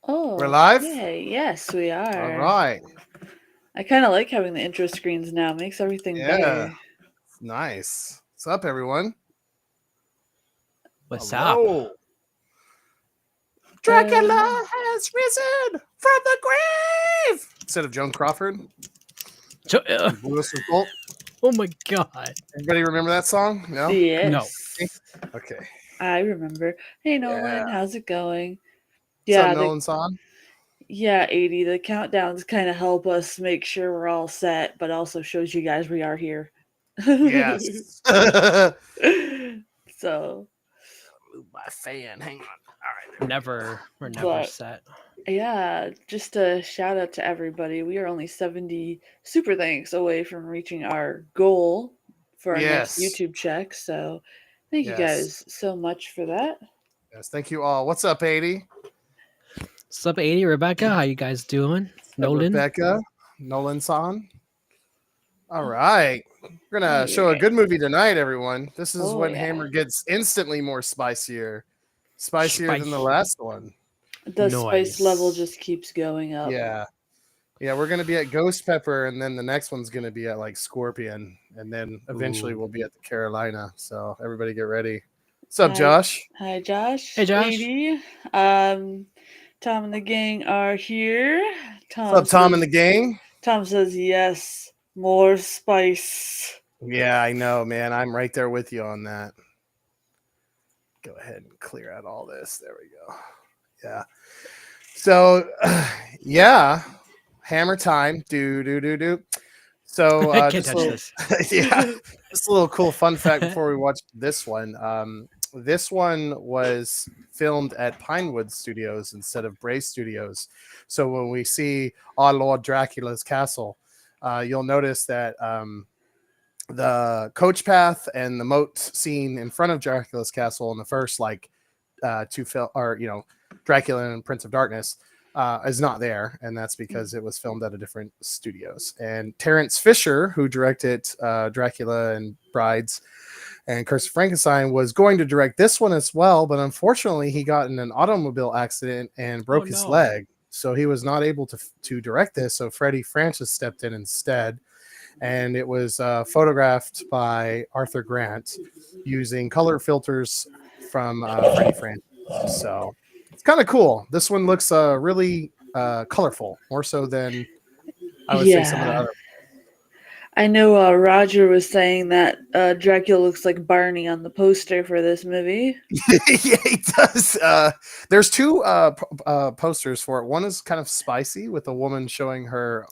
Oh, We're live? okay. Yes, we are. All right. I kind of like having the intro screens now. Makes everything Yeah. better. Nice. What's up, everyone? What's up? Hello. Dracula has risen from the grave. Instead of Joan Crawford. Lewis Bolt. Oh my god. Everybody remember that song? No? Yes. Okay. I remember. Hey, Nolan, Yeah. how's it going? What's up, Yeah, Nolan song? yeah, 80. The countdowns kind of help us make sure we're all set, but also shows you guys we are here. Yes. So, Move my fan. Hang on. All right. We're never But- set. yeah, just a shout out to everybody. We are only 70 super thanks away from reaching our goal for our next Yes. YouTube check. So, thank you Yes. guys so much for that. Yes. Thank you all. What's up, 80? What's up, 80? Rebecca, how you guys doing? Nolan? Rebecca. Nolan son. All right. We're going to show a Okay. good movie tonight, everyone. This is Oh, when yeah. Hammer gets instantly more spicier. Spicier than the Spicy. last one. The spice Nice. level just keeps going up. Yeah. Yeah, we're going to be at Ghost Pepper, and then the next one's going to be at like Scorpion, and then eventually Ooh. we'll be at the Carolina. So everybody get ready. What's up, Hi. Josh? Hi, Josh. Hey, Josh. 80. Tom and the gang are here. What's up, Tom and the gang? Tom says yes, more spice. Yeah, I know, man. I'm right there with you on that. Go ahead and clear out all this. There we go. Yeah. So, yeah, Hammer time. Do. So, I can't just touch a little, this. yeah, just a little cool fun fact before we watch this one. This one was filmed at Pinewood Studios instead of Bray Studios. So when we see Our Lord Dracula's castle, you'll notice that the coach path and the moat scene in front of Dracula's castle in the first two film, or Dracula and Prince of Darkness, is not there, and that's because it was filmed at a different studios. And Terrence Fisher, who directed Dracula and Brides and Curse of Frankenstein, was going to direct this one as well, but unfortunately he got in an automobile accident and broke his leg, so he was not able to direct this. So Freddie Francis stepped in instead, and it was photographed by Arthur Grant using color filters from Freddie Francis. So it's kind of cool. This one looks really colorful, more so than I would say some of the other. I know Roger was saying that Dracula looks like Barney on the poster for this movie. Yeah, he does. There's two posters for it. One is kind of spicy with a woman showing her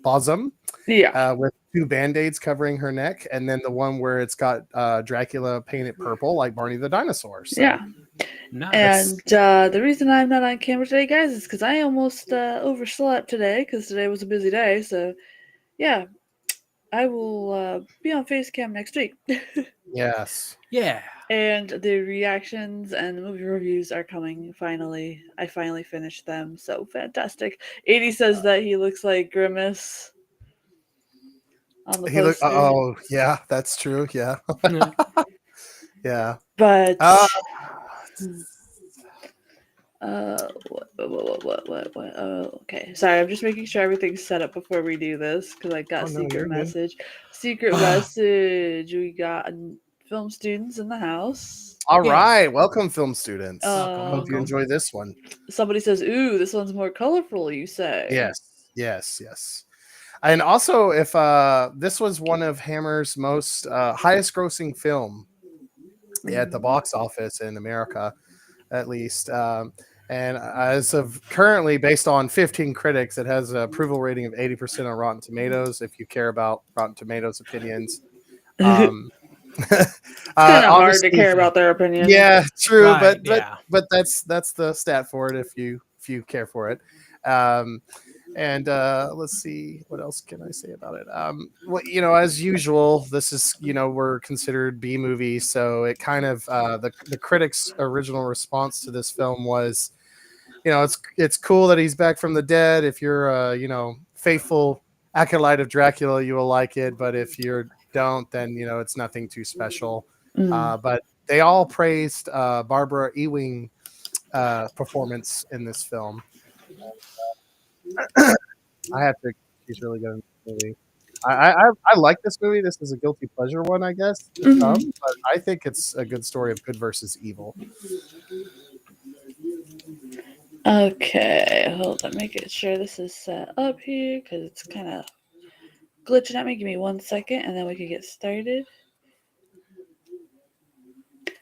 bosom, with two band-aids covering her neck, and then the one where it's got Dracula painted purple like Barney the dinosaur. So. Yeah. Nice. And the reason I'm not on camera today, guys, is because I almost overslept today because today was a busy day. So, yeah, I will be on Facecam next week. Yes. Yeah. And the reactions and the movie reviews are coming finally. I finally finished them. So fantastic. 80 says that he looks like Grimace on the poster. Oh, yeah, that's true. Yeah. Yeah. But what? Okay. Sorry, I'm just making sure everything's set up before we do this because I got secret message. Secret message. We got film students in the house. All right, welcome, film students. Hope you welcome. enjoy this one. Somebody says, "Ooh, this one's more colorful." You say? Yes. And also, if this was one of Hammer's most highest-grossing film at the box office in America, at least. And as of currently, based on 15 critics, it has an approval rating of 80% on Rotten Tomatoes. If you care about Rotten Tomatoes opinions, It's kind of hard to obviously, care about their opinions. yeah, true, Right, but that's the stat for it if you care for it. And let's see, what else can I say about it? Well, as usual, this is we're considered B movies, so it kind of the critics' original response to this film was, it's cool that he's back from the dead. If you're faithful acolyte of Dracula, you will like it, but if you don't, then it's nothing too special. But they all praised Barbara Ewing performance in this film. I have to. She's really good in this movie. I like this movie. This is a guilty pleasure one, I guess. But I think it's a good story of good versus evil. Okay, hold on, making sure this is set up here because it's kind of glitching at me. Give me 1 second, and then we can get started.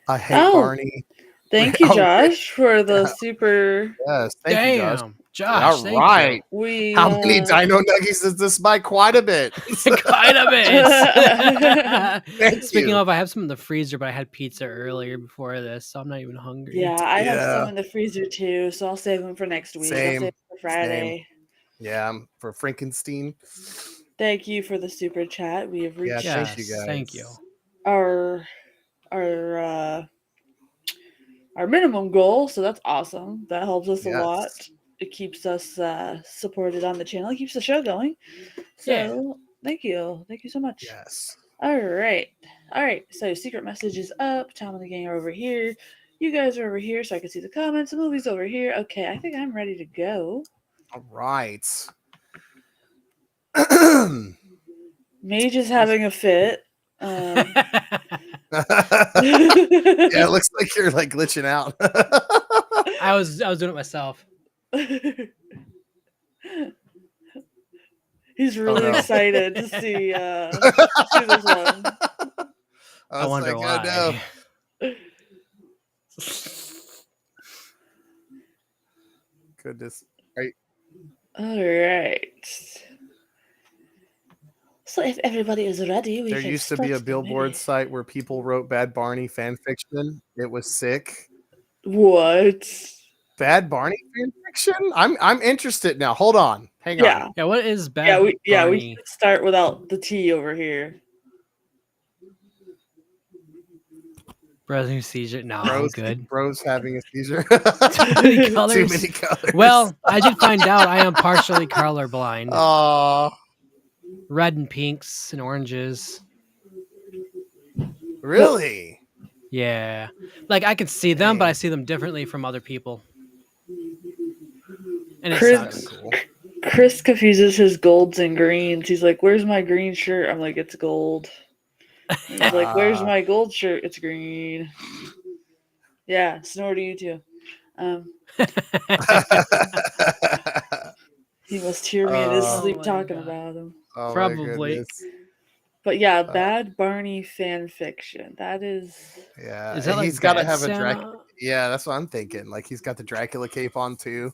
I hate Barney. Thank you, Oh, Josh, for the super. Yes, thank you, Josh. Josh, All thank right. We How many Dino Nuggies is this by? Quite a bit. you. Quite a bit. Thank Speaking you. of, I have some in the freezer, but I had pizza earlier before this, so I'm not even hungry. Yeah, I have Yeah. some in the freezer too, so I'll save them for next week. I'll save Same. them for Friday. Yeah, for Frankenstein. Thank you for the super chat. We have reached Yeah, thank you Yes, guys. thank you. our minimum goal, so that's awesome. That helps us a Yes. lot. It keeps us supported on the channel. It keeps the show going. So Yeah. thank you so much. Yes. All right. So secret message is up. Tom and the gang are over here. You guys are over here, so I can see the comments. The movie's over here. Okay, I think I'm ready to go. All right. Mage is having a fit. Yeah, it looks like you're like glitching out. I was doing it myself. He's really no. excited to see this one. I wonder why. Goodness. Right. All right. So if everybody is ready, There used to be a billboard site where people wrote Bad Barney fan fiction. It was sick. What? Bad Barney fan fiction? I'm interested now. Hold on. Hang on. Yeah, what is Bad Barney? We can start without the T over here. Bro's having a seizure. No, I'm good. Bro's having a seizure. Too many colors. Too many colors. Well, I did find out I am partially colorblind. Oh. Red and pinks and oranges. Really? Yeah. Like I can see them, but I see them differently from other people. And it sucks. Cool. Chris confuses his golds and greens. He's like, "Where's my green shirt?" I'm like, "It's gold." He's like, "Where's my gold shirt?" "It's green." Yeah, snore to you too. He must hear me in his sleep talking about him. Oh, probably. But yeah, Bad Barney fan fiction. That is. Yeah, is that like he's got to Bad have a Santa? Dracula. Yeah, that's what I'm thinking. Like he's got the Dracula cape on too.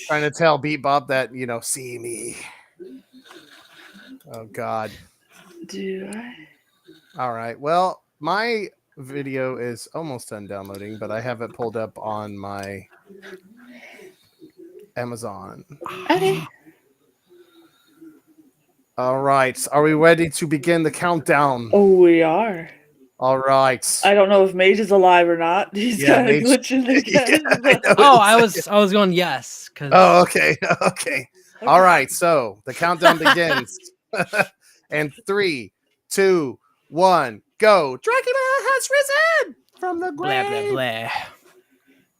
Trying to tell Beat Bob that see me. Oh God. Do I? All right. Well, my video is almost done downloading, but I have it pulled up on my Amazon. Okay. All right. Are we ready to begin the countdown? Oh, we are. All right. I don't know if Mage is alive or not. He's kind of glitching again. I was going yes. Oh, okay. Okay. All right. So the countdown begins. And 3, 2, 1, go. Dracula has risen from the grave. Blah, blah, blah.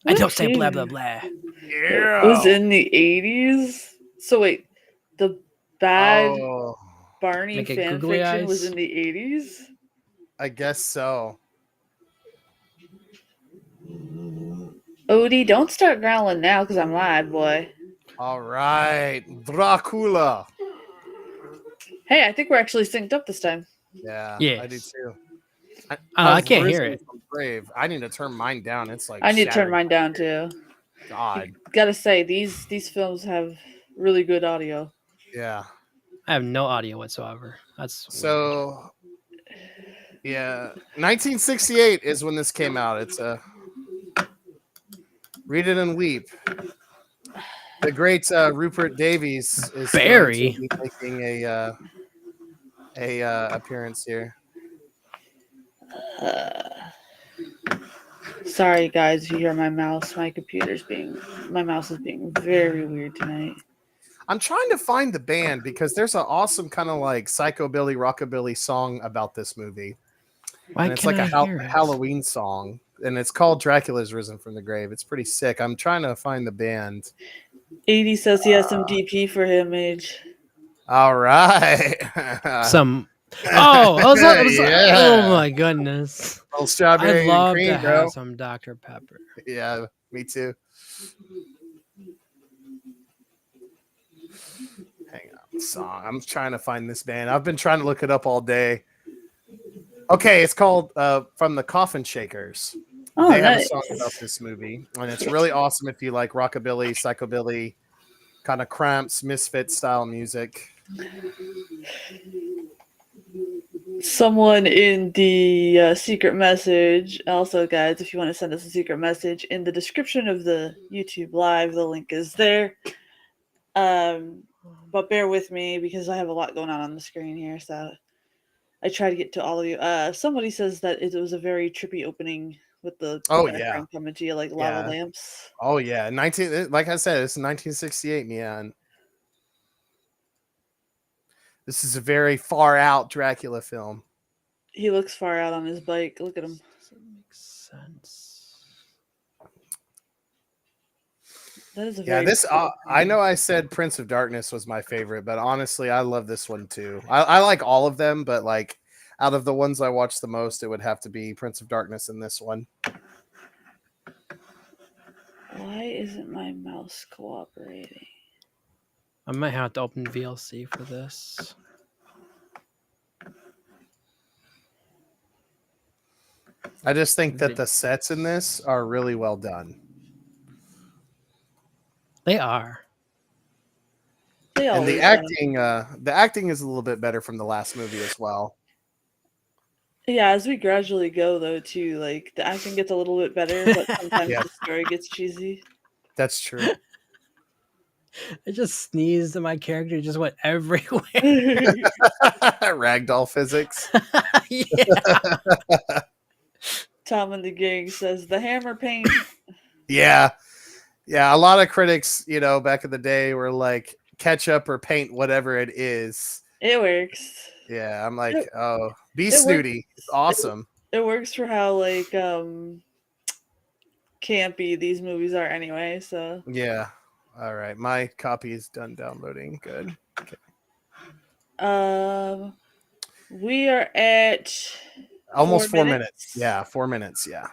I don't say blah, blah, blah. Yeah. It was in the 80s. So wait, the Bad Barney fan fiction was in the 80s? I guess so. Odie, don't start growling now because I'm live, boy. All right. Dracula. Hey, I think we're actually synced up this time. Yeah, yes. I do too. I Has can't hear risen it. from grave. I need to turn mine down. It's like I need to turn shattering. mine down too. God, Gotta say, these films have really good audio. yeah. I have no audio whatsoever. That's weird. So yeah, 1968 is when this came out. It's a Read It and Weep. The great Rupert Davies is going to Barry. be making a appearance here. Sorry guys, if you hear my mouse. My mouse is being very weird tonight. I'm trying to find the band because there's an awesome kind of like psychobilly rockabilly song about this movie, Why and it's can't like I a hear it? Halloween song, and it's called "Dracula's Risen from the Grave." It's pretty sick. I'm trying to find the band. 80 says he has some DP for him, Age. All right, Some. Oh, oh yeah, my goodness! little I'd strawberry and love to cream, bro. have some Dr. Pepper. Yeah, me too. Hang on, song. I'm trying to find this band. I've been trying to look it up all day. Okay, it's called From the Coffin Shakers. Oh, They have a nice. song about this movie, and it's really awesome if you like rockabilly, psychobilly, kind of Cramps, Misfit style music. Someone in the secret message. Also, guys, if you want to send us a secret message, in the description of the YouTube live, the link is there. But bear with me because I have a lot going on the screen here, so I try to get to all of you. Somebody says that it was a very trippy opening with the Oh, background coming to you like lava lamps. Oh yeah, 19. Like I said, it's 1968, man. This is a very far out Dracula film. He looks far out on his bike. Look at him. Doesn't make sense. That is a Yeah, very this. I know I said Prince of Darkness was my favorite, but honestly, I love this one too. I like all of them, but like out of the ones I watched the most, it would have to be Prince of Darkness and this one. Why isn't my mouse cooperating? I might have to open VLC for this. I just think that the sets in this are really well done. They are. They And always the acting is a little bit better from the last movie as well. Yeah, as we gradually go though too, like the acting gets a little bit better, but sometimes Yeah. the story gets cheesy. That's true. I just sneezed and my character just went everywhere. Ragdoll physics. Yeah. Tom and the gang says the hammer paint. Yeah. Yeah. A lot of critics, back in the day were like, ketchup or paint, whatever it is. It works. Yeah. I'm like, oh, be it snooty. It's awesome. It works for how like campy these movies are anyway, so Yeah. All right. My copy is done downloading. Good. Okay. we are at Almost 4 minutes. Yeah, 4 minutes. Yeah.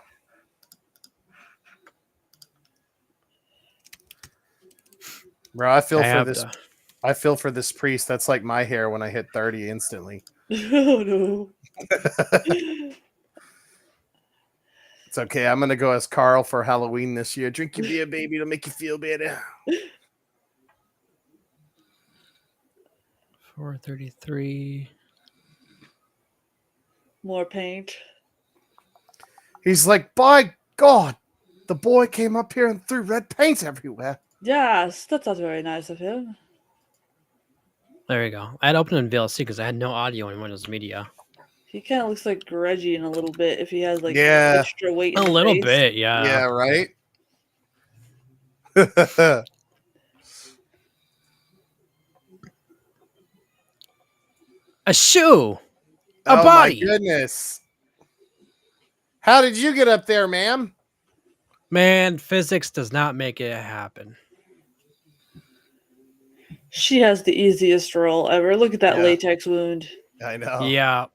Bro, I feel for this. I feel for this priest. That's like my hair when I hit 30 instantly. Oh no. It's okay. I'm gonna go as Carl for Halloween this year. Drink your beer, baby, to make you feel better. 433. More paint. He's like, by God, the boy came up here and threw red paint everywhere. Yes, that's not very nice of him. There you go. I had opened in VLC because I had no audio in Windows Media. He kind of looks like Reggie in a little bit if he has like Yeah, extra weight. A in the little face. bit, yeah. Yeah, right. A shoe. A Oh body. my goodness! How did you get up there, ma'am? Man, physics does not make it happen. She has the easiest role ever. Look at that latex wound. I know. Yeah.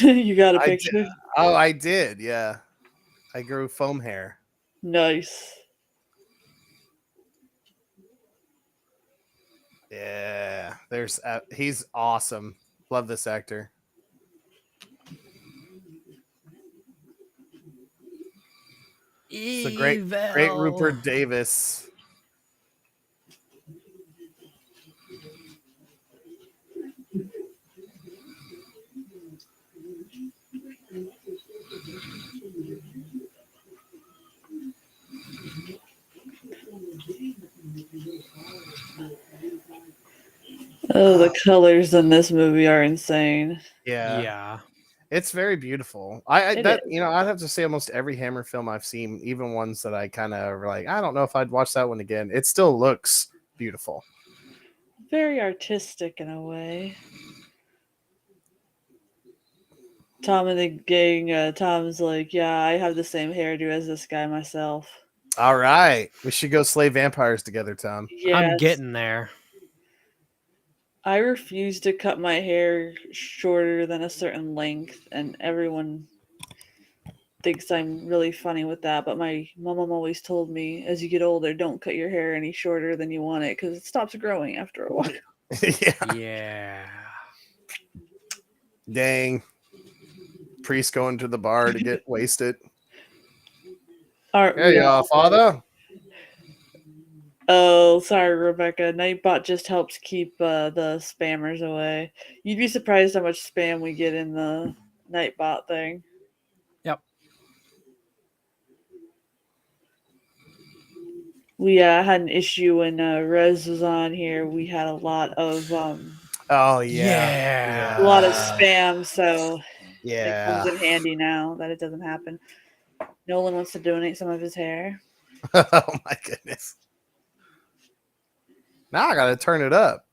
You got a picture? Oh, I did. Yeah, I grew foam hair. Nice. Yeah, he's awesome. Love this actor. It's the great Rupert Davis. Oh, the colors in this movie are insane. Yeah. It's very beautiful. It That is. you know, I'd have to say almost every Hammer film I've seen, even ones that I kind of like, I don't know if I'd watch that one again. It still looks beautiful. Very artistic in a way. Tom and the gang, Tom's like, yeah, I have the same hairdo as this guy myself. All right, we should go slay vampires together, Tom. I'm Yes. getting there. I refuse to cut my hair shorter than a certain length, and everyone thinks I'm really funny with that. But my mom always told me, as you get older, don't cut your hair any shorter than you want it because it stops growing after a while. Yeah. Yeah. Dang. Priest going to the bar to get wasted. Aren't Hey, we all? father. Oh, sorry, Rebecca. Nightbot just helps keep the spammers away. You'd be surprised how much spam we get in the Nightbot thing. Yep. We had an issue when Rez was on here. We had a lot of Oh Yeah. a lot of spam, so it Yeah. comes in handy now that it doesn't happen. Nolan wants to donate some of his hair. Oh my goodness. Now I gotta turn it up.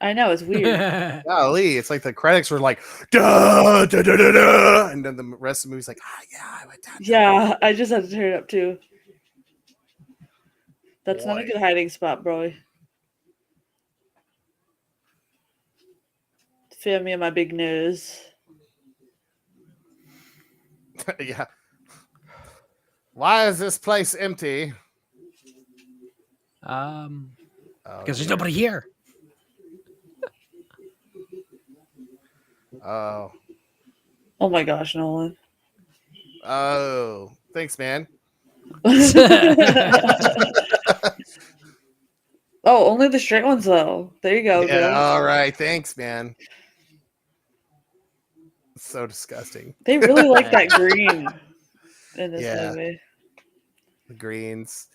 I know it's weird. Golly, it's like the credits were like, duh, duh, duh, duh, duh, and then the rest of the movie's like, yeah, I went down. Yeah, I just had to turn it up too. That's not a Boy. good hiding spot, bro. Feel me on my big nose. Yeah. Why is this place empty? Because Oh, there's dear. nobody here. Oh. Oh my gosh, Nolan. Oh. Thanks, man. Oh, only the straight ones though. There you go, Yeah, girl. all right. Thanks, man. So disgusting. They really like that green in this Yeah. movie. The greens,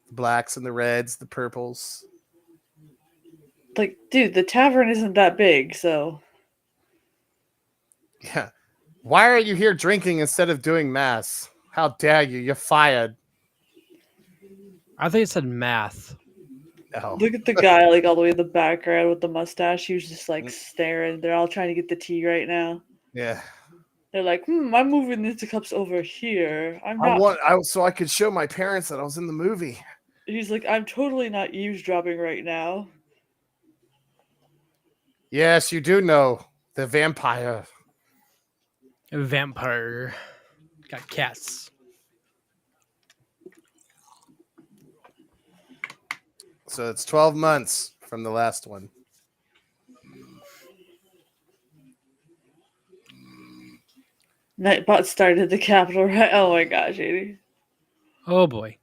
the blacks and the reds, the purples. Like, dude, the tavern isn't that big, so Yeah. Why are you here drinking instead of doing mass? How dare you? You're fired. I think it said math. Oh. look at the guy like all the way in the background with the mustache. He was just like staring. They're all trying to get the tea right now. Yeah. They're like, I'm moving these cups over here. I'm not. So I could show my parents that I was in the movie. He's like, I'm totally not eavesdropping right now. Yes, you do know the vampire. Vampire. Got cats. So it's 12 months from the last one. Nightbot started the Capitol right. Oh my gosh, 80. Oh boy.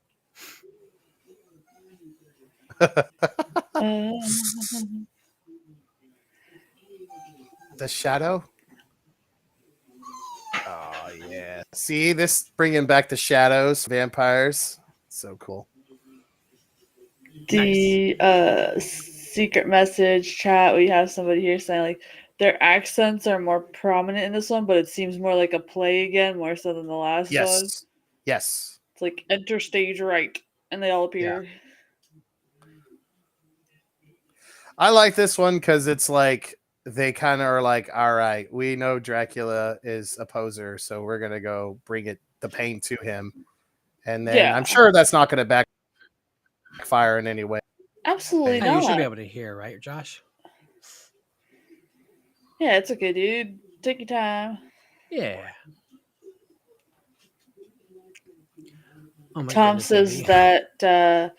The shadow. Oh yeah. See this bringing back the shadows, vampires. So cool. The secret message chat, we have somebody here saying like their accents are more prominent in this one, but it seems more like a play again, more so than the last one. Yes. Yes. It's like enter stage right, and they all appear. I like this one because it's like they kind of are like, all right, we know Dracula is a poser, so we're gonna go bring the pain to him, and then Yeah. I'm sure that's not gonna backfire in any way. Absolutely Hey, you should not. be able to hear, right, Josh? Yeah, it's okay, dude. Take your time. Yeah. Oh my Tom goodness, says Amy. that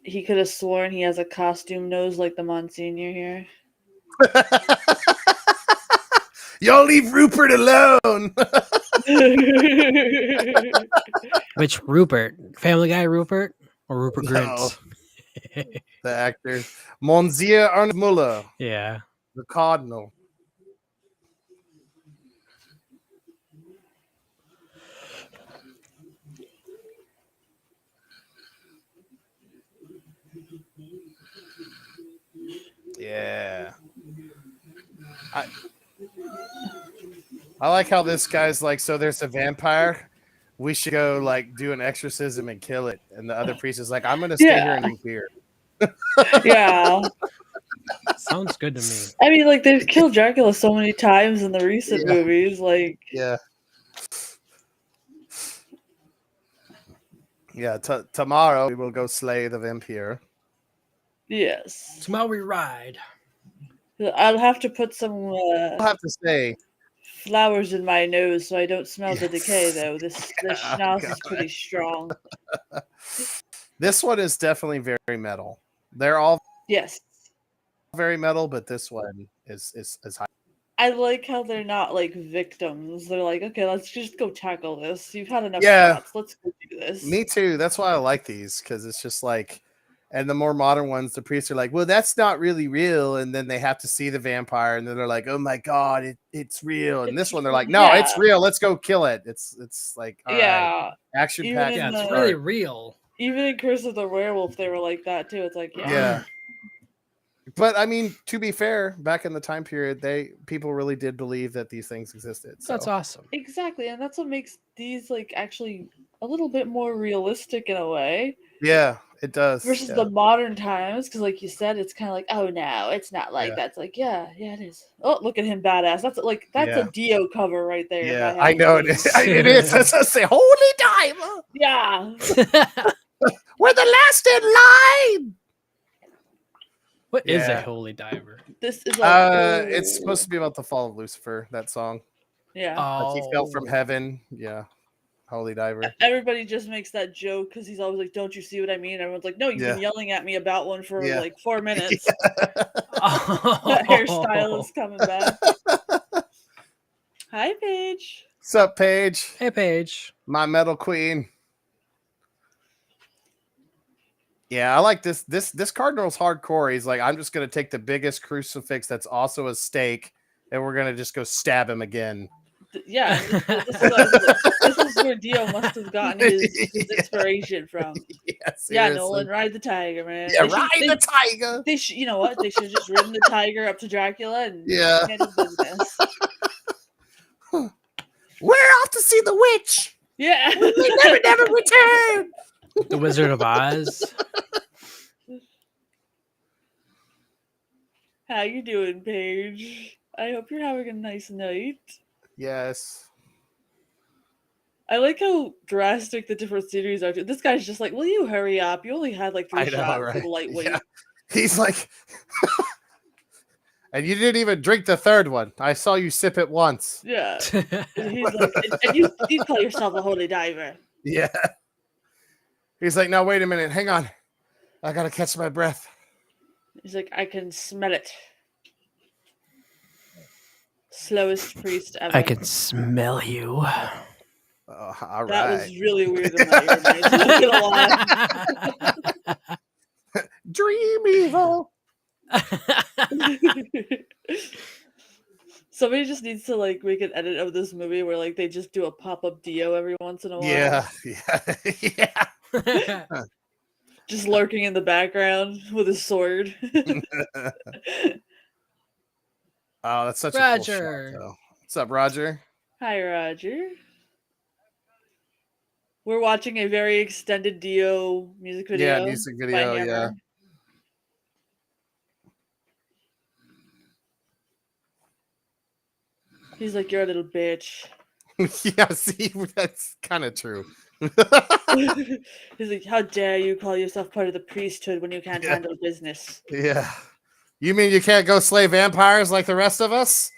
he could have sworn he has a costume nose like the Monsignor here. Y'all leave Rupert alone. Which Rupert? Family Guy Rupert or Rupert No. Grint? The actor. Monsieur Arnold Muller, Yeah. the Cardinal. Yeah. I like how this guy's like, so there's a vampire. We should go like do an exorcism and kill it. And the other priest is like, I'm gonna stay here and drink beer. Yeah. Sounds good to me. I mean, like, they've killed Dracula so many times in the recent Yeah. movies. Like, Yeah. Yeah. Tomorrow we will go slay the vampire. yes. Tomorrow we ride. I'll have to put some I'll have to say, flowers in my nose so I don't smell the decay, Yes. though. This Oh, schnoz is God. pretty strong. This one is definitely very metal. They're all Yes. very metal, but this one is high. I like how they're not like victims. They're like, okay, let's just go tackle this. You've had enough Yeah. shots. Let's go do this. Me too. That's why I like these, because it's just like, and the more modern ones, the priests are like, well, that's not really real. And then they have to see the vampire, and then they're like, oh my God, it's real. And this one, they're like, no, it's real. Let's go kill it. It's like, all right, action Even packed. Yeah, in it's the- really real. Even in Curse of the Werewolf, they were like that too. It's like, Yeah. But I mean, to be fair, back in the time period, people really did believe that these things existed. So. That's awesome. Exactly, and that's what makes these like actually a little bit more realistic in a way. Yeah, it does. Versus the modern times, because like you said, it's kind of like, oh no, it's not like that. It's like, yeah, it is. Oh, look at him, badass. That's a Dio cover right there. Yeah, I know it is. It is. I say, holy diver. Yeah. We're the last in line. What is a holy diver? This is like, it's supposed to be about the fall of Lucifer, that song. Yeah. Like he fell from heaven. Yeah. Holy diver. Everybody just makes that joke because he's always like, don't you see what I mean? Everyone's like, no, you've been yelling at me about one for like 4 minutes. That hairstyle is coming back. Hi, Paige. What's up, Paige? Hey, Paige. My metal queen. Yeah, I like this. This cardinal's hardcore. He's like, I'm just gonna take the biggest crucifix that's also a stake, and we're gonna just go stab him again. Yeah, this is where Dio must have gotten his inspiration from. Yeah, Nolan, ride the tiger, man. Yeah, ride the tiger. They should, you know what? They should have just ridden the tiger up to Dracula and handled business. We're off to see the witch. Yeah, we never return. The Wizard of Oz. How you doing, Paige? I hope you're having a nice night. Yes. I like how drastic the different series are. This guy's just like, will you hurry up? You only had like 3 shots for the lightweight. Yeah. He's like, and you didn't even drink the third one. I saw you sip it once. Yeah. And he's like, and you call yourself a holy diver. Yeah. He's like, no, wait a minute. Hang on. I got to catch my breath. He's like, I can smell it. Slowest priest ever. I can smell you. All right. That was really weird in my ear. Dream evil. Somebody just needs to like make an edit of this movie where like they just do a pop-up Dio every once in a while. Yeah. Just lurking in the background with his sword. Oh, that's such Roger. a cool shot, though. What's up, Roger? Hi, Roger. We're watching a very extended Dio music video. Yeah, music video, yeah. He's like, you're a little bitch. Yeah, see, that's kind of true. He's like, how dare you call yourself part of the priesthood when you can't handle business? Yeah. You mean you can't go slay vampires like the rest of us?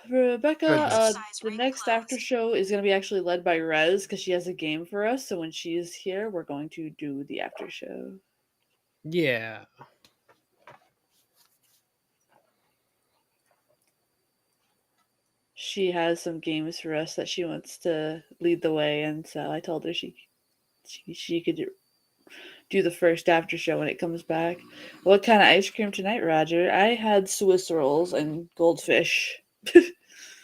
Rebecca, the next after show is going to be actually led by Rez because she has a game for us. So when she is here, we're going to do the after show. Yeah. she has some games for us that she wants to lead the way in. So I told her she could do the first after show when it comes back. What kind of ice cream tonight, Roger? I had Swiss rolls and goldfish.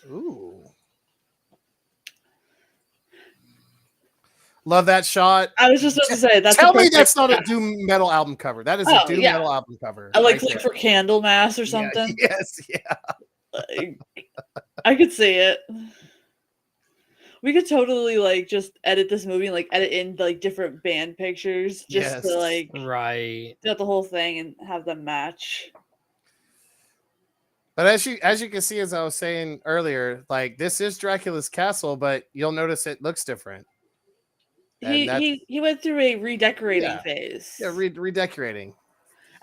Ooh. Love that shot. I was just about to say that's Tell me perfect- that's not a doom metal album cover. That is a Oh, doom yeah. metal album cover. I like right for Candlemas or there. something. Yeah, yes, yeah. Like, I could see it. We could totally like just edit this movie and like edit in like different band pictures just Yes. to like Right. do the whole thing and have them match. But as you can see, as I was saying earlier, like this is Dracula's castle, but you'll notice it looks different. And He went through a redecorating Yeah. phase. Yeah, redecorating.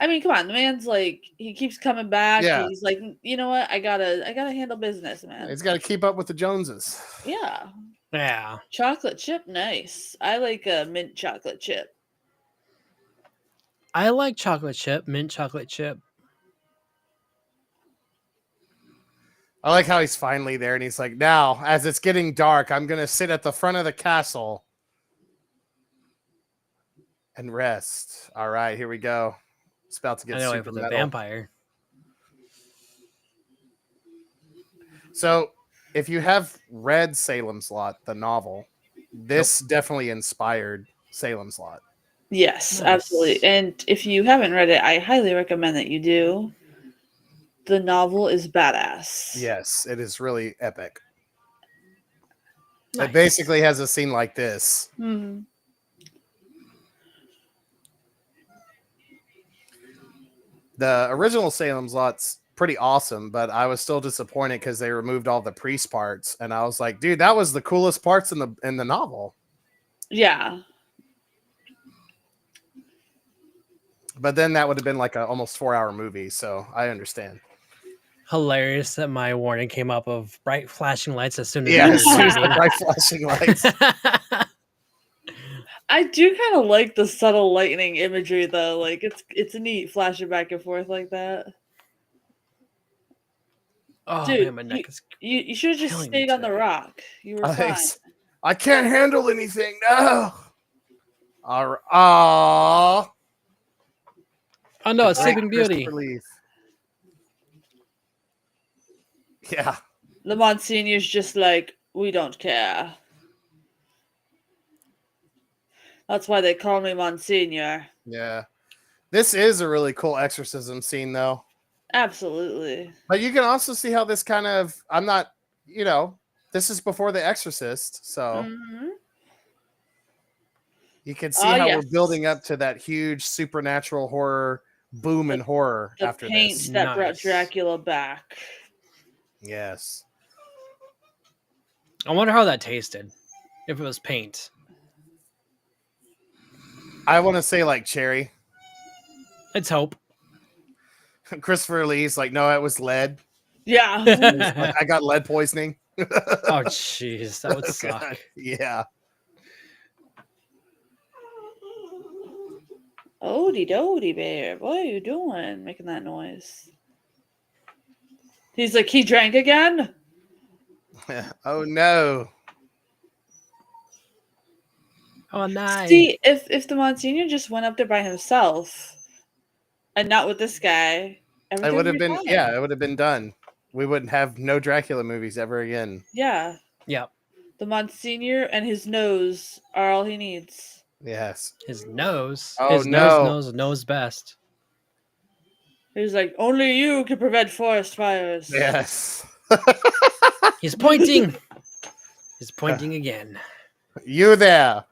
I mean, come on, the man's like he keeps coming back. Yeah. He's like, you know what? I gotta handle business, man. He's got to keep up with the Joneses. Yeah. Yeah. Chocolate chip, nice. I like a mint chocolate chip. I like chocolate chip, mint chocolate chip. I like how he's finally there, and he's like, now, as it's getting dark, I'm going to sit at the front of the castle and rest. All right, here we go. It's about to get I know super for the metal. vampire. So, if you have read Salem's Lot, the novel, this definitely inspired Salem's Lot. Yes, Nice. absolutely. And if you haven't read it, I highly recommend that you do. The novel is badass. Yes, it is really epic. Nice. It basically has a scene like this. Hmm. The original Salem's Lot's pretty awesome, but I was still disappointed because they removed all the priest parts, and I was like, dude, that was the coolest parts in the novel. Yeah. But then that would have been like a almost 4-hour movie, so I understand. Hilarious that my warning came up of bright flashing lights as soon as Yeah, you as soon as the were bright flashing lights. I do kind of like the subtle lightning imagery though. Like it's neat flashing back and forth like that. Oh Dude, man, my neck is. You should have just killing me stayed on the today. rock. You were fine. I can't handle anything. No. Aww. Oh no, it's Great Sleeping Beauty. Christopher Lee. Yeah. The Monsignor's just like, we don't care. That's why they call me Monsignor. Yeah. This is a really cool exorcism scene, though. Absolutely. But you can also see how this kind of, I'm not, this is before The Exorcist, so Mhm. you can see how yes. we're building up to that huge supernatural horror boom in horror The after paint this. that brought Nice. Dracula back. Yes. I wonder how that tasted. If it was paint. I want to say like cherry. Let's hope. Christopher Lee's like, no, it was lead. Yeah. He's like, I got lead poisoning. Oh jeez, that would Oh, suck. God. Yeah. Odie doody bear. What are you doing making that noise? He's like, he drank again? Oh no. Oh nice. See, if the Monsignor just went up there by himself and not with this guy, It everything would have be been, fine. yeah, it would have been done. We wouldn't have no Dracula movies ever again. Yeah. Yep. The Monsignor and his nose are all he needs. Yes. His nose. Oh, His no. knows best. He's like, only you can prevent forest fires. Yes. He's pointing. He's pointing again. You there.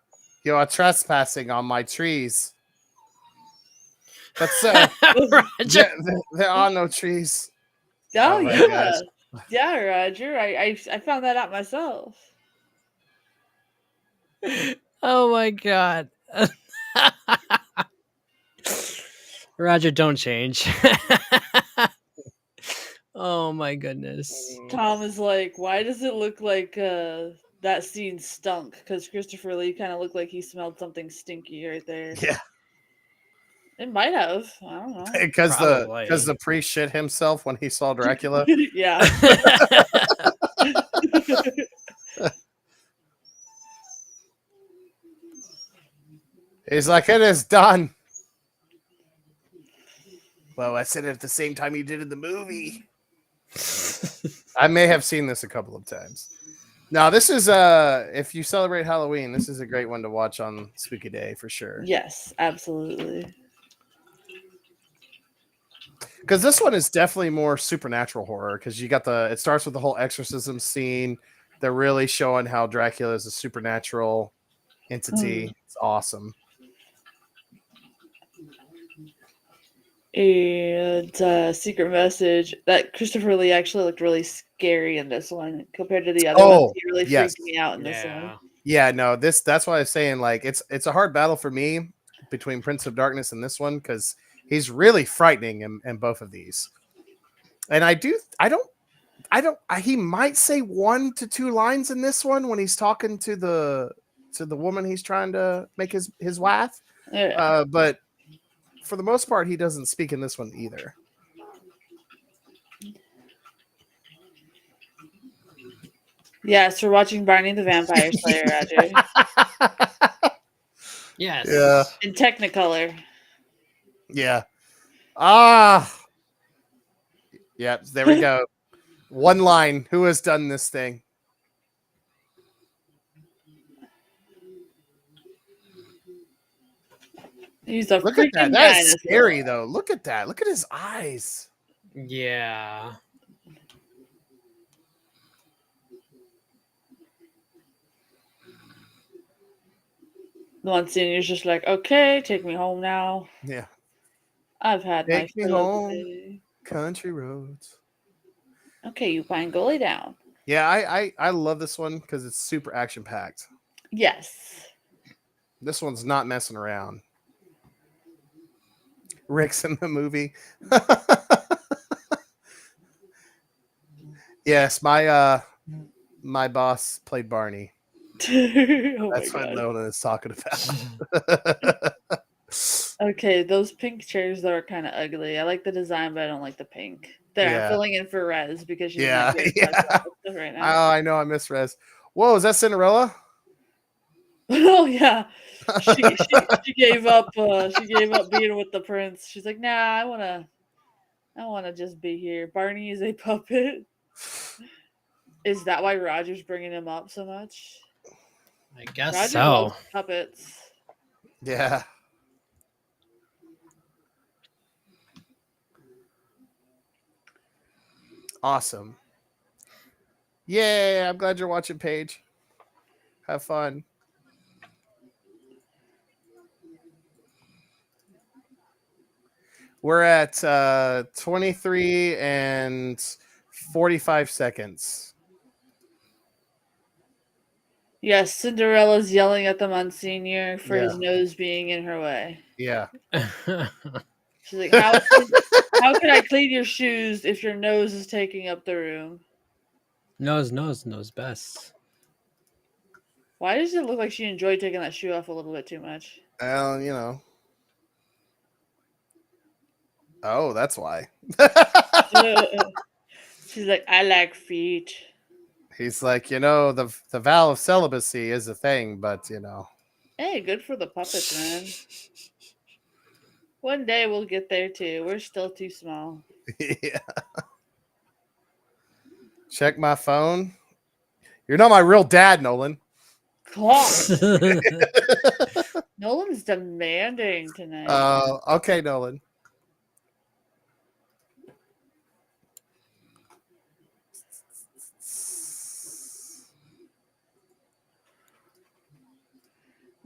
You are trespassing on my trees. But sir, Roger. there are no trees. Oh, Oh my yeah. gosh. Yeah, Roger. I found that out myself. Oh my god. Roger, don't change. Oh my goodness. Tom is like, why does it look like that scene stunk? Because Christopher Lee kind of looked like he smelled something stinky right there. Yeah. It might have. I don't know. Because Probably. the priest shit himself when he saw Dracula. Yeah. He's like, it is done. Well, I said it at the same time you did in the movie. I may have seen this a couple of times. Now, this is if you celebrate Halloween, this is a great one to watch on Spooky Day for sure. Yes, absolutely. Because this one is definitely more supernatural horror. Because you got it starts with the whole exorcism scene. They're really showing how Dracula is a supernatural entity. It's awesome. And secret message that Christopher Lee actually looked really scary in this one compared to the other ones. He really freaked me out in this one. Yeah, no, that's why I was saying like it's a hard battle for me between Prince of Darkness and this one because he's really frightening in both of these. And he might say 1 to 2 lines in this one when he's talking to the woman he's trying to make his wife. Yeah. But for the most part, he doesn't speak in this one either. Yes, we're watching Barney the Vampire Slayer, Roger. Yes. Yeah. In Technicolor. Yeah. Yeah, there we go. One line. Who has done this thing? He's a Look at freaking that. That is dinosaur. scary, though. Look at that. Look at his eyes. Yeah. Monsignor's just like, okay, take me home now. Yeah. I've had my Take me fill of the home. day. Country roads. Okay, you fine, go lay down. Yeah, I love this one because it's super action packed. Yes. This one's not messing around. Rick's in the movie. Yes, my boss played Barney. Oh That's my what God. Nona is talking about. Okay, those pink chairs though are kind of ugly. I like the design, but I don't like the pink. There, I'm Yeah. filling in for Rez because she's Yeah, not good yeah. at stuff right now. Oh, I know. I miss Rez. Whoa, is that Cinderella? Oh yeah, she gave up. She gave up being with the prince. She's like, nah, I wanna just be here. Barney is a puppet. Is that why Roger's bringing him up so much? I guess Roger so. loves puppets. Yeah. Awesome. Yay, I'm glad you're watching, Paige. Have fun. We're at 23 and 45 seconds. Yes, Cinderella's yelling at the Monsignor for Yeah. his nose being in her way. Yeah. She's like, how can I clean your shoes if your nose is taking up the room? knows best. Why does it look like she enjoyed taking that shoe off a little bit too much? Well, you know. Oh, that's why. She's like, I like feet. He's like, you know, the vow of celibacy is a thing, but you know. Hey, good for the puppets, man. One day we'll get there too. We're still too small. Yeah. Check my phone. You're not my real dad, Nolan. God. Nolan's demanding tonight. Okay, Nolan.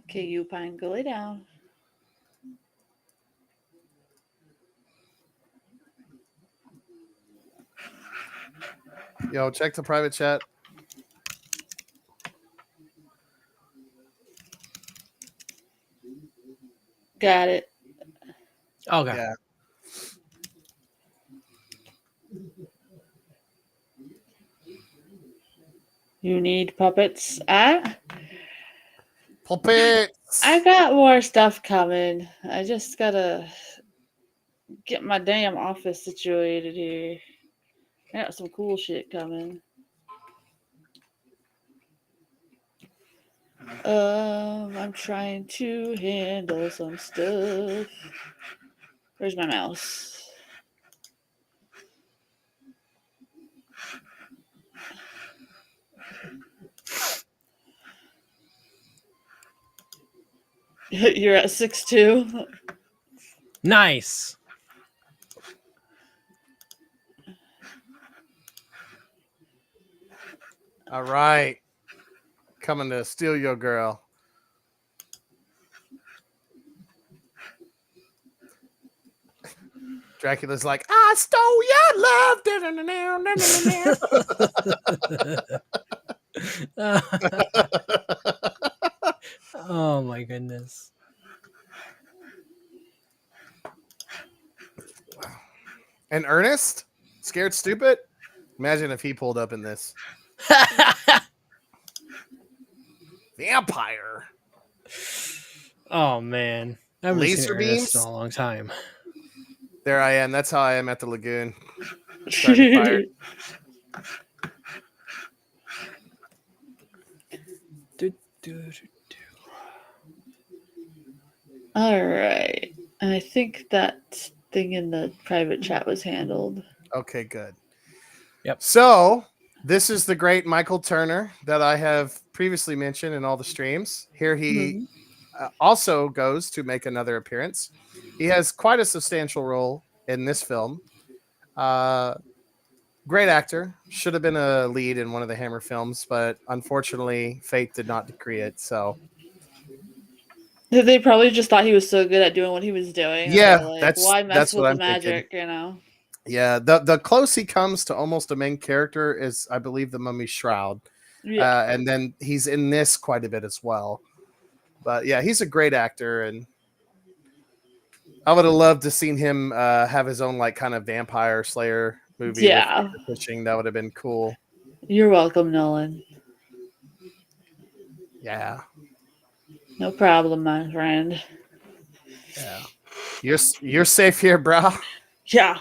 Okay, you Pine, go lay down. Yo, check the private chat. Got it. Okay. Yeah. You need puppets. Puppets. I got more stuff coming. I just gotta get my damn office situated here. I got some cool shit coming. I'm trying to handle some stuff. Where's my mouse? You're at 6-2. Nice. All right. Coming to steal your girl. Dracula's like, I stole your love. Oh my goodness. And Ernest? Scared stupid? Imagine if he pulled up in this. Vampire. Oh man. I haven't Laser seen Ernest in beams? a long time. There I am. That's how I am at the lagoon. Starting fire. All right. I think that thing in the private chat was handled. Okay, good. Yep. So this is the great Michael Turner that I have previously mentioned in all the streams. Here he also goes to make another appearance. He has quite a substantial role in this film. Great actor. Should have been a lead in one of the Hammer films, but unfortunately, fate did not decree it. So They probably just thought he was so good at doing what he was doing. yeah, Like, that's why mess with what the I'm thinking. magic, you know? Yeah, the close he comes to almost a main character is, I believe, the Mummy Shroud. Yeah. And then he's in this quite a bit as well. But yeah, he's a great actor, and I would have loved to seen him have his own like kind of vampire slayer movie. Yeah. With fishing. That would have been cool. You're welcome, Nolan. Yeah. No problem, my friend. Yeah. You're safe here, bro. Yeah.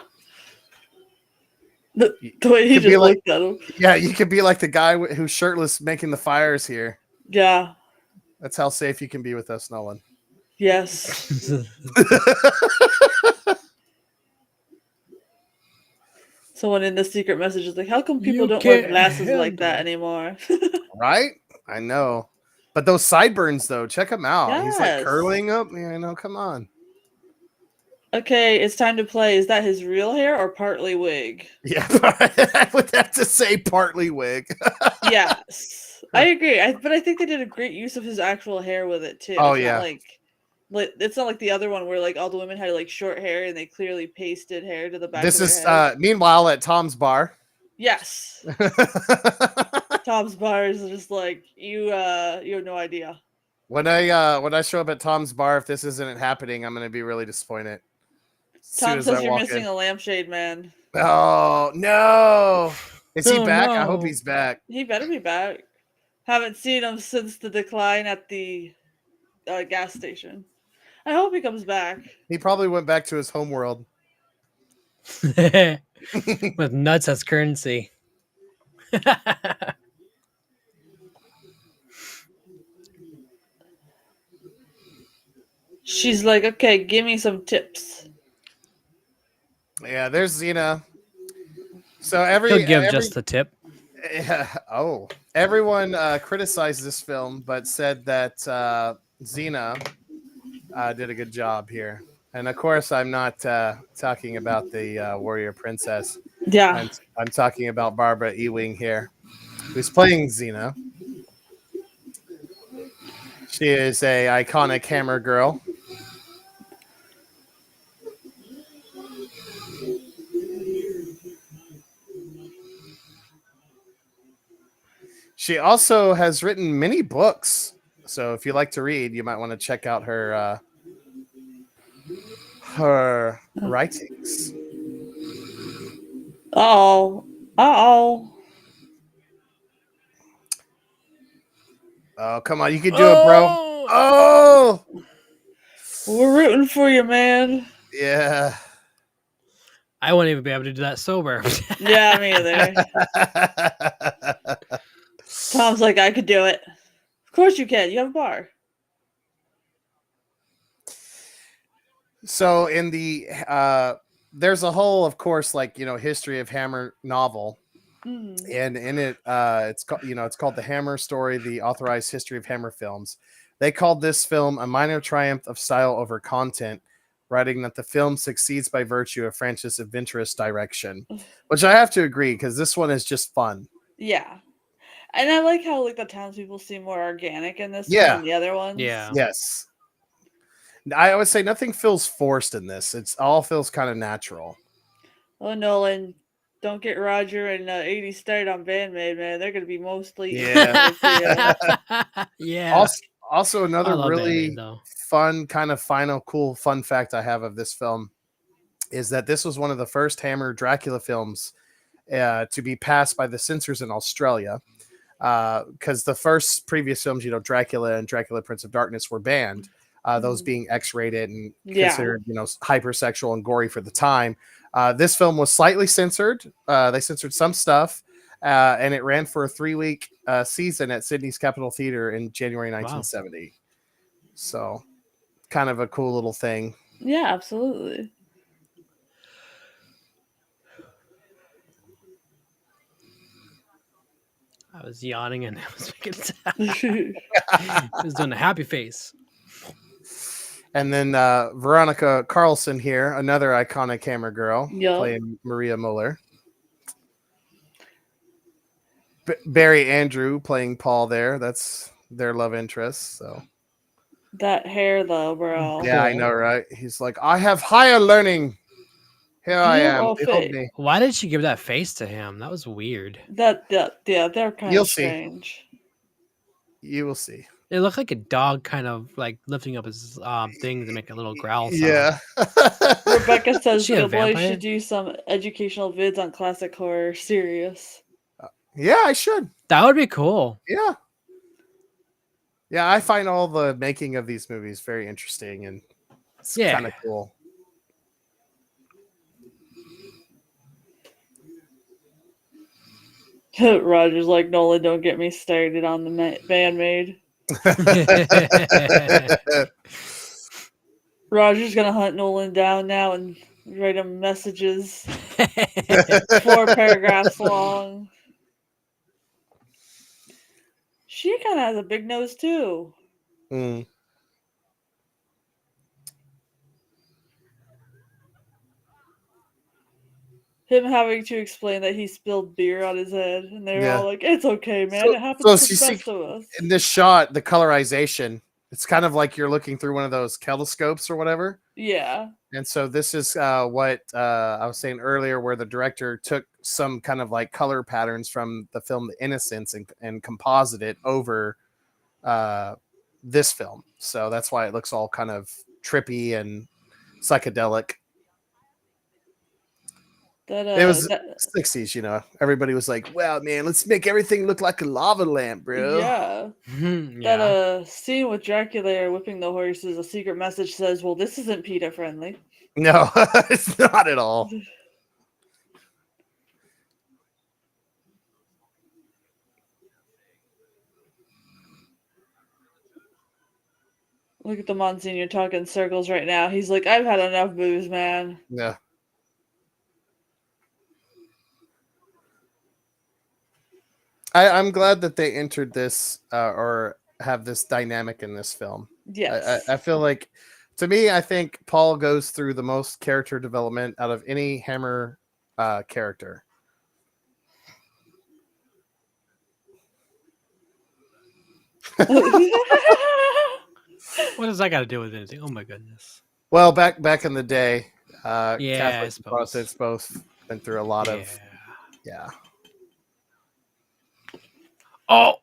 The way he Could be just like- looked at him. Yeah, you could be like the guy who's shirtless making the fires here. Yeah. That's how safe you can be with us, Nolan. Yes. Someone in the secret message is like, how come people You don't wear can't glasses like handle that it. anymore? Right? I know. But those sideburns, though, check him out. He's like Yes. curling up. Yeah, no, come on. Okay, it's time to play. Is that his real hair or partly wig? Yeah, I would have to say partly wig. Yes. I agree. But I think they did a great use of his actual hair with it too. Oh, It's yeah. not like it's not like the other one where like all the women had like short hair and they clearly pasted hair to the back This of is their head. meanwhile at Tom's bar. Yes. Tom's bar is just like you have no idea. When I show up at Tom's bar, if this isn't happening, I'm gonna be really disappointed. As soon Tom as says I you're walk missing in. a lampshade, man. Oh no! Is he Oh, back? I no. hope he's back. He better be back. Haven't seen him since the decline at the gas station. I hope he comes back. He probably went back to his home world. With nuts as currency. She's like, okay, give me some tips. Yeah, there's Xena. So He'll give just the tip. everyone criticized this film, but said that Xena did a good job here. And of course, I'm not talking about the warrior princess. Yeah. I'm talking about Barbara Ewing here, who's playing Xena. She is a iconic Hammer girl. She also has written many books. So if you like to read, you might want to check out her writings. Oh. Oh, come on. You can do it, bro. Oh! We're rooting for you, man. Yeah. I wouldn't even be able to do that sober. Yeah, me either. Tom's like, I could do it. course you can. You have a bar. So in the there's a whole, of course, like, history of Hammer novel, Mm. and in it, it's called The Hammer Story: The Authorized History of Hammer Films. They called this film a minor triumph of style over content, writing that the film succeeds by virtue of Francis' adventurous direction, which I have to agree, because this one is just fun. Yeah. And I like how like the townspeople seem more organic in this one Yeah. than the other ones. Yeah. Yes. I would say nothing feels forced in this. It's all feels kind of natural. Oh, Nolan, don't get Roger and 80 started on Bandmaid, man. They're gonna be mostly Yeah. Yeah. Also, I another love Bandmaid really though. fun, kind of final, cool fun fact I have of this film is that this was one of the first Hammer Dracula films to be passed by the censors in Australia. Because the first previous films, Dracula and Dracula Prince of Darkness were banned, those being X-rated and considered, hypersexual and gory for the time. This film was slightly censored. They censored some stuff, and it ran for a 3-week season at Sydney's Capitol Theatre in January 1970. Wow. So, kind of a cool little thing. Yeah, absolutely. I was yawning and I was making I was doing a happy face. And then Veronica Carlson here, another iconic Hammer girl, playing Maria Muller. Barry Andrew playing Paul there. That's their love interest. So that hair, though, bro. Yeah, I know, right? He's like, I have higher learning. Here I am. Behold me. Why did she give that face to him? That was weird. Yeah, they're kind of strange. You will see. It looked like a dog kind of like lifting up his thing to make a little growl sound. Yeah. Rebecca says Gill-boy should do some educational vids on classic horror. Serious. Yeah, I should. That would be cool. Yeah. Yeah, I find all the making of these movies very interesting, and it's kind of cool. Roger's like, Nolan, don't get me started on the Bandmaid. Roger's gonna hunt Nolan down now and write him messages 4 paragraphs long. She kind of has a big nose too. Mm. Him having to explain that he spilled beer on his head, and they're all like, "It's okay, man. It happens to the best of us." In this shot, the colorization, it's kind of like you're looking through one of those telescopes or whatever. Yeah. And so this is what I was saying earlier, where the director took some kind of like color patterns from the film The Innocents and composited it over this film. So that's why it looks all kind of trippy and psychedelic. It was 60s, Everybody was like, "Wow, man, let's make everything look like a lava lamp, bro." Yeah. That scene with Dracula whipping the horses, a secret message says, "Well, this isn't PETA friendly." No, it's not at all. Look at the Monsignor talking circles right now. He's like, "I've had enough booze, man." Yeah. I'm glad that they entered this or have this dynamic in this film. Yes. I feel like, to me, I think Paul goes through the most character development out of any Hammer character. What does that got to do with anything? Oh my goodness. Well, back in the day, Catholics and Protestants both been through a lot of. Yeah. Oh.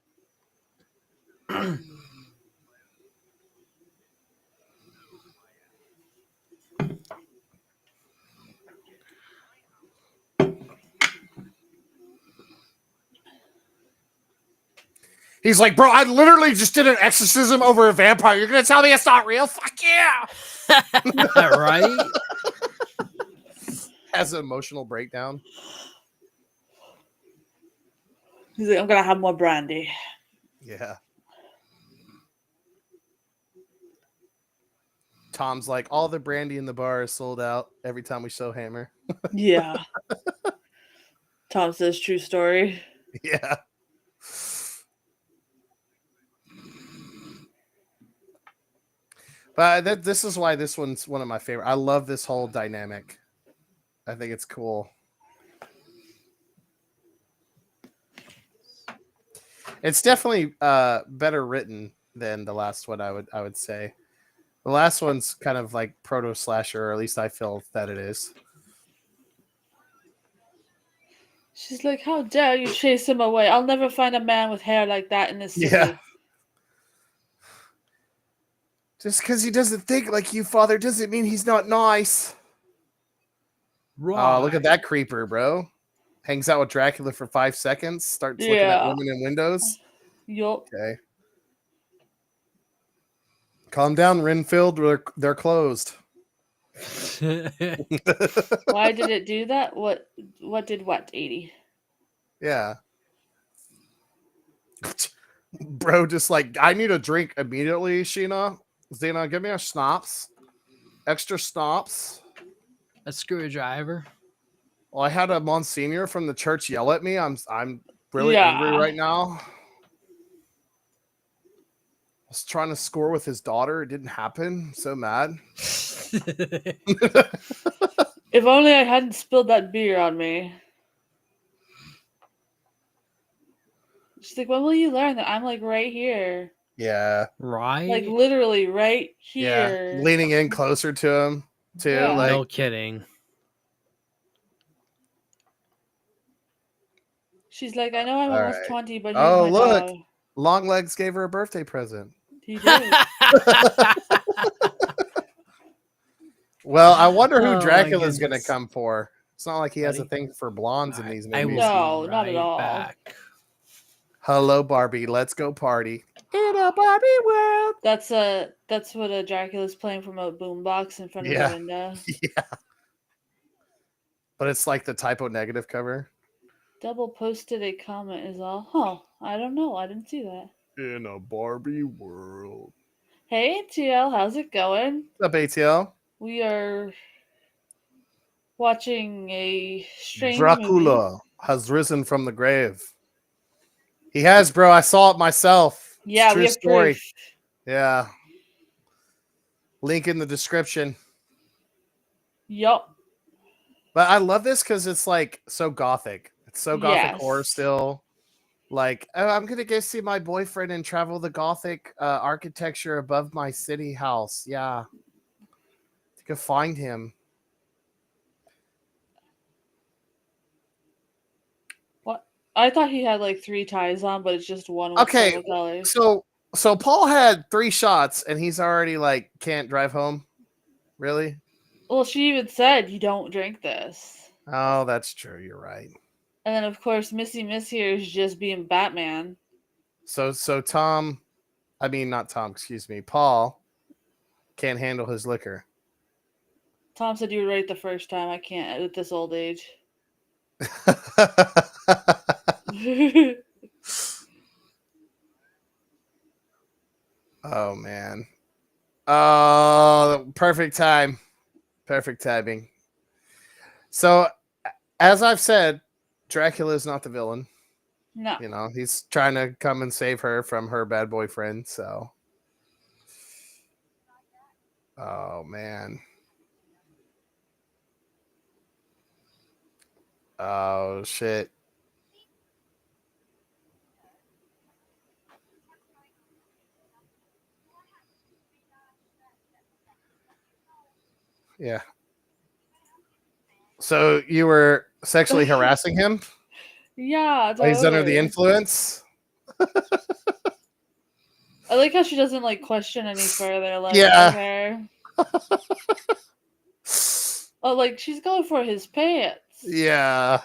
He's like, "Bro, I literally just did an exorcism over a vampire. You're gonna tell me it's not real? Fuck yeah!" Right? Has an emotional breakdown. He's like, "I'm gonna have more brandy." Yeah. Tom's like, all the brandy in the bar is sold out every time we show Hammer. Yeah. Tom says true story. Yeah. But this is why this one's one of my favorite. I love this whole dynamic. I think it's cool. It's definitely better written than the last one. I would say the last one's kind of like proto slasher, or at least I feel that it is. She's like, how dare you chase him away? I'll never find a man with hair like that in this city. Yeah. Just because he doesn't think like you, Father, doesn't mean he's not nice. Right. Oh, look at that creeper, bro. Hangs out with Dracula for 5 seconds, starts looking at Yeah. women in windows. Yup. Okay. Calm down, Renfield. They're closed. Why did it do that? What did what, 80? Yeah. Bro, just like, I need a drink immediately, Sheena. Zena, give me a schnapps. Extra schnapps. A screwdriver. Well, I had a Monsignor from the church yell at me. I'm really angry right now. I was trying to score with his daughter. It didn't happen. I'm so mad. If only I hadn't spilled that beer on me. She's like, when will you learn that I'm like right here? Yeah. Right? Like literally right here. Yeah. Leaning in closer to him, too. Yeah. Like, no kidding. She's like, I know I'm All almost right. 20, but he's oh, my look. dog. Longlegs gave her a birthday present. He did. Well, I wonder Oh, who my Dracula's going to goodness. come for. It's not like he has a Buddy. thing for blondes in these I movies. will No, be not at right all. back. Hello, Barbie. Let's go party. In a Barbie world. That's what a Dracula's playing from a boombox in front of Yeah. the window. Yeah. But it's like the typo negative cover. Double posted a comment is all. Huh. I don't know. I didn't see that. In a Barbie world. Hey TL, how's it going? What's up, ATL? We are watching a strange Dracula movie. has risen from the grave. He has, bro. I saw it myself. It's Yeah, a true we have story. proof. Yeah. Link in the description. Yup. But I love this because it's like so gothic. It's so gothic Yes. horror still. Like, oh, I'm gonna go see my boyfriend and travel the gothic architecture above my city house. Yeah, to go find him. What? I thought he had like 3 ties on, but it's just one with Okay, several colors. so Paul had 3 shots and he's already like can't drive home. Really? Well, she even said you don't drink this. Oh, that's true. You're right. And then of course Missy Miss here is just being Batman. So Tom, I mean not Tom. Excuse me. Paul can't handle his liquor. Tom said you were right the first time. I can't at this old age. Oh man. Oh, perfect time. Perfect timing. So, as I've said, Dracula is not the villain. No. You know, he's trying to come and save her from her bad boyfriend. So, oh man. Oh shit. Yeah. So you were sexually harassing him? Yeah, While he's under the totally. influence? I like how she doesn't like question any further. Like, Yeah. okay. Oh, like she's going for his pants. Yeah.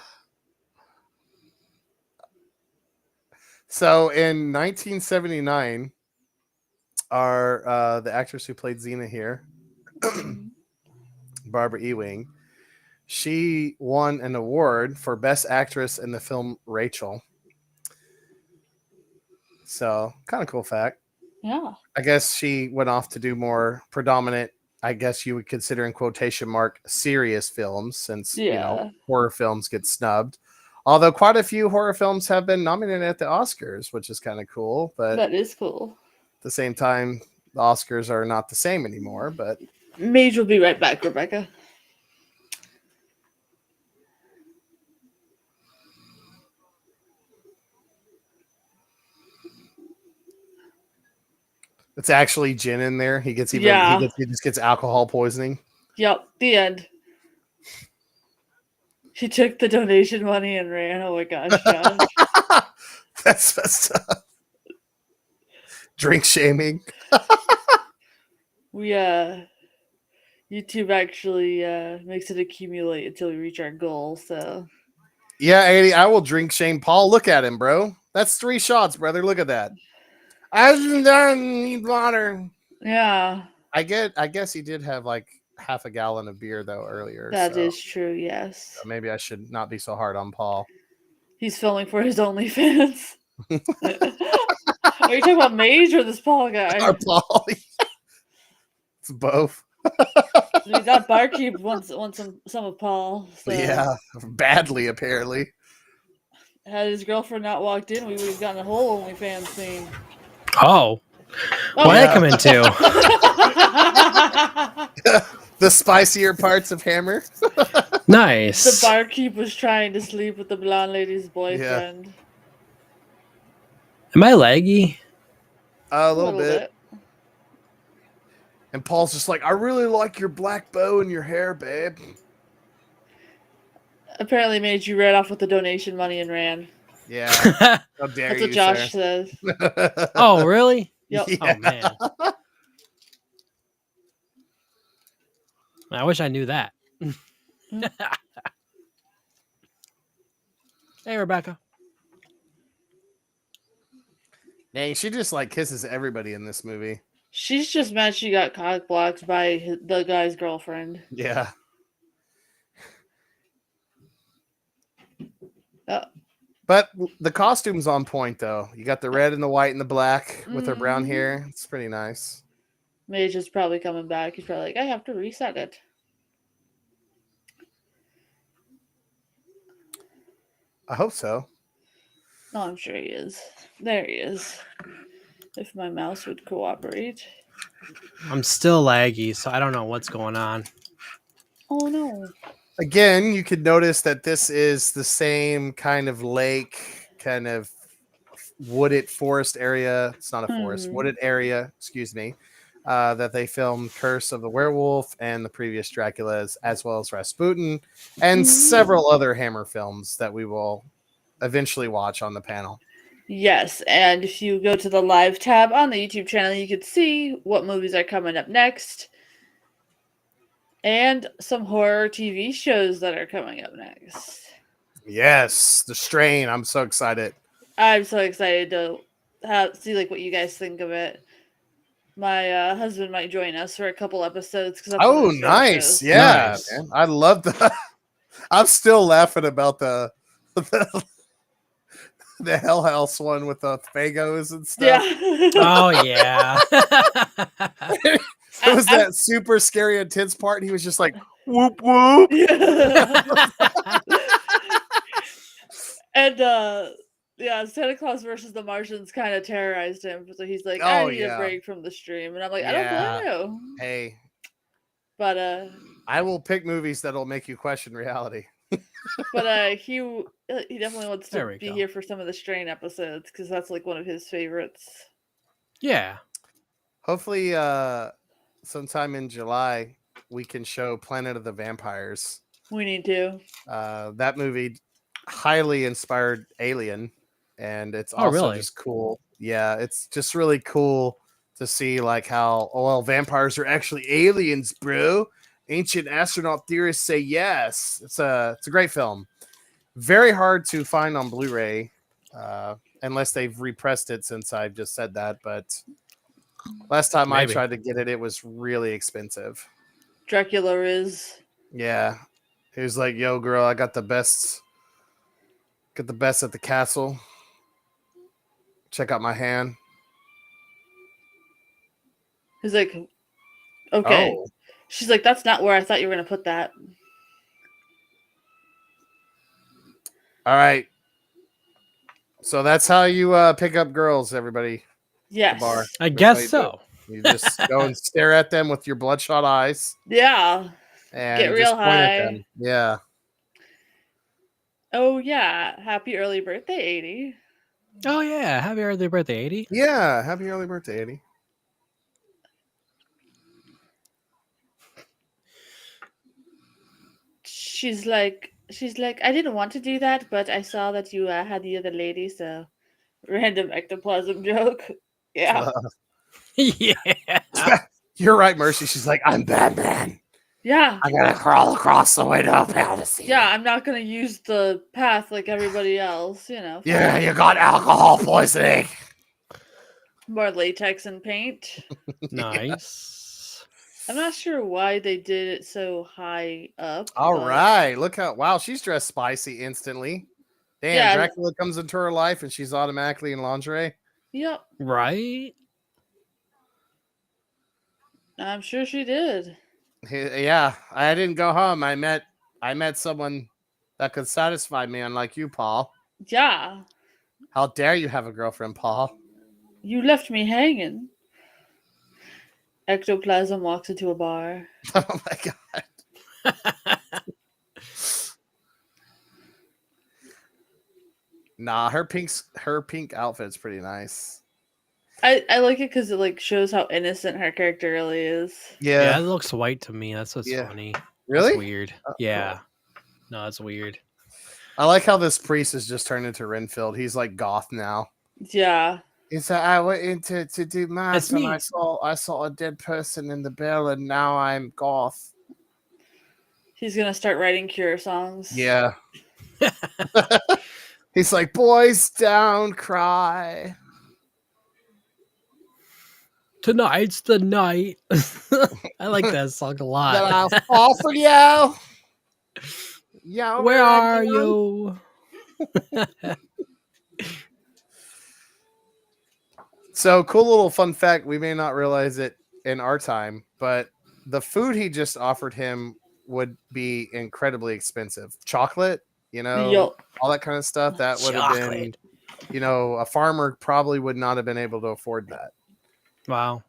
So in 1979, the actress who played Xena here, Barbara Ewing, she won an award for Best Actress in the film Rachel. So kind of cool fact. Yeah. I guess she went off to do more predominant I guess you would consider in quotation mark serious films, since Yeah. horror films get snubbed. Although quite a few horror films have been nominated at the Oscars, which is kind of cool. But That is cool. at the same time, the Oscars are not the same anymore. But Mage will be right back, Rebecca. it's actually gin in there. He just gets alcohol poisoning. Yep, the end. She took the donation money and ran. Oh my gosh, Josh. That's messed up. Drink shaming. We YouTube actually makes it accumulate until we reach our goal, so Yeah, 80. I will drink shame Paul. Look at him, bro. That's 3 shots, brother. Look at that. I wasn't done. Need water. yeah. I guess he did have like half a gallon of beer though earlier. That is true, yes. So maybe I should not be so hard on Paul. He's filming for his OnlyFans. Are you talking about Mage or this Paul guy? Or Paul. It's both. That barkeep wants some of Paul. So. Yeah, badly apparently. Had his girlfriend not walked in, we would have gotten a whole OnlyFans thing. Oh. What did I come into? The spicier parts of Hammer. Nice. The barkeep was trying to sleep with the blonde lady's boyfriend. Am I laggy? A little bit. And Paul's just like, I really like your black bow and your hair, babe. Apparently made you right off with the donation money and ran. Yeah. How dare That's you, what Josh sir. says. Oh, really? Yep. Yeah. Oh, man. I wish I knew that. Hey, Rebecca. Dang, she just like kisses everybody in this movie. She's just mad she got cock blocked by the guy's girlfriend. Yeah. But the costume's on point, though. You got the red and the white and the black with her brown hair. It's pretty nice. Mage is probably coming back. He's probably like, I have to reset it. I hope so. Oh, I'm sure he is. There he is. If my mouse would cooperate. I'm still laggy, so I don't know what's going on. Oh, no. Again, you could notice that this is the same kind of lake, kind of wooded forest area. It's not a forest, wooded area, excuse me, that they filmed Curse of the Werewolf and the previous Draculas, as well as Rasputin, and several other Hammer films that we will eventually watch on the panel. Yes, and if you go to the live tab on the YouTube channel, you can see what movies are coming up next. And some horror TV shows that are coming up next. Yes, The Strain. I'm so excited. I'm so excited to see like what you guys think of it. My husband might join us for a couple episodes. Oh, nice. Yeah, Nice. man. I love the... I'm still laughing about the Hell House one with the Fagos and stuff. Yeah. Oh, yeah. It was that super scary, intense part. And he was just like, whoop, whoop. And Santa Claus versus the Martians kind of terrorized him. So he's like, I need a break from the stream. And I'm like, I don't blame you. Hey. But I will pick movies that'll make you question reality. But he definitely wants There to we be go. here for some of the Strain episodes because that's like one of his favorites. Yeah. Hopefully, sometime in July, we can show Planet of the Vampires. We need to. That movie highly inspired Alien, and it's also really? just cool. Yeah, it's just really cool to see like how vampires are actually aliens, bro. Ancient astronaut theorists say yes. It's a great film. Very hard to find on Blu-ray, unless they've repressed it since I've just said that. But last time I tried to get it, it was really expensive. Dracula is. Yeah, he was like, "Yo, girl, I got the best. Got the best at the castle. Check out my hand." He's like, okay. Oh, She's like, that's not where I thought you were going to put that. All right. So that's how you pick up girls, everybody. Yes. Bar. I That's how guess you do so. it. You just go and stare at them with your bloodshot eyes Yeah. and Get real just point at high. them. Yeah. Oh, yeah. Happy early birthday, 80. Oh yeah, happy early birthday, 80. Yeah. Happy early birthday, Eddie. She's like, I didn't want to do that, but I saw that you had the other lady, so random ectoplasm joke. Yeah. Yeah. You're right, Mercy. She's like, I'm Batman. Yeah. I gotta crawl across the window panel to see Yeah, you. I'm not going to use the path like everybody else, Yeah, fine. you got alcohol poisoning. More latex and paint. Nice. I'm not sure why they did it so high up. All but right. Look how wow, she's dressed spicy instantly. Damn, Yeah. Dracula comes into her life and she's automatically in lingerie. Yep. Right? I'm sure she did. Yeah, I didn't go home. I met someone that could satisfy me, unlike you, Paul. Yeah. How dare you have a girlfriend, Paul? You left me hanging. Ectoplasm walks into a bar. Oh my god. Nah, her pink outfit's pretty nice. I like it because it like shows how innocent her character really is. Yeah, it looks white to me. That's what's Yeah. funny. Really? That's weird. Oh, Yeah. No, that's weird. I like how this priest has just turned into Renfield. He's like goth now. Yeah. It's like I went in to do mass It's and me. I saw a dead person in the bell and now I'm goth. He's gonna start writing Cure songs. Yeah. He's like, boys down, cry. Tonight's the night. I like that song a lot. That I'll fall for you. Yeah. Where are you? So cool little fun fact. We may not realize it in our time, but the food he just offered him would be incredibly expensive. Chocolate, Yup. all that kind of stuff. That would have been, Chocolate. a farmer probably would not have been able to afford that. Wow.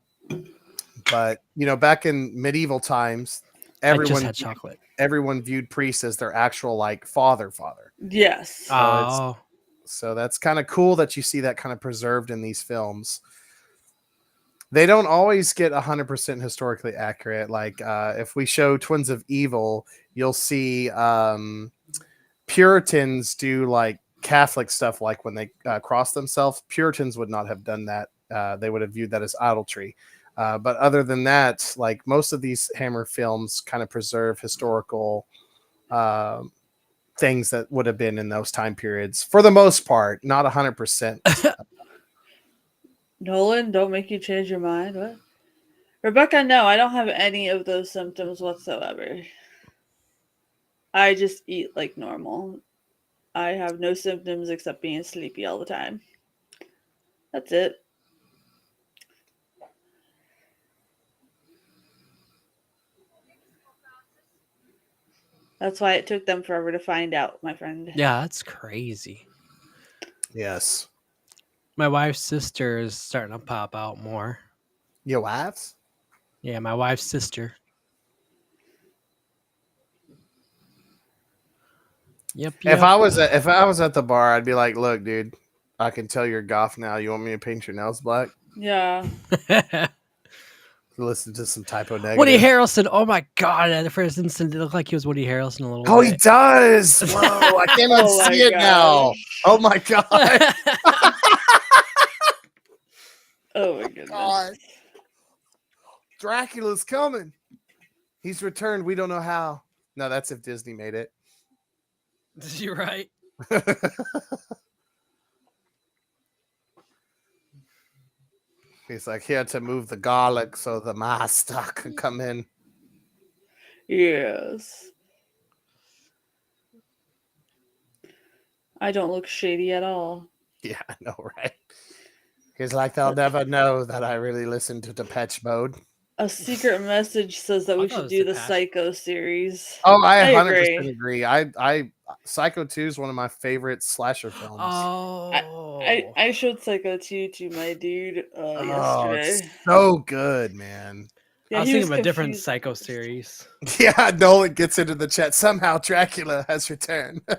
But back in medieval times, I just had chocolate. everyone viewed priests as their actual like father. Yes. Oh. So that's kind of cool that you see that kind of preserved in these films. They don't always get 100% historically accurate. Like if we show Twins of Evil, you'll see Puritans do like Catholic stuff, like when they cross themselves. Puritans would not have done that. They would have viewed that as idolatry. But other than that, like most of these Hammer films kind of preserve historical things that would have been in those time periods for the most part, not 100%. Nolan, don't make you change your mind. What? Rebecca, no, I don't have any of those symptoms whatsoever. I just eat like normal. I have no symptoms except being sleepy all the time. That's it. That's why it took them forever to find out, my friend. Yeah, that's crazy. Yes. My wife's sister is starting to pop out more. Your wives? Yeah, my wife's sister. Yep. If I was at the bar, I'd be like, "Look, dude, I can tell you're goth now. You want me to paint your nails black? Yeah. Listen to some Typo Negative." Woody Harrelson. Oh my god! At the first instant, it looked like he was Woody Harrelson a little Oh, he bit. does. Whoa! I can't Oh my unsee it now. gosh. Oh my god! Oh my goodness. God. Dracula's coming. He's returned. We don't know how. No, that's if Disney made it. You're right. He's like, he had to move the garlic so the master could come in. Yes. I don't look shady at all. Yeah, I know, right? He's like, they'll never know that I really listen to Depeche Mode. A secret message says that I we thought it should was do the detached. Psycho series. Oh, I I 100% agree. agree. I Psycho 2 is one of my favorite slasher films. Oh, I showed Psycho 2 to my dude Oh, it's yesterday. so good, man. Yeah, I was he thinking was of a different confused. Psycho series. Yeah, Nolan gets into the chat. Somehow Dracula has returned. F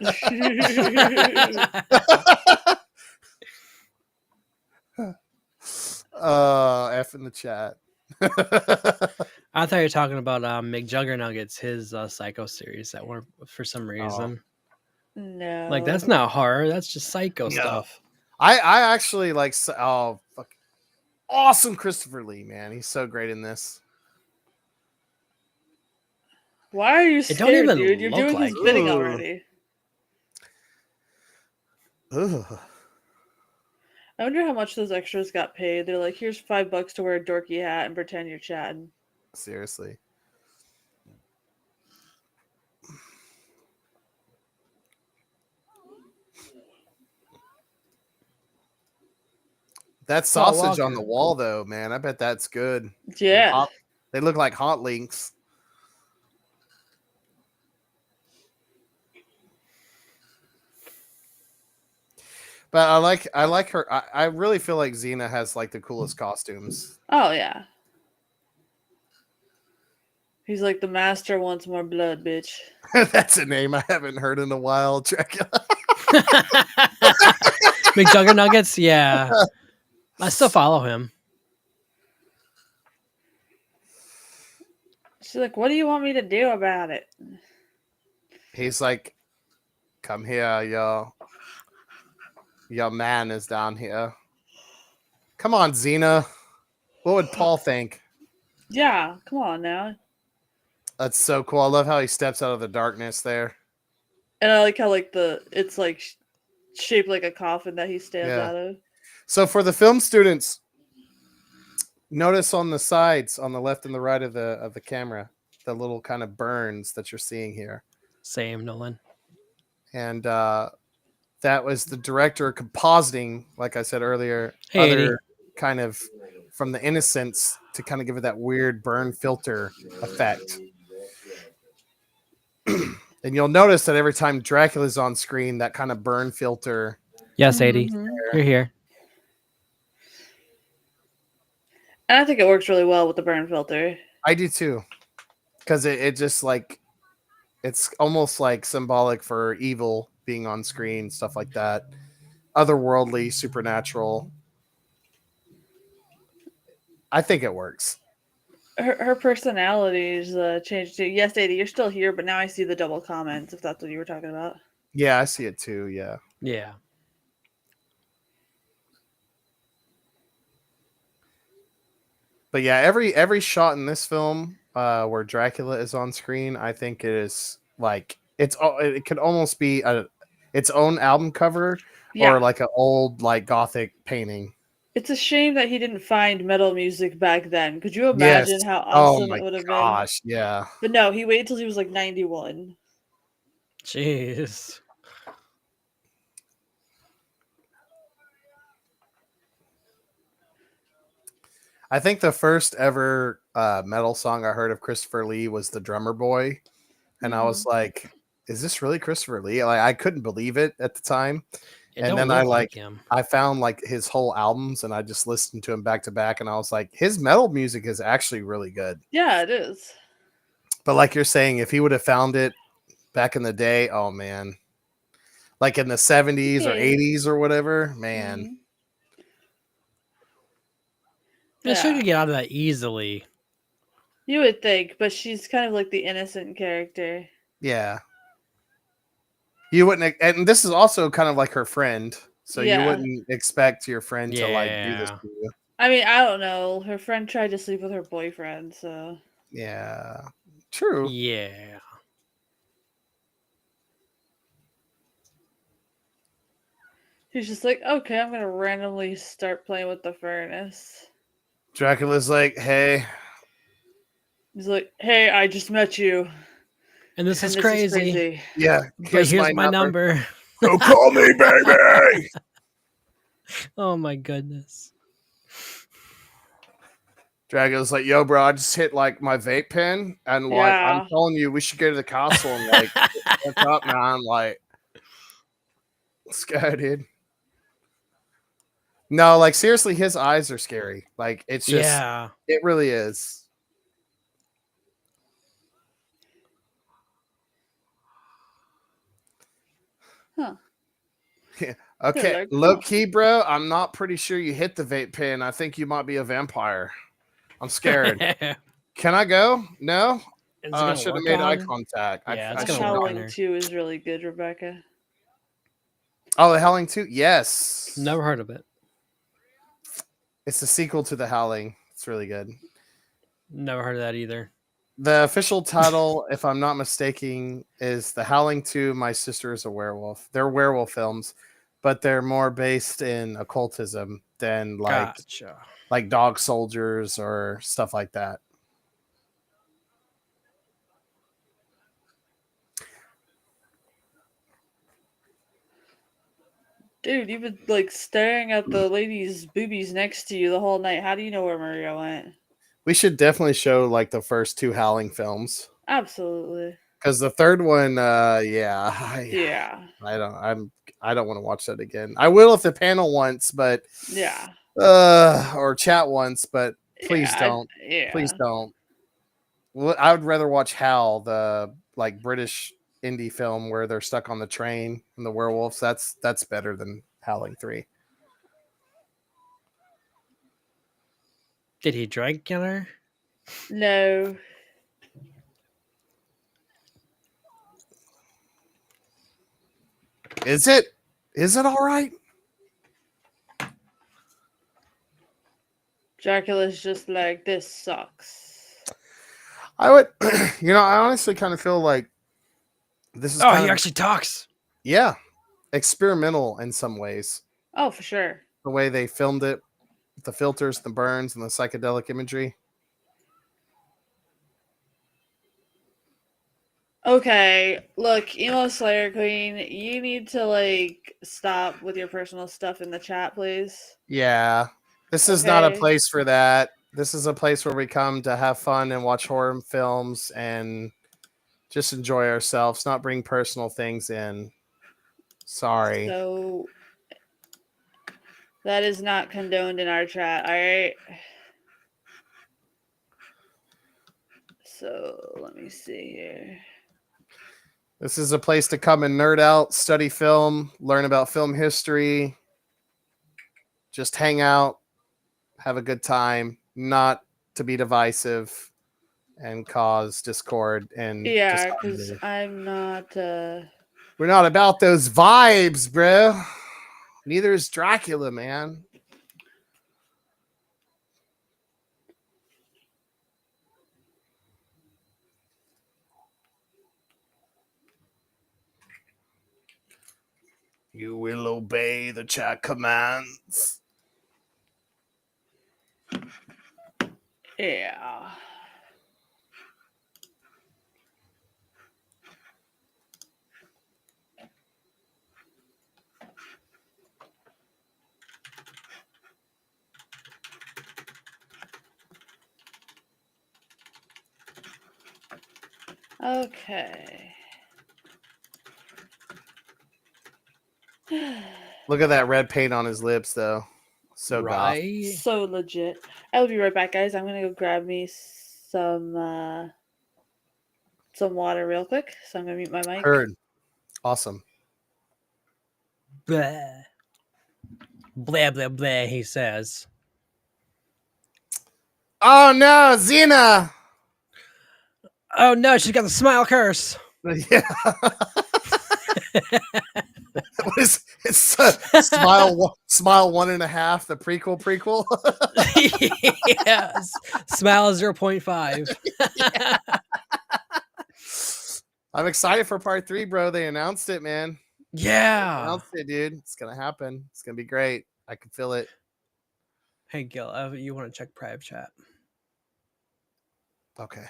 in the chat. I thought you were talking about McJuggernuggets, his Psycho series that were for some Oh. reason. No. Like that's not horror. That's just Psycho No. stuff. I actually like. Oh, fuck. Awesome, Christopher Lee, man. He's so great in this. Why are you It don't scared, even dude? You're look doing his like bidding Ooh. already. Ugh. I wonder how much those extras got paid. They're like, here's $5 to wear a dorky hat and pretend you're chatting. Seriously. That Paul sausage on Walker. the wall, though, man. I bet that's good. Yeah. They look like hot links. But I like her. I really feel like Xena has like the coolest costumes. Oh, yeah. He's like, the master wants more blood, bitch. That's a name I haven't heard in a while. Dracula. McJuggernuggets, yeah. I still follow him. She's like, what do you want me to do about it? He's like, come here, your man is down here. Come on, Xena. What would Paul think? Yeah, come on now. That's so cool. I love how he steps out of the darkness there. And I like how it's like shaped like a coffin that he stands Yeah. out of. So for the film students, notice on the sides, on the left and the right of the camera, the little kind of burns that you're seeing here. Same, Nolan. And that was the director compositing, like I said earlier, Hey, other 80. kind of from the innocence to kind of give it that weird burn filter effect. And you'll notice that every time Dracula's on screen, that kind of burn filter. Yes, 80. Mhm. You're here. And I think it works really well with the burn filter. I do too. Because it just like, it's almost like symbolic for evil being on screen, stuff like that. Otherworldly, supernatural. I think it works. Her personality is changed too. Yes, Ada, you're still here, but now I see the double comments, if that's what you were talking about. Yeah, I see it too. Yeah. Yeah. But yeah, every shot in this film where Dracula is on screen, I think it is like it could almost be its own album cover Yeah. or like an old like gothic painting. It's a shame that he didn't find metal music back then. Could you Yes. imagine how Oh awesome my it would have gosh. Yeah. been? But no, he waited till he was like 91. Jeez. I think the first ever metal song I heard of Christopher Lee was "The Drummer Boy," and I was like, "Is this really Christopher Lee?" Like I couldn't believe it at the time. It And don't then look him. I found like his whole albums and I just listened to him back to back and I was like, his metal music is actually really good. Yeah, it is. But like you're saying, if he would have found it back in the day, oh man. Like in the 70s or 80s or whatever, man. Mhm. Yeah. She could get out of that easily. You would think, but she's kind of like the innocent character. Yeah. You wouldn't, and this is also kind of like her friend. So you wouldn't expect your friend to like do this to you. I mean, I don't know. Her friend tried to sleep with her boyfriend, so. Yeah. True. Yeah. He's just like, okay, I'm gonna randomly start playing with the furnace. Dracula's like, hey. He's like, hey, I just met you. And this is crazy. Yeah. But here's my number. So call me, baby. Oh my goodness. Dracula's like, yo, bro, I just hit like my vape pen, and like I'm Yeah. telling you, we should go to the castle and like what's up, man? Like, let's go, dude. No, like seriously, his eyes are scary. Like it's just Yeah. it really is. Huh. Yeah. They're Okay, like, low huh. key, bro. I'm not pretty sure you hit the vape pen. I think you might be a vampire. I'm scared. Is Can I go? No. it I gonna should have work made eye on? contact. Yeah, it's I The gonna should work not. on Howling her. 2 is really good, Rebecca. Oh, the Howling 2? Yes. Never heard of it. It's the sequel to the Howling. It's really good. Never heard of that either. The official title, if I'm not mistaken, is The Howling 2, My Sister is a Werewolf. They're werewolf films, but they're more based in occultism than Gotcha. like Dog Soldiers or stuff like that. Dude, you've been like staring at the lady's boobies next to you the whole night. How do you know where Maria went? We should definitely show like the first 2 Howling films. Absolutely. Because the third one, yeah, Yeah. I don't want to watch that again. I will if the panel wants, but Yeah. or chat once, but please Yeah. don't. Yeah. Please don't. Well, I would rather watch Hal, the like British indie film where they're stuck on the train and the werewolves. That's better than Howling 3. Did he drink her? No. Is it? Is it all right? Dracula's just like, this sucks. I would, I honestly kind of feel like this is Oh, kind he of actually talks. yeah, experimental in some ways. Oh, for sure. The way they filmed it, the filters, the burns, and the psychedelic imagery. Okay, look, Emo Slayer Queen, you need to like stop with your personal stuff in the chat, please. Yeah, this is not a Okay. place for that. This is a place where we come to have fun and watch horror films and just enjoy ourselves, not bring personal things in. Sorry. So that is not condoned in our chat, alright? So let me see here. This is a place to come and nerd out, study film, learn about film history, just hang out, have a good time, not to be divisive and cause discord and Yeah, because disharmony. I'm not We're not about those vibes, bro. Neither is Dracula, man. You will obey the chat commands. yeah. Okay. Look at that red paint on his lips, though. So goth. Right. So legit. I will be right back, guys. I'm gonna go grab me some water real quick. So I'm gonna mute my mic. Heard. Awesome. Blah. Blah, blah, blah, he says. Oh no, Xena! Oh no, she's got the smile curse. Yeah. It's smile 1.5, the prequel. Yes. Smile 0.5. I'm excited for part 3, bro. They announced it, man. They Yeah. announced it, dude. It's gonna happen. It's gonna be great. I can feel it. Hey, Gil, you want to check private chat? Okay.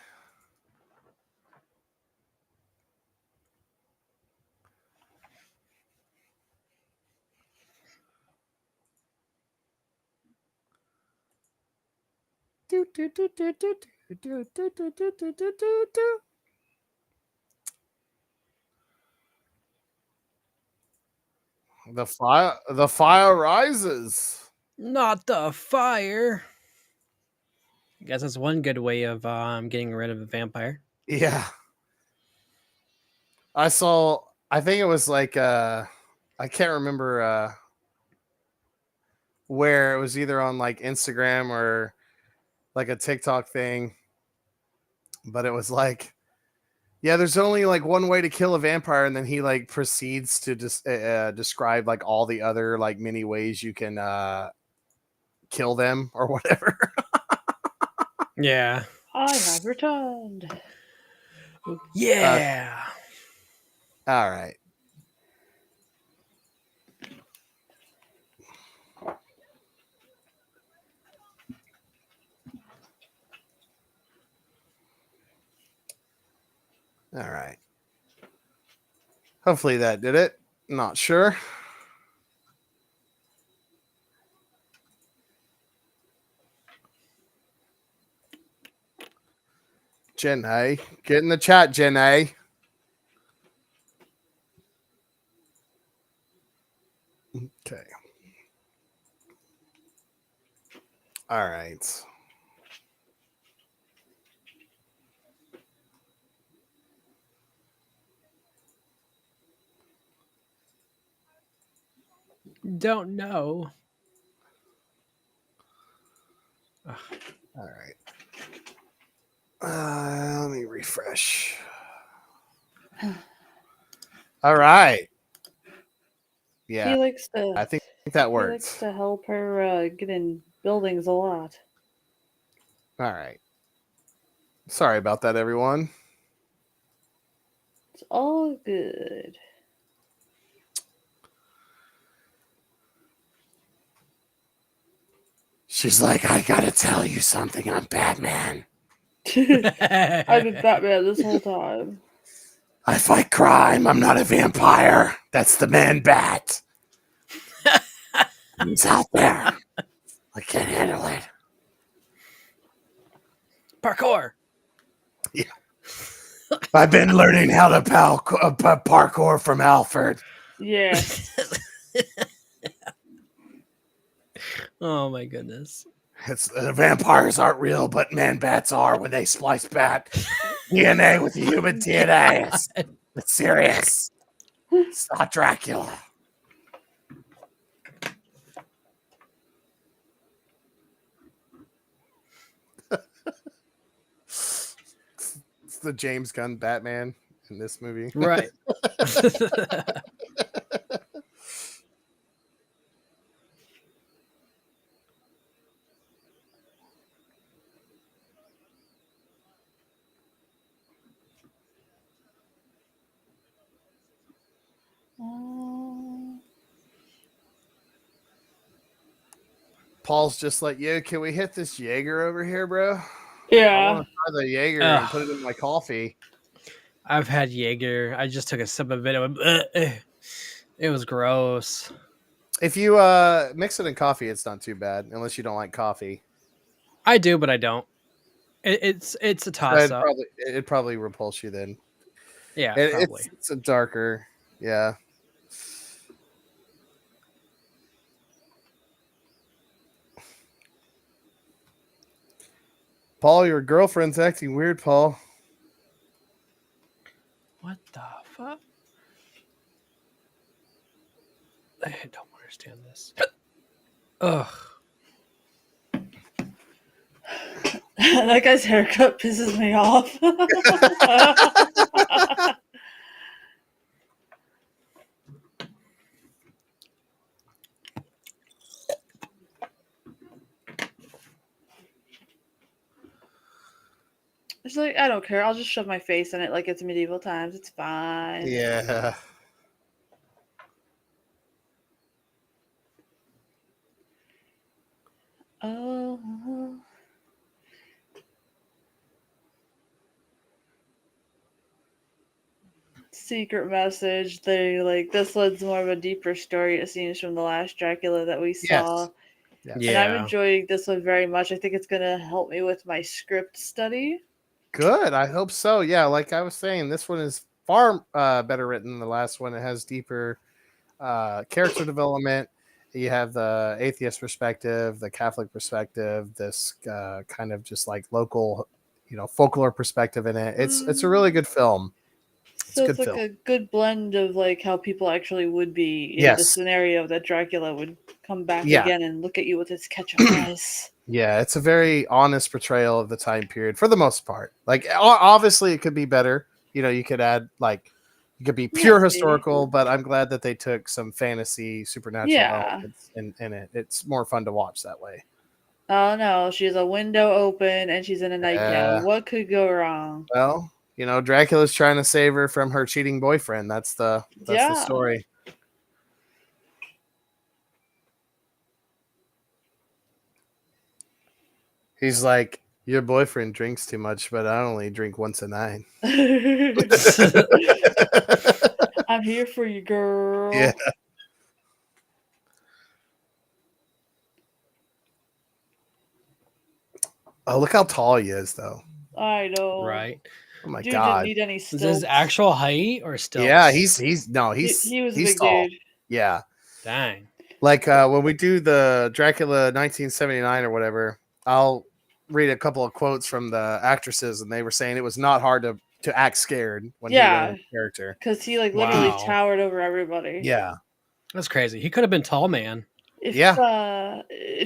The fire rises. Not the fire. I guess that's one good way of getting rid of a vampire. Yeah. I think it was like I can't remember where it was, either on like Instagram or like a TikTok thing, but it was like, yeah, there's only like one way to kill a vampire, and then he like proceeds to just describe like all the other like many ways you can kill them or whatever. Yeah. I have returned. Yeah. All right. All right. Hopefully that did it. Not sure. Jen A. Get in the chat, Jen A. Okay. All right. Don't know. All right. Let me refresh. All right. Yeah, He likes to. I think that He likes worked. to help her get in buildings a lot. All right. Sorry about that, everyone. It's all good. She's like, I gotta tell you something. I'm Batman. I've been Batman this whole time. I fight crime. I'm not a vampire. That's the man bat. He's out there. I can't handle it. Parkour. I've been learning how to parkour from Alfred. Yeah. Oh my goodness. It's vampires aren't real, but man bats are when they splice bat DNA with human DNA. It's serious. It's not Dracula. It's the James Gunn Batman in this movie. Right. Paul's just like, yeah, can we hit this Jaeger over here, bro? I Yeah. want to try the Jaeger and put it in my coffee. I've had Jaeger. I just took a sip of it. It was gross. If you mix it in coffee, it's not too bad, unless you don't like coffee. I do, but I don't. It's a toss up. It'd probably repulse you then. Yeah, probably. It's a darker, yeah. Paul, your girlfriend's acting weird, Paul. What the fuck? I don't understand this. Ugh. That guy's haircut pisses me off. It's like, I don't care. I'll just shove my face in it like it's medieval times. It's fine. Yeah. Oh. Secret message. They like this leads more of a deeper story, it seems, from the last Dracula that we saw. Yes. Yes. And I'm Yeah. enjoying this one very much. I think it's going to help me with my script study. Good. I hope so. Yeah, like I was saying, this one is far better written than the last one. It has deeper character development. You have the atheist perspective, the Catholic perspective, this kind of just like local, folklore perspective in it. It's a really good film. It's a So good it's like film. a good blend of like how people actually would be, the Yes. scenario that Dracula would come back Yeah. again and look at you with his ketchup eyes. Yeah, it's a very honest portrayal of the time period for the most part. Like, obviously, it could be better. You could add like, it could be pure Yeah, see? historical, but I'm glad that they took some fantasy, supernatural Yeah. elements in it. It's more fun to watch that way. Oh no, she has a window open and she's in a nightgown. What could go wrong? Well, Dracula's trying to save her from her cheating boyfriend. That's the Yeah. story. He's like, your boyfriend drinks too much, but I only drink once a night. I'm here for you, girl. Yeah. Oh, look how tall he is, though. I know. Right. Oh my Dude god. didn't need any Is stilts. this actual height or still? Yeah, he's he was a he's big tall. dude. Yeah. Dang. Like when we do the Dracula 1979 or whatever, I'll read a couple of quotes from the actresses, and they were saying it was not hard to act scared when he Yeah. went into character. Because he like literally Wow. towered over everybody. Yeah. That's crazy. He could have been tall man. If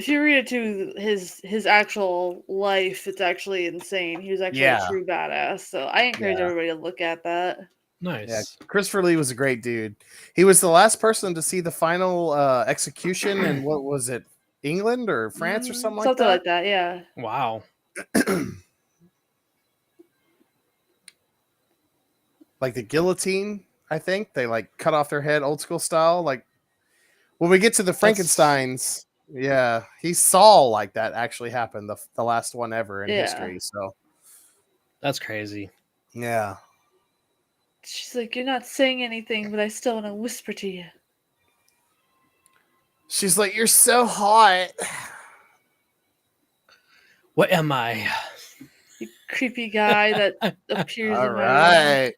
you read it to his actual life, it's actually insane. He was actually a true badass. So I encourage everybody to look at that. Nice. Yeah, Christopher Lee was a great dude. He was the last person to see the final execution in what was it, England or France or something like that? Something like that, yeah. Wow. Like the guillotine, I think. They like cut off their head old school style. Like when we get to the Frankensteins, yeah, he saw like that actually happen, the last one ever in history. So that's crazy. Yeah. She's like, you're not saying anything, but I still want to whisper to you. She's like, you're so hot. What am I? You creepy guy that appears All in my right.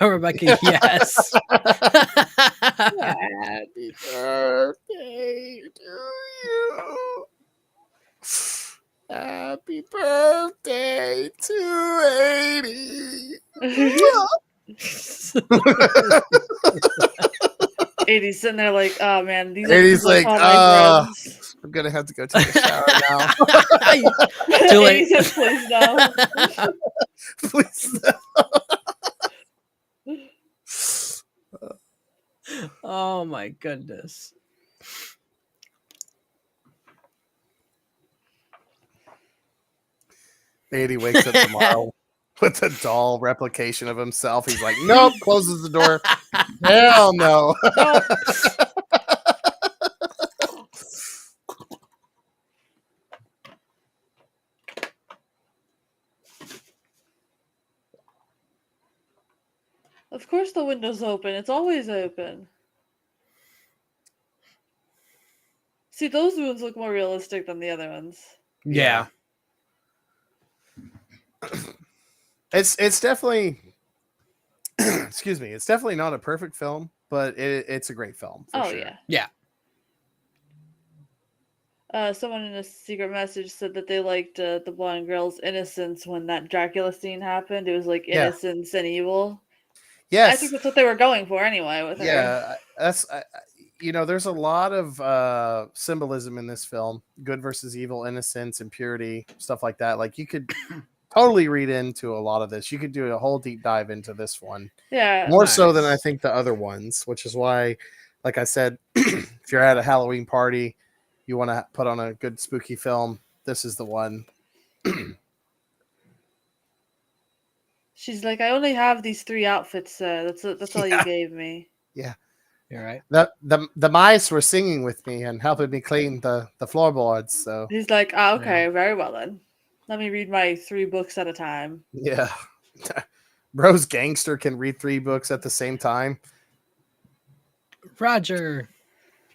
Rebecca, yes. Happy birthday to you. Happy birthday to 80. 80's sitting there like, oh man, these are 80's people I like, call my friends. I'm gonna have to go take a shower now. Too late. 80 says, please no. Please. Oh my goodness. Eddie wakes up tomorrow with a doll replication of himself. He's like, nope, closes the door. Hell no. Nope. Of course the window's open. It's always open. See, those wounds look more realistic than the other ones. Yeah. It's definitely excuse me, it's definitely not a perfect film, but it's a great film for sure. Yeah. Someone in a secret message said that they liked the blonde girl's innocence when that Dracula scene happened. It was like innocence and evil. Yes. I think that's what they were going for anyway with her. Yeah, that's there's a lot of symbolism in this film: good versus evil, innocence, and purity, stuff like that. Like you could totally read into a lot of this. You could do a whole deep dive into this one. Yeah, more so than I think the other ones, which is why, like I said, if you're at a Halloween party, you want to put on a good spooky film, this is the one. She's like, I only have these 3 outfits. That's all you gave me. Yeah, you're right. The mice were singing with me and helping me clean the floorboards. So he's like, okay, very well then. Let me read my 3 books at a time. Yeah, bro's gangster can read 3 books at the same time. Roger.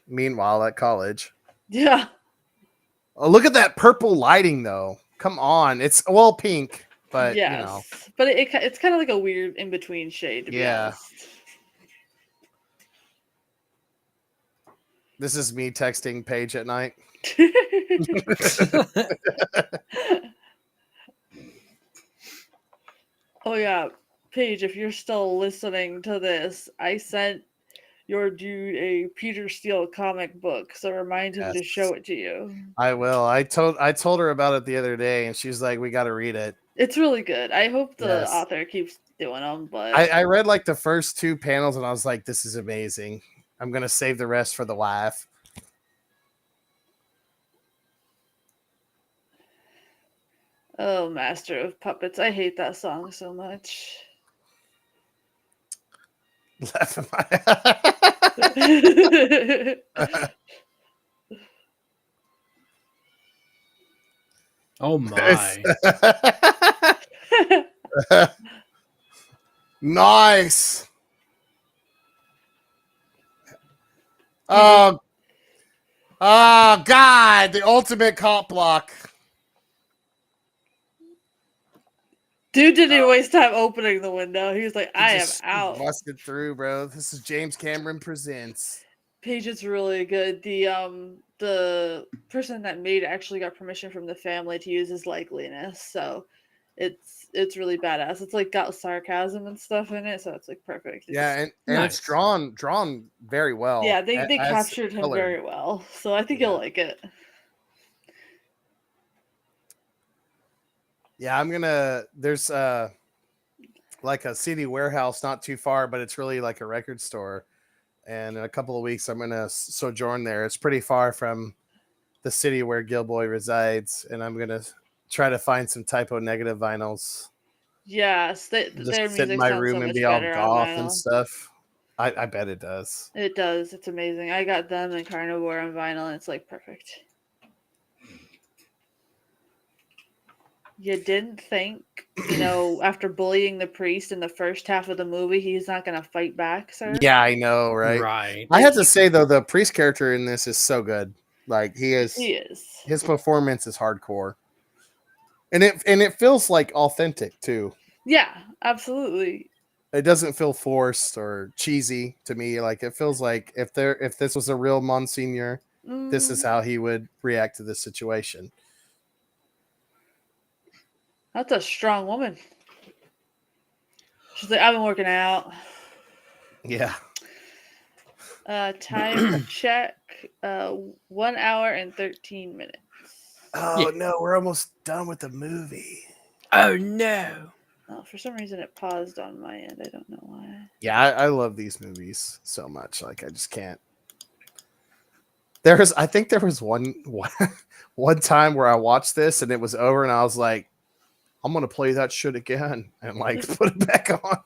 Meanwhile, at college. Yeah. Oh, look at that purple lighting, though. Come on. It's, well, pink, but, you know. Yes. But it's kind of like a weird in between shade, to be Yeah. honest. This is me texting Paige at night. Oh yeah, Paige, if you're still listening to this, I sent your dude a Peter Steele comic book, so remind him to Yes. show it to you. I will. I told her about it the other day, and she's like, "We got to read it." It's really good. I hope the Yes. author keeps doing them, but I read like the first 2 panels, and I was like, "This is amazing." I'm gonna save the rest for the laugh. oh, Master of Puppets, I hate that song so much. Laugh in my Oh my. Nice. Oh, God, the ultimate cop block. Dude didn't even waste time opening the window. He was like, I am Just out. busted through, bro. This is James Cameron Presents. Paige is really good. The person that made it actually got permission from the family to use his likeliness, so it's really badass. It's like got sarcasm and stuff in it, so it's like perfect. Yeah, and Nice. it's drawn very well. Yeah, they as captured him colored. very well, so I think Yeah. you'll like it. Yeah, I'm gonna. There's like a CD warehouse not too far, but it's really like a record store. And in a couple of weeks, I'm gonna sojourn there. It's pretty far from the city where Gill-boy resides, and I'm gonna try to find some typo negative vinyls. Yes, their Just sit in music my sounds so room and much be all better on goth and vinyl. stuff. I bet it does. It does. It's amazing. I got them and Carnivore on vinyl, and it's like perfect. You didn't think, after bullying the priest in the first half of the movie, he's not going to fight back, sir? Yeah, I know, right? Right. I have to say though, the priest character in this is so good. Like He is. his performance is hardcore, and it feels like authentic too. Yeah, absolutely. It doesn't feel forced or cheesy to me. Like it feels like if this was a real Monsignor, this is how he would react to this situation. That's a strong woman. She's like, I've been working out. Yeah. Time check, 1 hour and 13 minutes. Oh no, we're almost done with the movie. Oh no. Oh, for some reason it paused on my end. I don't know why. Yeah, I love these movies so much. Like I just can't. I think there was one time where I watched this and it was over and I was like, I'm gonna play that shit again and like put it back on.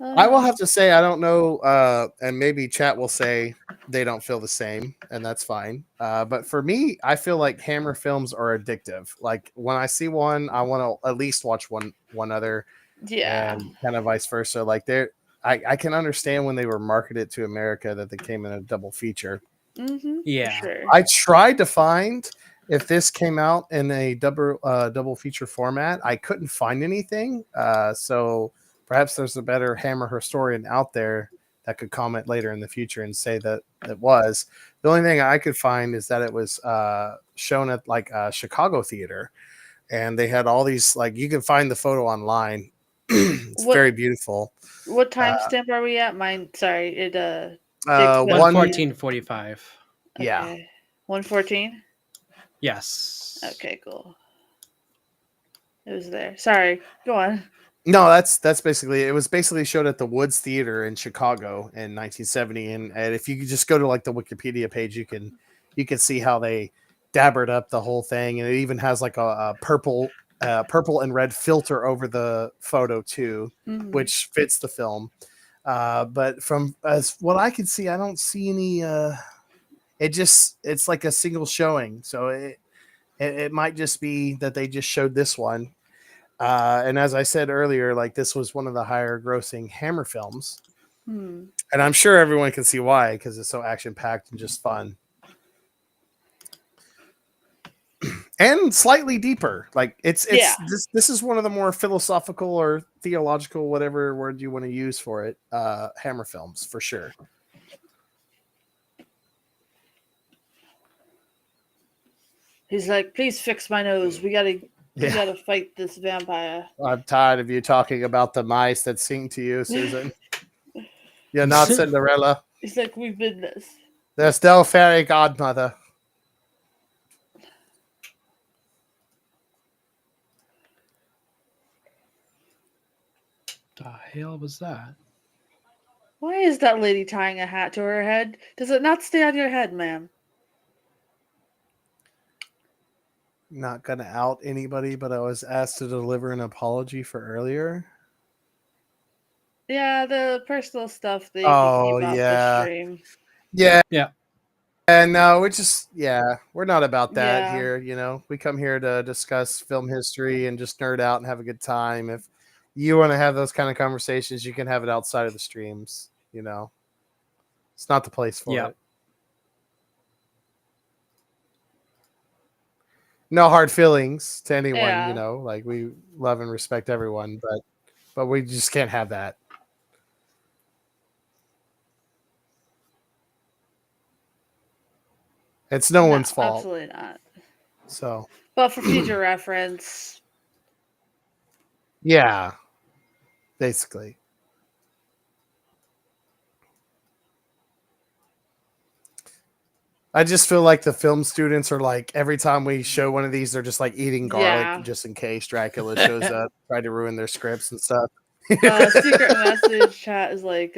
I will have to say I don't know, and maybe chat will say they don't feel the same, and that's fine. But for me, I feel like Hammer films are addictive. Like when I see one, I want to at least watch one other, Yeah. and kind of vice versa. Like I can understand when they were marketed to America that they came in a double feature. Mm-hmm. Yeah. For sure. I tried to find if this came out in a double feature format. I couldn't find anything. So perhaps there's a better Hammer historian out there that could comment later in the future and say that it was. The only thing I could find is that it was shown at like a Chicago theater, and they had all these, like, you can find the photo online. It's very beautiful. What timestamp are we at? Mine. Sorry, it 1:14:45. Yeah. Okay. 1:14. Yes. Okay, cool. It was there. Sorry. Go on. No, that's basically it. Was basically showed at the Woods Theater in Chicago in 1970, and if you just go to like the Wikipedia page, you can see how they dabbered up the whole thing, and it even has like a purple and red filter over the photo too, Mhm. which fits the film. But from as what I can see, I don't see any. It's like a single showing, so it might just be that they just showed this one. And as I said earlier, like this was one of the higher grossing Hammer films. And I'm sure everyone can see why, because it's so action packed and just fun. And slightly deeper. Like it's this is one of the more philosophical or theological, whatever word you want to use for it, Hammer films for sure. He's like, please fix my nose. We gotta fight this vampire. I'm tired of you talking about the mice that sing to you, Susan. You're not Cinderella. He's like, we've been this. There's no fairy godmother. The hell was that? Why is that lady tying a hat to her head? Does it not stay on your head, ma'am? Not gonna out anybody, but I was asked to deliver an apology for earlier. Yeah, the personal stuff that you can keep off the stream. Yeah. And no, we're not about that Yeah. here. You know, we come here to discuss film history and just nerd out and have a good time. If you want to have those kind of conversations, you can have it outside of the streams. You know, it's not the place for it. No hard feelings to anyone. Yeah. You know, like we love and respect everyone, but we just can't have that. It's no one's fault. Absolutely not. So, but for future reference. Yeah. Basically. I just feel like the film students are like, every time we show one of these, they're just like eating garlic just in case Dracula shows up, try to ruin their scripts and stuff. Secret message chat is like,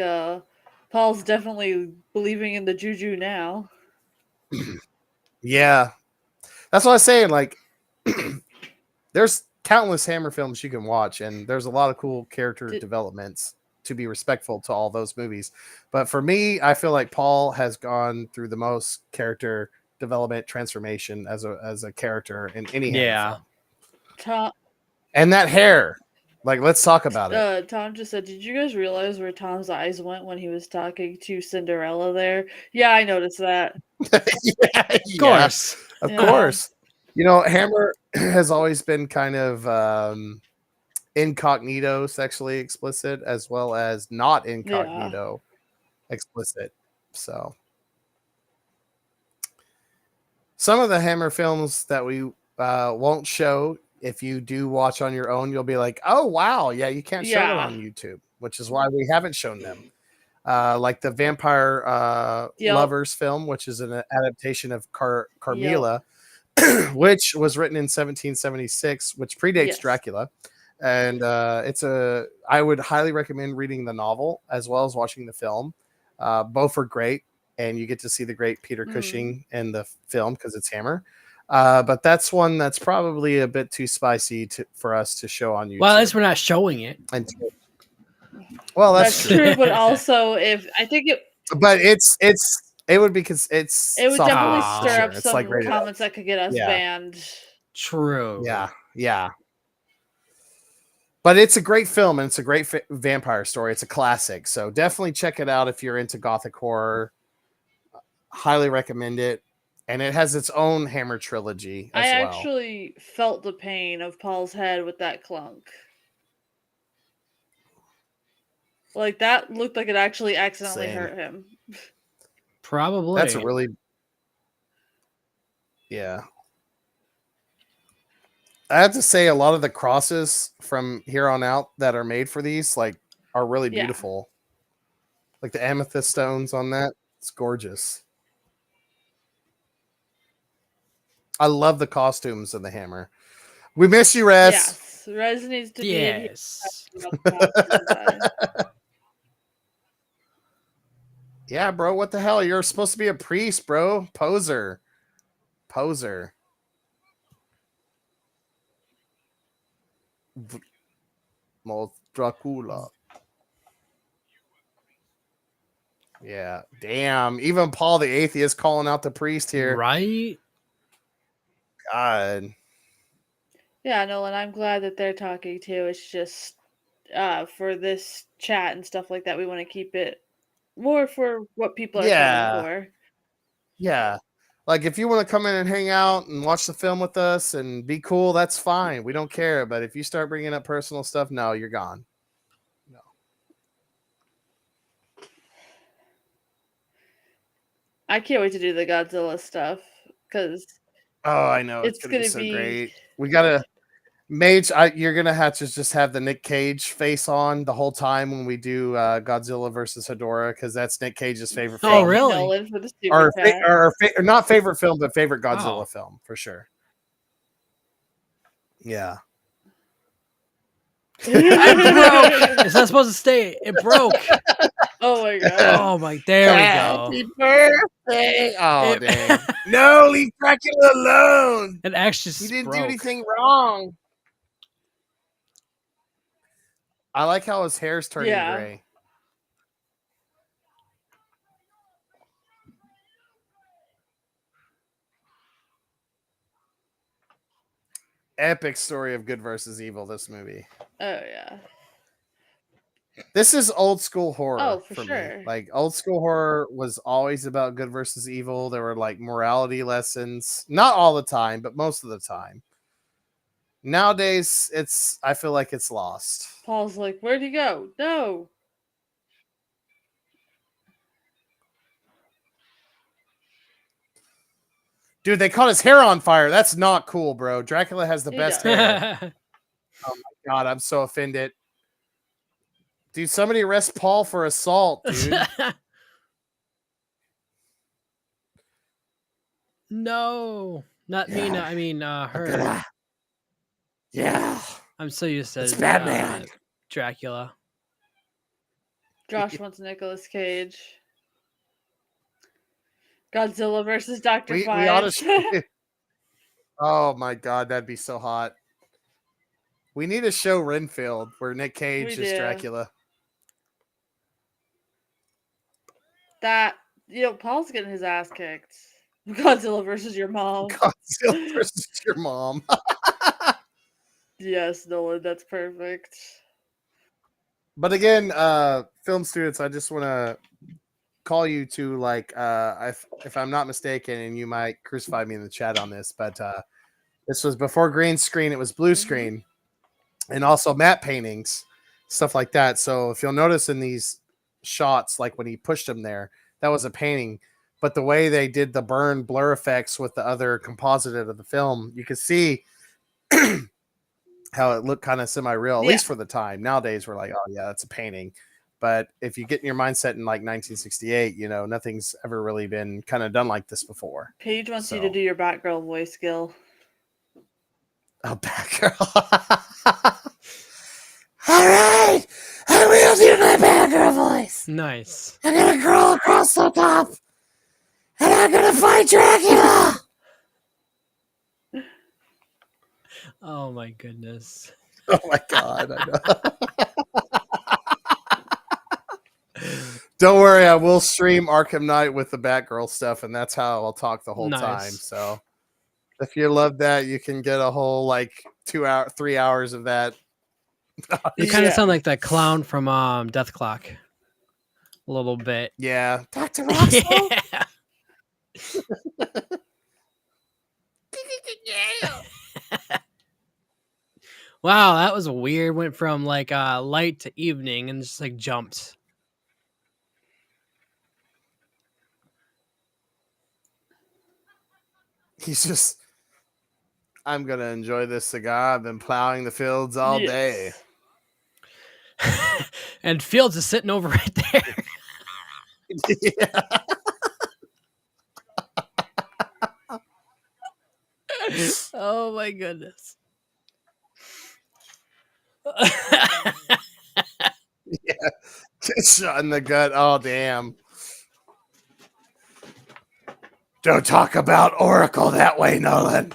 Paul's definitely believing in the juju now. Yeah. That's what I was saying. Like, there's countless Hammer films you can watch, and there's a lot of cool character developments to be respectful to all those movies. But for me, I feel like Paul has gone through the most character development transformation as a character in any Hammer film. And that hair. Like, let's talk about it. Tom just said, did you guys realize where Tom's eyes went when he was talking to Cinderella there? Yeah, I noticed that. Of course. Of course. You know, Hammer has always been kind of incognito sexually explicit, as well as not incognito explicit. So some of the Hammer films that we won't show, if you do watch on your own, you'll be like, oh wow, yeah, you can't show it on YouTube, which is why we haven't shown them. Like the Vampire Lovers film, which is an adaptation of Carmilla, which was written in 1776, which predates Dracula. And I would highly recommend reading the novel as well as watching the film. Both are great, and you get to see the great Peter Cushing in the film because it's Hammer. But that's one that's probably a bit too spicy for us to show on YouTube. Well, at least we're not showing it. Well, that's true. But also, if I think it, but it would because it would definitely stir up some comments that could get us banned. True. Yeah. But it's a great film, and it's a great vampire story. It's a classic, so definitely check it out if you're into gothic horror. Highly recommend it, and it has its own Hammer trilogy as well. I actually felt the pain of Paul's head with that clunk. Like, that looked like it actually accidentally hurt him. Probably. That's a really... Yeah. I have to say, a lot of the crosses from here on out that are made for these, like, are really beautiful. Like the amethyst stones on that. It's gorgeous. I love the costumes of the Hammer. We miss you, Rez. Yes. Rez needs to be Yes. Yeah, bro. What the hell? You're supposed to be a priest, bro. Poser. Dracula. Yeah. Damn. Even Paul the Atheist calling out the priest here. Right? God. Yeah, Nolan, I'm glad that they're talking too. It's just, for this chat and stuff like that. We want to keep it more for what people are Yeah. coming for. Yeah. Like if you want to come in and hang out and watch the film with us and be cool, that's fine. We don't care. But if you start bringing up personal stuff, no, you're gone. No. I can't wait to do the Godzilla stuff because Oh, I know. It's gonna be gonna so be great. We gotta Mage, you're gonna have to just have the Nick Cage face on the whole time when we do Godzilla versus Hedorah, because that's Nick Cage's favorite film. Oh, really? Nolan for the super chat. Or not favorite film, but favorite Godzilla Oh. film for sure. Yeah. It broke. It's not supposed to stay. It broke. Oh my god. Oh my! There we go. Happy birthday! Oh It- dang! No, leave Dracula alone. It actually He didn't broke. do anything wrong. I like how his hair's turning Yeah. gray. Epic story of good versus evil. This movie. Oh yeah. This is old school horror. Oh, for me. sure. Like old school horror was always about good versus evil. There were like morality lessons, not all the time, but most of the time. Nowadays, I feel like it's lost. Paul's like, where'd he go? No. Dude, they caught his hair on fire. That's not cool, bro. Dracula has the He best does. hair. God, I'm so offended. Dude, somebody arrest Paul for assault, dude. No, not Yeah. Nina. I mean, her. Yeah. I'm so used to It's Batman. Dracula. Josh wants Nicolas Cage. Godzilla versus Dr. We ought Fives. to. Oh my God, that'd be so hot. We need a show Renfield where Nick Cage We is do. Dracula. That, Paul's getting his ass kicked. Godzilla versus your mom. Godzilla versus your mom. Yes, Nolan, that's perfect. But again, film students, I just want to call you to like, if I'm not mistaken, and you might crucify me in the chat on this, but this was before green screen; it was blue screen, and also matte paintings, stuff like that. So if you'll notice in these shots, like when he pushed him there, that was a painting. But the way they did the burn blur effects with the other composite of the film, you could see how it looked kind of semi-real, at least for the time. Nowadays, we're like, oh yeah, that's a painting. But if you get in your mindset in like 1968, nothing's ever really been kind of done like this before. Paige wants you to do your Batgirl voice, Gil. Oh, Batgirl. All right, I will do my Batgirl voice. Nice. I'm gonna crawl across the top, and I'm gonna fight Dracula. Oh my goodness. Oh my God, I know. Don't worry, I will stream Arkham Knight with the Batgirl stuff, and that's how I'll talk the whole time. So if you love that, you can get a whole like 3 hours of that. You kind of sound like that clown from Death Clock. A little bit. Yeah. Dr. Roxo? Yeah. Wow, that was weird. Went from like light to evening and just like jumped. He's just, I'm going to enjoy this cigar. I've been plowing the fields all day. And Fields is sitting over right there. Yeah. Oh my goodness. Yeah. Shot in the gut. Oh, damn. Don't talk about Oracle that way, Nolan.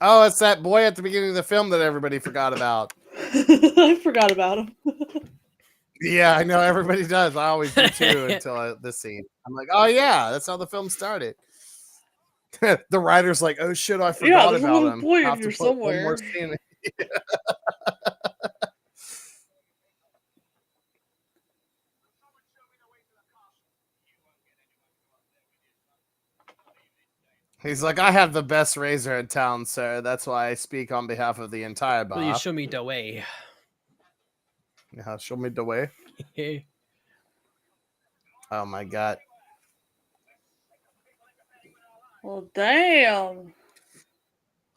Oh, it's that boy at the beginning of the film that everybody forgot about. I forgot about him. Yeah, I know everybody does. I always do too until this scene. I'm like, oh yeah, that's how the film started. The writer's like, oh shit, I Yeah, forgot there's a about little him. boy in Have here to put one more somewhere. scene. He's like, I have the best razor in town, sir. That's why I speak on behalf of the entire Will you bar. show me the way? Yeah, show me the way. Oh my god. Well, damn.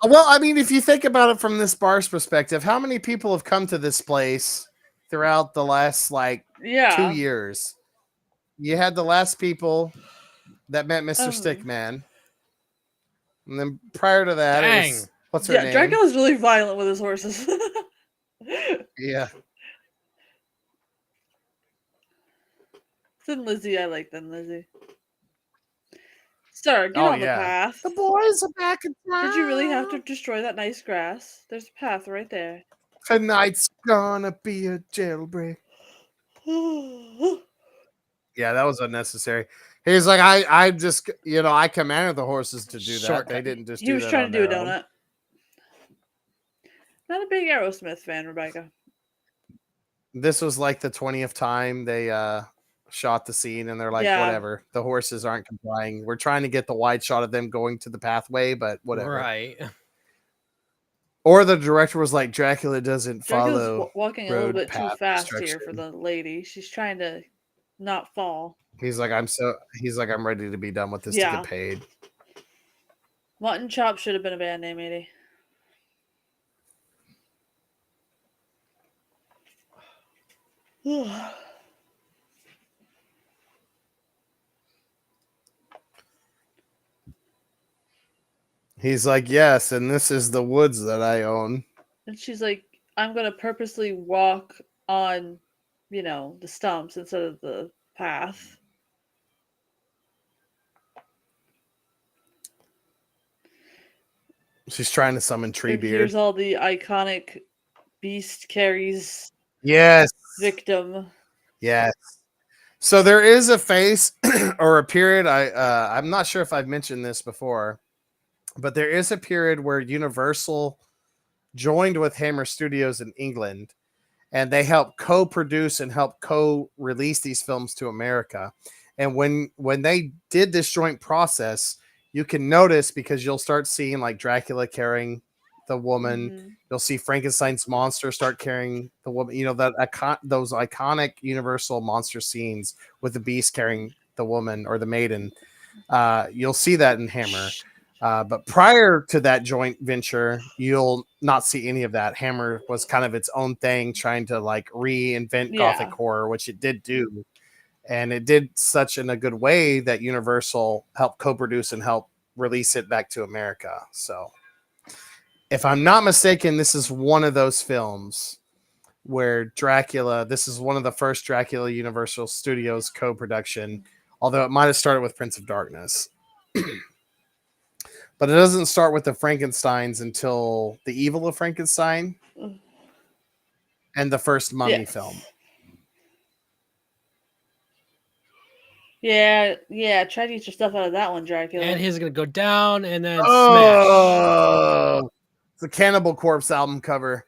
Well, I mean, if you think about it from this bar's perspective, how many people have come to this place throughout the last like 2 Yeah. years? You had the last people that met Mr. Um, Stickman. And then prior to that, it Dang. was what's her yeah, name? Dracula's really violent with his horses. Yeah. Thin Lizzie, I like Thin Lizzie. Sir, get Oh on the yeah. path. The boys are back in town. Did you really have to destroy that nice grass? There's a path right there. Tonight's gonna be a jailbreak. Yeah, that was unnecessary. He's like, I just, I commanded the horses to do that. Shortcut. They didn't just He do was that trying on to do a their own. donut. Not a big Aerosmith fan, Rebecca. This was like the 20th time they shot the scene, and they're like, Yeah. whatever. The horses aren't complying. We're trying to get the wide shot of them going to the pathway, but whatever. Right. Or the director was like, Dracula doesn't Dracula's follow. walking a little road bit too path fast here instruction. for the lady. She's trying to not fall. He's like, I'm ready to be done with this to Yeah. get paid. Mutton Chop should have been a band name, maybe. He's like, yes, and this is the woods that I own. And she's like, I'm going to purposely walk on, the stumps instead of the path. She's trying to summon Treebeard. Here's all the iconic beast carries Yes. victim. Yes. So there is a phase or a period. I'm not sure if I've mentioned this before, but there is a period where Universal joined with Hammer Studios in England, and they helped co-produce and help co-release these films to America. And when they did this joint process, you can notice, because you'll start seeing like Dracula carrying the woman. Mhm. You'll see Frankenstein's monster start carrying the woman. Those iconic Universal monster scenes with the beast carrying the woman or the maiden. You'll see that in Hammer. But prior to that joint venture, you'll not see any of that. Hammer was kind of its own thing, trying to like reinvent Gothic horror, which it did do. And it did such in a good way that Universal helped co-produce and help release it back to America. So if I'm not mistaken, this is one of those films where this is one of the first Dracula Universal Studios co-production, although it might have started with Prince of Darkness. But it doesn't start with the Frankensteins until The Evil of Frankenstein and the first Mummy film. Yeah, try to get your stuff out of that one, Dracula. And he's going to go down and then smash. Oh, it's the Cannibal Corpse album cover.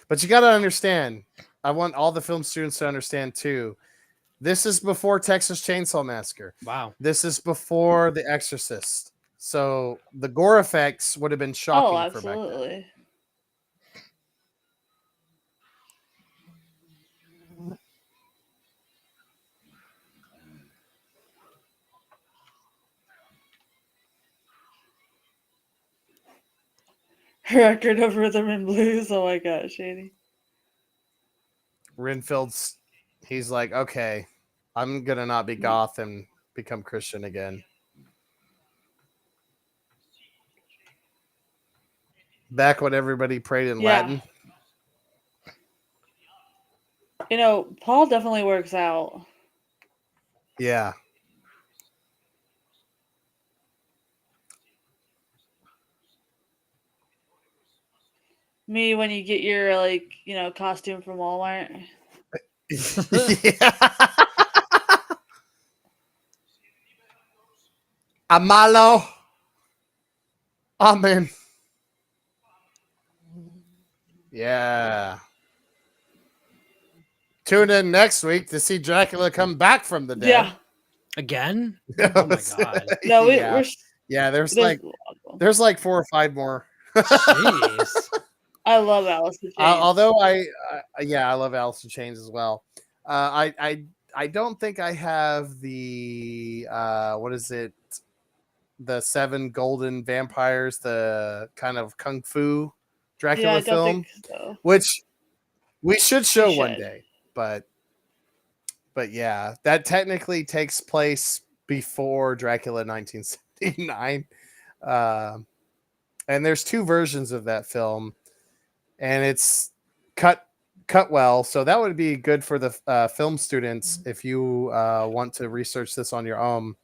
But you got to understand, I want all the film students to understand too, this is before Texas Chainsaw Massacre. Wow. This is before The Exorcist. So the gore effects would have been shocking. Oh, for back then. absolutely. Record of Rhythm and Blues. Oh my gosh, Shady. Renfield's, he's like, okay, I'm gonna not be goth and become Christian again. Back when everybody prayed in Latin. Paul definitely works out. Yeah. Me when you get your costume from Walmart. Yeah. Amalo. Amen. Yeah. Tune in next week to see Dracula come back from the dead. Yeah. Again? Oh my god. No, yeah. Yeah, there's like 4 or 5 more. Jeez. I love Alice in Chains. Although I love Alice in Chains as well. I don't think I have the what is it? The 7 golden vampires, the kind of kung fu Dracula I don't film, think so. which we should show We one should. day. But yeah, that technically takes place before Dracula 1979. And there's 2 versions of that film, and it's cut well, so that would be good for the film students if you want to research this on your own.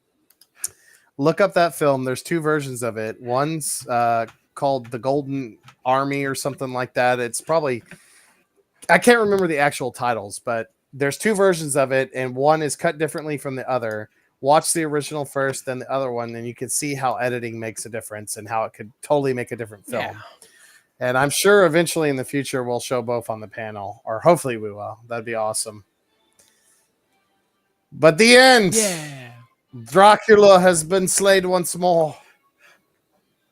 Look up that film. There's 2 versions of it. One's called The Golden Army or something like that. It's probably, I can't remember the actual titles, but there's 2 versions of it, and one is cut differently from the other. Watch the original first, then the other one, and you can see how editing makes a difference and how it could totally make a different film. Yeah. And I'm sure eventually in the future we'll show both on the panel, or hopefully we will. That'd be awesome. But the end. Yeah. Dracula has been slayed once more.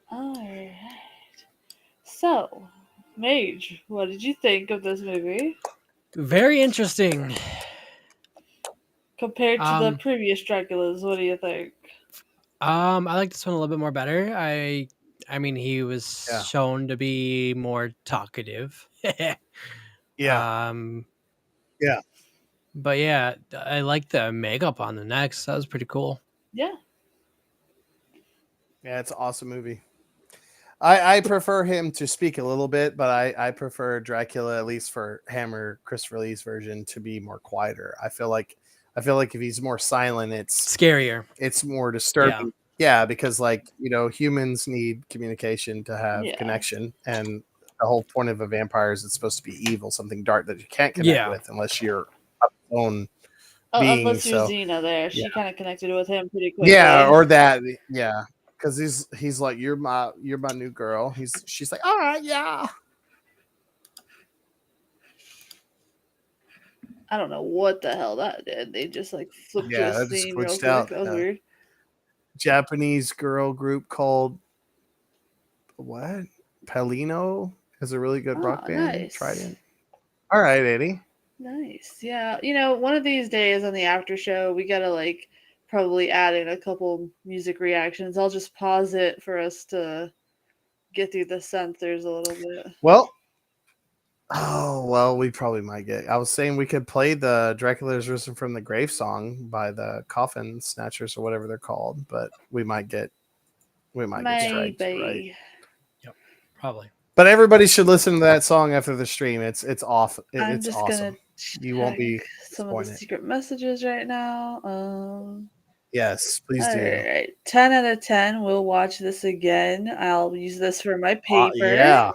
All right. So, Mage, what did you think of this movie Very interesting. compared to the previous Draculas? What do you think? I like this one a little bit more better. I mean, he was shown to be more talkative. Yeah. Yeah. But yeah, I like the makeup on the neck. That was pretty cool. Yeah. Yeah, it's an awesome movie. I prefer him to speak a little bit, but I prefer Dracula, at least for Hammer Christopher Lee's version, to be more quieter. I feel like if he's more silent, it's scarier. It's more disturbing. Yeah, because humans need communication to have connection, and the whole point of a vampire is it's supposed to be evil, something dark that you can't connect with unless you're own being. Unless you're Xena there. She kind of connected with him pretty quickly. Yeah, or that. Yeah. Because he's like, you're my new girl. She's like, all right, yeah. I don't know what the hell that did. They just flipped to a scene real quick. That was weird. Japanese girl group called what? Palino is a really good rock band. Nice. Trident. All right, Eddie. Nice. Yeah. One of these days on the after show, we gotta probably add in a couple music reactions. I'll just pause it for us to get through the censors a little bit. Well, we probably might get. I was saying we could play the Dracula Has Risen from the Grave song by the Coffin Snatchers or whatever they're called, but we might get striked, right? Yep, probably. But everybody should listen to that song after the stream. It's off. I'm just awesome. You won't be some of the secret messages right now. Yes, please do. All right, 10 out of 10. We'll watch this again. I'll use this for my paper. Yeah.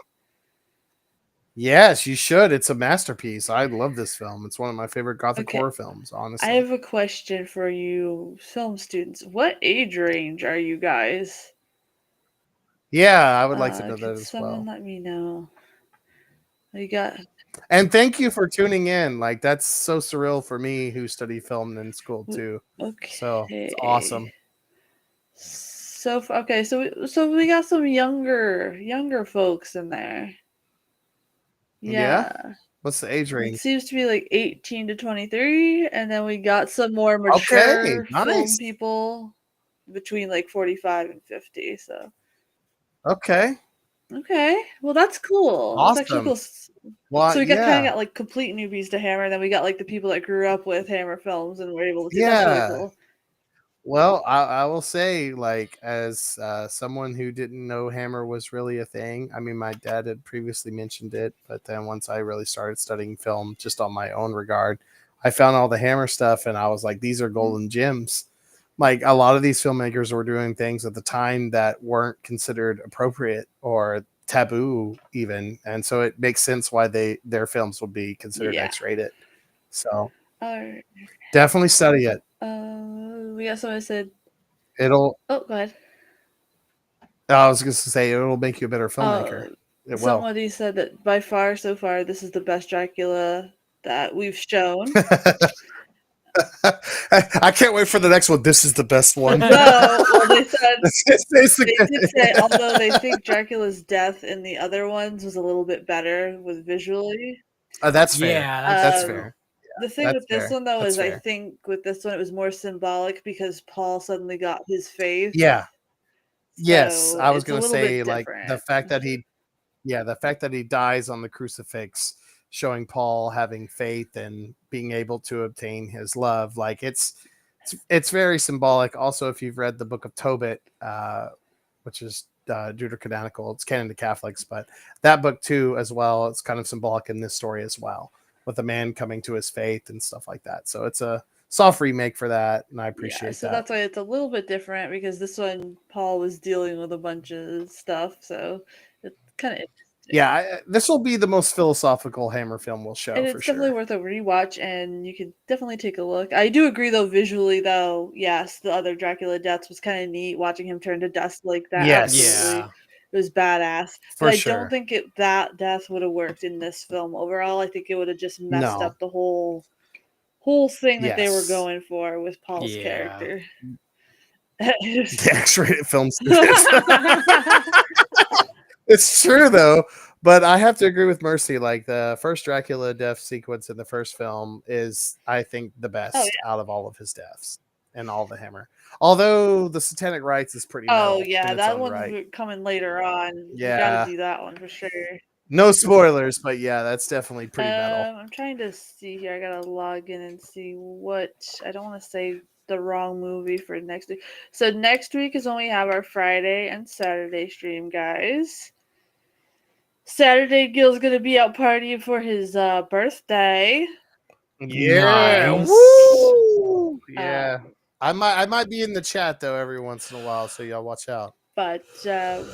Yes, you should. It's a masterpiece. I love this film. It's one of my favorite gothic horror films, honestly. I have a question for you film students. What age range are you guys? Yeah, I would like to know that as someone let me know. You got. And thank you for tuning in. That's so surreal for me who studied film in school too. Okay. So it's awesome. So we got some younger folks in there. Yeah. What's the age range? It seems to be 18 to 23, and then we got some more mature film people between 45 and 50. So. Okay. Well, that's cool. Awesome. That's actually cool. Well, so we kind of got complete newbies to Hammer, and then we got the people that grew up with Hammer films and were able to see. That's really cool. Well, I will say, as someone who didn't know Hammer was really a thing. I mean, my dad had previously mentioned it, but then once I really started studying film, just on my own regard, I found all the Hammer stuff, and I was like, these are golden gems. A lot of these filmmakers were doing things at the time that weren't considered appropriate or taboo, even, and so it makes sense why their films would be considered X-rated. So, definitely study it. We got someone said It'll. Oh, go ahead. I was going to say it'll make you a better filmmaker. It will. Somebody said that by far, so far, this is the best Dracula that we've shown. I can't wait for the next one. This is the best one. Although, well, they said they They did say, although they think Dracula's death in the other ones was a little bit better with visually. That's fair. Yeah, That's Um, fair. The thing That's with this fair. one, though, That's is I fair. think with this one it was more symbolic because Paul suddenly got his faith. Yeah. Yes, So I was it's a going to little say bit like the different. fact that he dies on the crucifix, showing Paul having faith and being able to obtain his love. Like it's very symbolic. Also, if you've read the Book of Tobit, which is deuterocanonical, it's canon to Catholics, but that book too, as well, it's kind of symbolic in this story as well, with a man coming to his faith and stuff like that. So it's a soft remake for that, and I appreciate So that. that's why it's a little bit different because this one Paul was dealing with a bunch of stuff, so it's kind of interesting. Yeah, this will be the most philosophical Hammer film we'll show And for it's definitely sure. worth a rewatch, and you can definitely take a look. I do agree, though, visually, though, yes, the other Dracula deaths was kind of neat, watching him turn to dust like that. Yes. Absolutely. Yeah. It was badass. For But I sure. don't think that death would have worked in this film overall. I think it would have just messed No. up the whole thing that they were Yes. going for with Paul's Yeah. character. The X-rated film series. It's true though, but I have to agree with Mercy. Like the first Dracula death sequence in the first film is, I think, the best out of all of his deaths and all the Hammer. Although the Satanic Rites is pretty metal Oh, yeah, in its that own one's right. coming later on. You got Yeah, to do that one for sure. no spoilers, but yeah, that's definitely pretty metal. I'm trying to see here. I gotta log in and see what. I don't want to say the wrong movie for next week. So next week is when we have our Friday and Saturday stream, guys. Saturday, Gil's gonna be out partying for his birthday. Yeah, Nice. woo! Yeah, I might be in the chat though every once in a while, so y'all watch out. But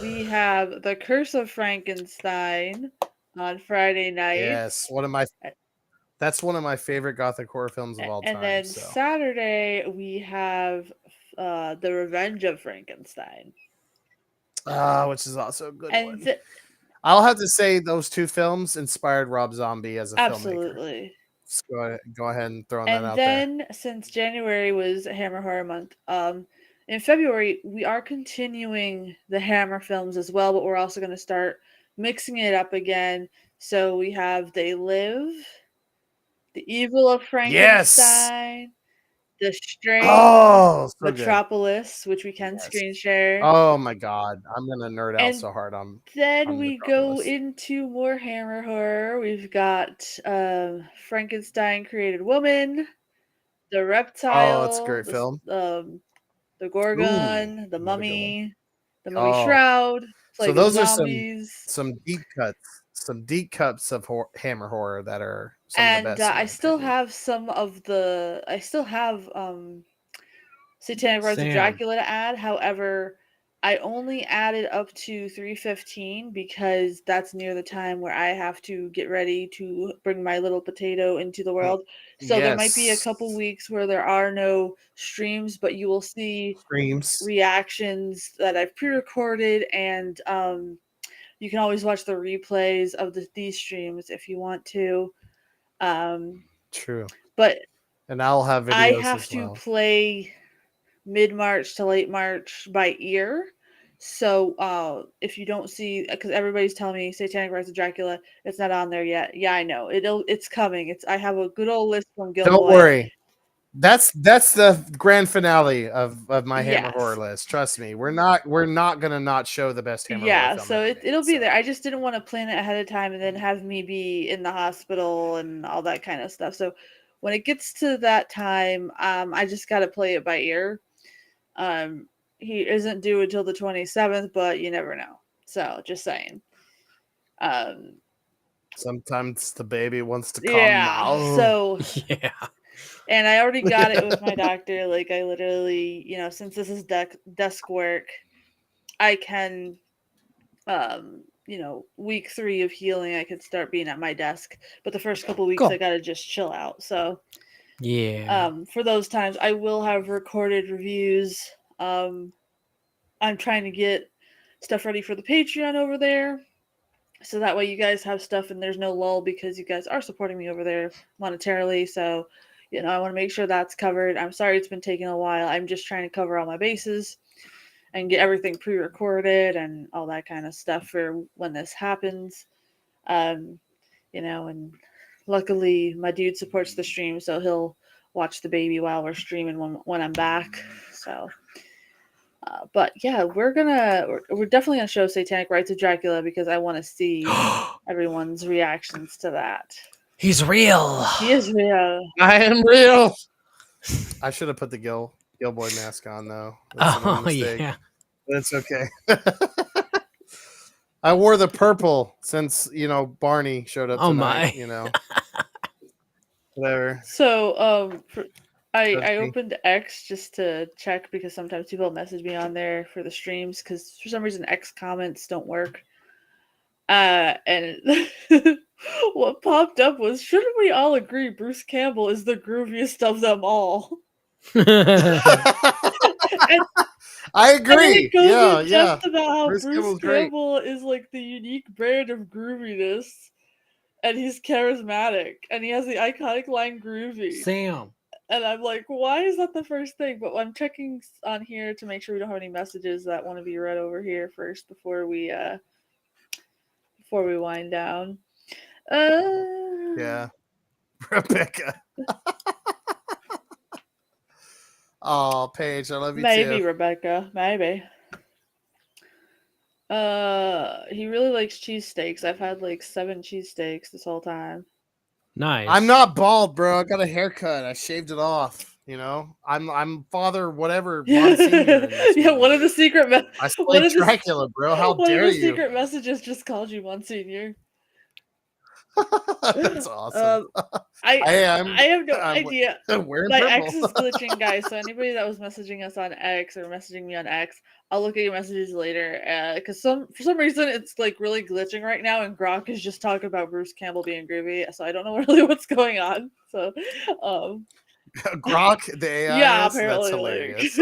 we have The Curse of Frankenstein on Friday night. Yes, that's one of my favorite gothic horror films of all time. And then so. Saturday we have The Revenge of Frankenstein. Which is also a good And one. I'll have to say those two films inspired Rob Zombie as a filmmaker. absolutely. Just go ahead and throw that out And there. then since January was Hammer Horror Month, in February we are continuing the Hammer films as well, but we're also going to start mixing it up again. So we have They Live, The Evil of Frankenstein, The Strain, Oh, so good. Metropolis, which we can screen share. Oh my god, I'm gonna nerd out And so hard on. then we go Metropolis. into more Hammer horror. We've got Frankenstein Created Woman, The Reptile, Oh, it's a great film. The Gorgon, The another good Mummy, The Mummy Oh. Shroud, So Plague of those are Zombies. some deep cuts of Hammer horror that are some of the And best. I still have some of the. I still have Satanic Rites of Dracula to add. However, I only added up to 315 because that's near the time where I have to get ready to bring my little potato into the world. So there might be a couple weeks where there are no streams, but you will see reactions that I've pre-recorded, and you can always watch the replays of these streams if you want to. True. But and I'll have videos I have as to well. play mid-March to late March by ear. So if you don't see, because everybody's telling me Satanic Rites of Dracula, it's not on there yet. Yeah, I know. It's coming. I have a good old list from Gill-boy. Don't worry. That's the grand finale of my Hammer horror list. Trust me. We're not gonna not show the best Hammer horror film. So it'll be there. I just didn't want to plan it ahead of time and then have me be in the hospital and all that kind of stuff. So when it gets to that time, I just got to play it by ear. He isn't due until the 27th, but you never know. So just saying. Sometimes the baby wants to come out. So yeah. And I already got it with my doctor. Like I literally, since this is desk work, I can, week 3 of healing, I could start being at my desk. But the first couple weeks, I gotta just chill out. So yeah. For those times, I will have recorded reviews I'm trying to get stuff ready for the Patreon over there. So that way you guys have stuff and there's no lull because you guys are supporting me over there monetarily. So, I want to make sure that's covered. I'm sorry it's been taking a while. I'm just trying to cover all my bases and get everything pre-recorded and all that kind of stuff for when this happens. And luckily my dude supports the stream, so he'll watch the baby while we're streaming when I'm back. So but yeah, we're definitely gonna show Satanic Rites of Dracula because I want to see everyone's reactions to that. He's real. He is real. I am real. I should have put the Gill-boy mask on though. That's an old mistake. Yeah. But it's okay. I wore the purple since Barney showed up tonight. My. Whatever. So I opened X just to check because sometimes people message me on there for the streams because for some reason X comments don't work. And what popped up was, shouldn't we all agree Bruce Campbell is the grooviest of them all? I agree. It goes Yeah, in yeah. just about how Bruce Bruce Campbell is like the unique brand of grooviness, and he's charismatic, and he has the iconic line "groovy." Sam. And I'm like, why is that the first thing? But I'm checking on here to make sure we don't have any messages that want to be read over here first before we wind down. Yeah. Rebecca. Oh, Paige, I love you maybe too. Rebecca, maybe. He really likes cheesesteaks. I've had like 7 cheesesteaks this whole time. Nice. I'm not bald, bro. I got a haircut. I shaved it off. I'm Father whatever Monsignor. Yeah, one of the secret I played Dracula, bro. How dare you? One of the secret messages just called you Monsignor. That's awesome. I have no idea. My X is purple. glitching, guys. So anybody that was messaging us on X or messaging me on X, I'll look at your messages later. Because for some reason it's like really glitching right now, and Grok is just talking about Bruce Campbell being groovy. So I don't know really what's going on. So, Grok, the AI. Yeah, is? apparently. That's hilarious.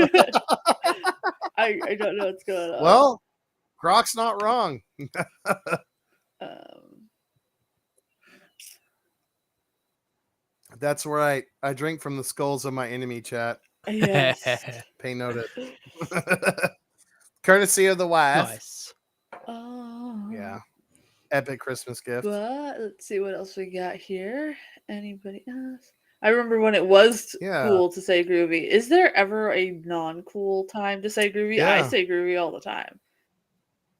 I don't know what's going on. Well, Grok's not wrong. That's right. I drink from the skulls of my enemy, chat. Yes. Pay notice. Courtesy of the wife. Nice. Yeah. Epic Christmas gift. But let's see what else we got here. Anybody else? I remember when it was cool to say groovy. Is there ever a non-cool time to say groovy? Yeah. I say groovy all the time.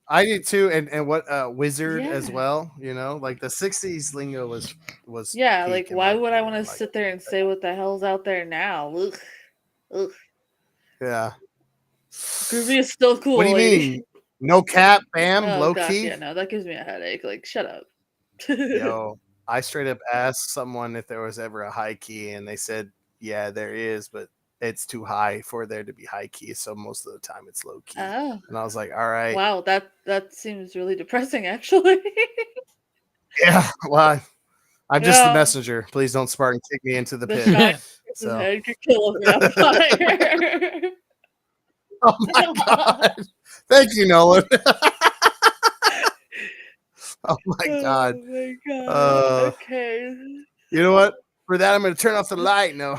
I do too, and what wizard as well. Like the '60s lingo was. Yeah, like why would I want to sit there and say what the hell's out there now? Ugh. Ugh. Yeah. Groovy is still cool. What do you mean? No cap, bam, Oh, low gosh, key. Yeah, no, that gives me a headache. Like, shut up. Yo, I straight up asked someone if there was ever a high key, and they said, "Yeah, there is, but it's too high for there to be high key, so most of the time it's low key." Oh. And I was like, "All right." Wow, that seems really depressing, actually. Yeah, well, I'm just the messenger. Please don't Spartan kick me into the pit. So. Head could kill me on fire. Oh my god! Thank you, Nolan. Oh my god! Oh my god! Okay. You know what? For that, I'm going to turn off the light. No.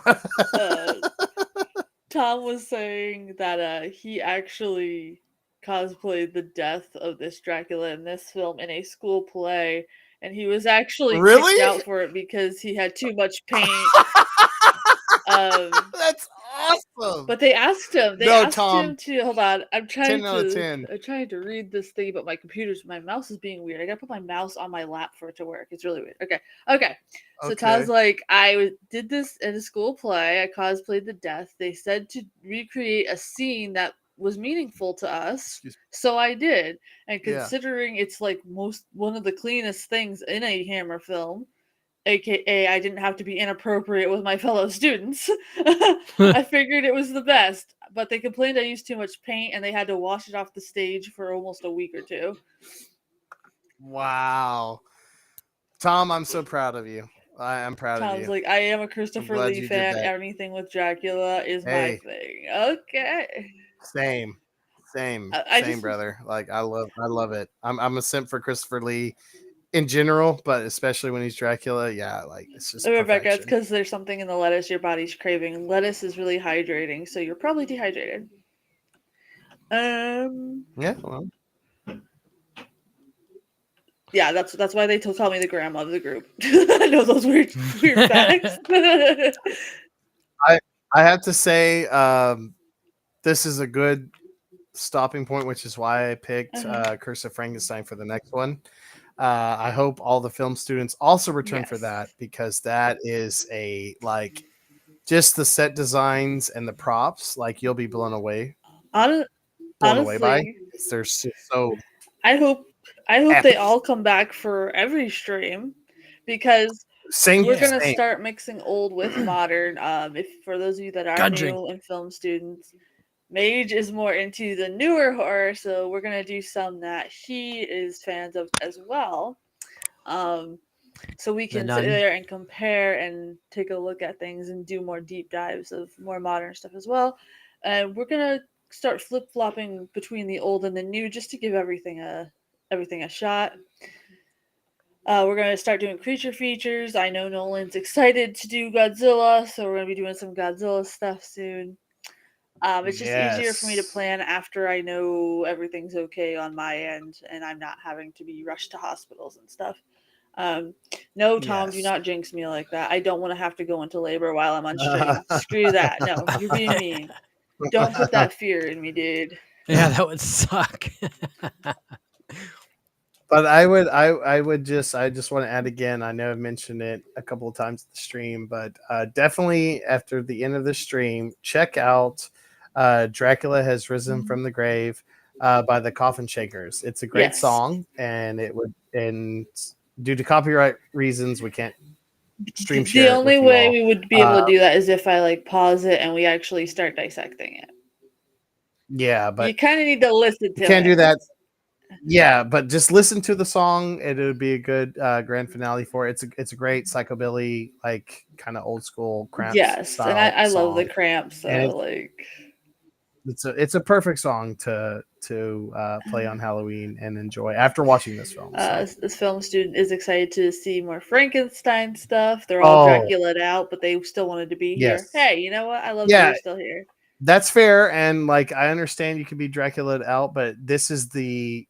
Tom was saying that he actually cosplayed the death of this Dracula in this film in a school play, and he was actually kicked out for it because he had too much paint. That's awesome. But they asked him. They asked him to hold on. I'm trying 10 out of 10. I'm trying to read this thing, but my mouse is being weird. I gotta put my mouse on my lap for it to work. It's really weird. Okay. So Todd's like, I did this in a school play. I cosplayed the death. They said to recreate a scene that was meaningful to us, so I did. And considering it's like one of the cleanest things in a Hammer film, aka I didn't have to be inappropriate with my fellow students, I figured it was the best. But they complained I used too much paint and they had to wash it off the stage for almost a week or 2. Wow. Tom, I'm so proud of you. I am proud of you. Tom's like, I am a Christopher Lee fan. Anything with Dracula is my thing. Okay. Same, same, I same, just brother. Like I love it. I'm a simp for Christopher Lee in general, but especially when he's Dracula. Yeah, like it's just Rebecca, it's perfection. because there's something in the lettuce your body's craving. Lettuce is really hydrating, so you're probably dehydrated. Um, Yeah, well, yeah, that's why they tell me the grandma of the group. I know those weird facts. I I have to say, this is a good stopping point, which is why I picked Uh-huh. Curse of Frankenstein for the next one. I hope all the film students also return for Yes. that, because that is a like just the set designs and the props, like you'll be Hon- blown away by. Honestly, They're so I hope I hope they epic. all come back for every stream because Same, we're Yeah. gonna same. start mixing old with modern. If for those of you that are Gundring. new and film students, Mage is more into the newer horror, so we're gonna do some that he is fans of as well. Um, so we The can sit Nun. there and compare and take a look at things and do more deep dives of more modern stuff as well. And we're gonna start flip flopping between the old and the new just to give everything a shot. We're gonna start doing creature features. I know Nolan's excited to do Godzilla, so we're gonna be doing some Godzilla stuff soon. It's just easier for me to Yes. plan after I know everything's okay on my end and I'm not having to be rushed to hospitals and stuff. No, Tom, do Yes. not jinx me like that. I don't want to have to go into labor while I'm on stream. Screw that. No, you're being mean. Don't put that fear in me, dude. Yeah, that would suck. But I just want to add again. I know I've mentioned it a couple of times in the stream, but definitely after the end of the stream, check out "Dracula Has Risen from the Grave" by the Coffin Shakers. It's a great Yes. song, and due to copyright reasons, we can't stream The share it only with you way all. we would be able to do that is if I like pause it and we actually start dissecting it. Yeah, You but kind of need to listen you to can't it. do that. Yeah, but just listen to the song. It would be a good grand finale for it. It's a great psychobilly, like kind of old school Cramps Yes, and style I love the song, cramps, and so like it's a perfect song to play on Halloween and enjoy after watching this film. So this film student is excited to see more Frankenstein stuff. They're all oh Draculaed out, but they still wanted to be here. yes, Hey, you know what? I love that yeah, you're still here. that's fair, and like I understand you can be Dracula out, but this is the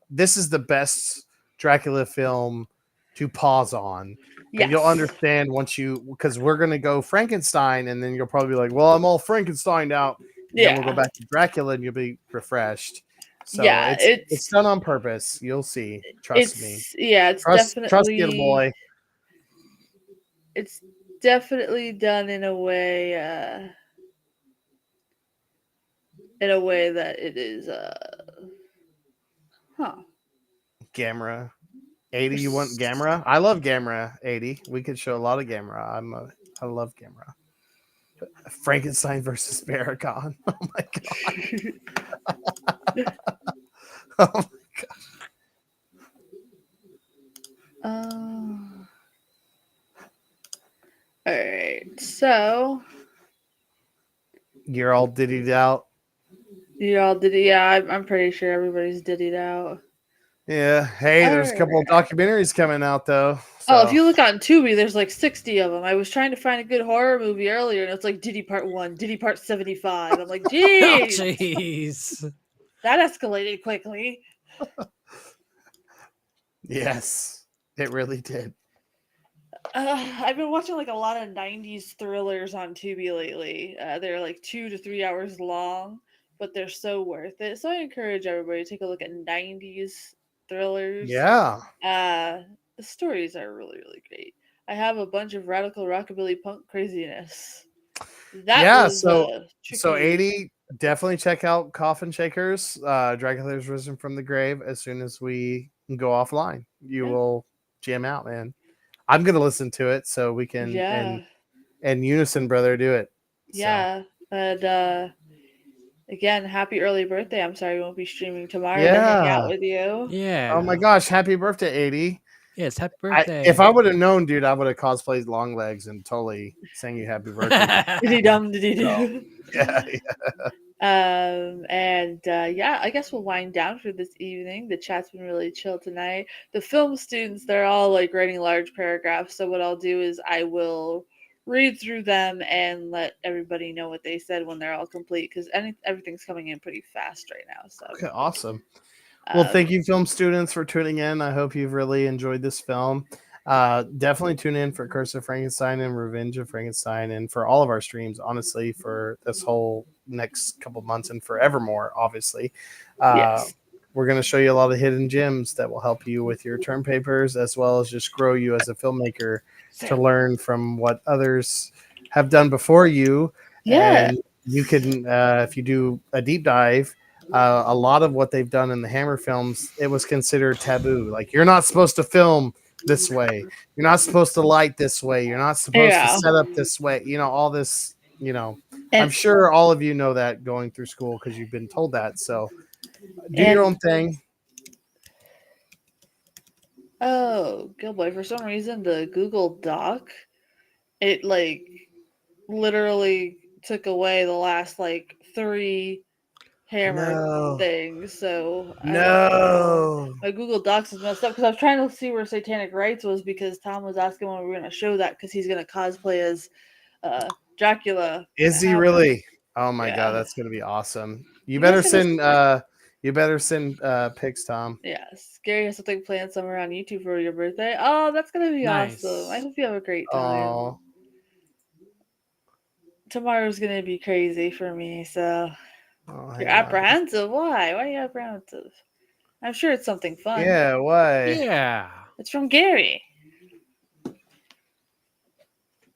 best Dracula film to pause on, and you'll Yes. understand once because we're gonna go Frankenstein, and then you'll probably be like, "Well, I'm all Frankenstein out," and then we'll go Yeah. back to Dracula, and you'll be refreshed. So Yeah, it's done on purpose. You'll see. Trust me. it's Trust Gill-boy. it's definitely done in a way that it is huh. Gamera. 80, you want Gamera? I love Gamera. 80. We could show a lot of Gamera. I love Gamera. Frankenstein versus Barragon. Oh my god. Oh my All right. So You're all diddied out. you all did it. Yeah, I'm pretty sure everybody's diddied out. Yeah. Hey, there's a couple of Alright. documentaries coming out though. Oh, if So you look on Tubi, there's like 60 of them. I was trying to find a good horror movie earlier, and it's like Diddy Part 1, Diddy Part 75. I'm like, Oh, geez, jeez. that escalated quickly. yes, it really did. I've been watching like a lot of 90s thrillers on Tubi lately. They're like 2 to 3 hours long, but they're so worth it. So I encourage everybody to take a look at 90s thrillers. Yeah. The stories are really, really great. I have a bunch of radical rockabilly punk craziness. That Yeah. was So tricky. 80, definitely check out Coffin Shakers. Dracula Has Risen from the Grave as soon as we go offline. You Yeah. will jam out, man. I'm gonna listen to it so we can Yeah. and unison, brother, do it. So. Yeah. And again, happy early birthday. I'm sorry we won't be streaming tomorrow to hang out Yeah. with you. Yeah. Oh my gosh, happy birthday, 80. Yes, happy birthday. If I would have known, dude, I would have cosplayed long legs and totally sang you happy birthday. Did he dumb? Did he do? So, yeah. Yeah, I guess we'll wind down for this evening. The chat's been really chill tonight. The film students, they're all like writing large paragraphs. So what I'll do is I will read through them and let everybody know what they said when they're all complete because everything's coming in pretty fast right now. So Okay, awesome. Well, um, thank you, film students, for tuning in. I hope you've really enjoyed this film. Definitely tune in for Curse of Frankenstein and Revenge of Frankenstein, and for all of our streams, honestly, for this whole next couple months and forevermore, obviously. Uh, yes, we're going to show you a lot of hidden gems that will help you with your term papers, as well as just grow you as a filmmaker to learn from what others have done before you. yeah, And you can, if you do a deep dive, a lot of what they've done in the Hammer films, it was considered taboo. Like, you're not supposed to film this way. You're not supposed to light this way. You're not supposed to yeah, set up this way. All this, I'm and sure all of you know that going through school because you've been told that. So do your and own thing. oh, Gill-boy, for some reason the Google Doc it like literally took away the last like three hammer No. things. So I don't know. No. My Google Docs is messed up because I was trying to see where Satanic Rites was because Tom was asking when we were going to show that because he's going to cosplay as Dracula. Is he Happen. really? Oh my god, Yeah. that's gonna be awesome. You guys got to. You better send pics, Tom. Yeah, Scary has something planned somewhere on YouTube for your birthday. Oh, that's gonna be awesome. I Nice. hope you have a great time. Oh, Tomorrow's gonna be crazy for me, so you're hang on. apprehensive. Why? Why are you apprehensive? I'm sure it's something fun. Yeah, why? Yeah. It's from Gary.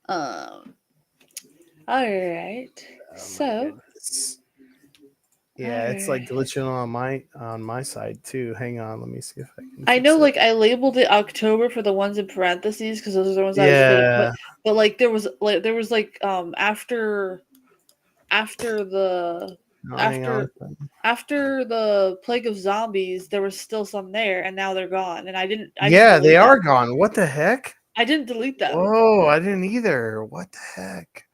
Um. All right. Oh my So. goodness. Yeah, it's like Alright. glitching on my side too. Hang on, let me see if I can I know, fix it. like I labeled it October for the ones in parentheses because those are the ones I was fitting. Yeah, But like there was after the no, hang on. after after the plague of zombies there was still some there and now they're gone and I didn't Yeah, they delete are them. gone. What the heck? I didn't delete them Whoa, I didn't either. What the heck?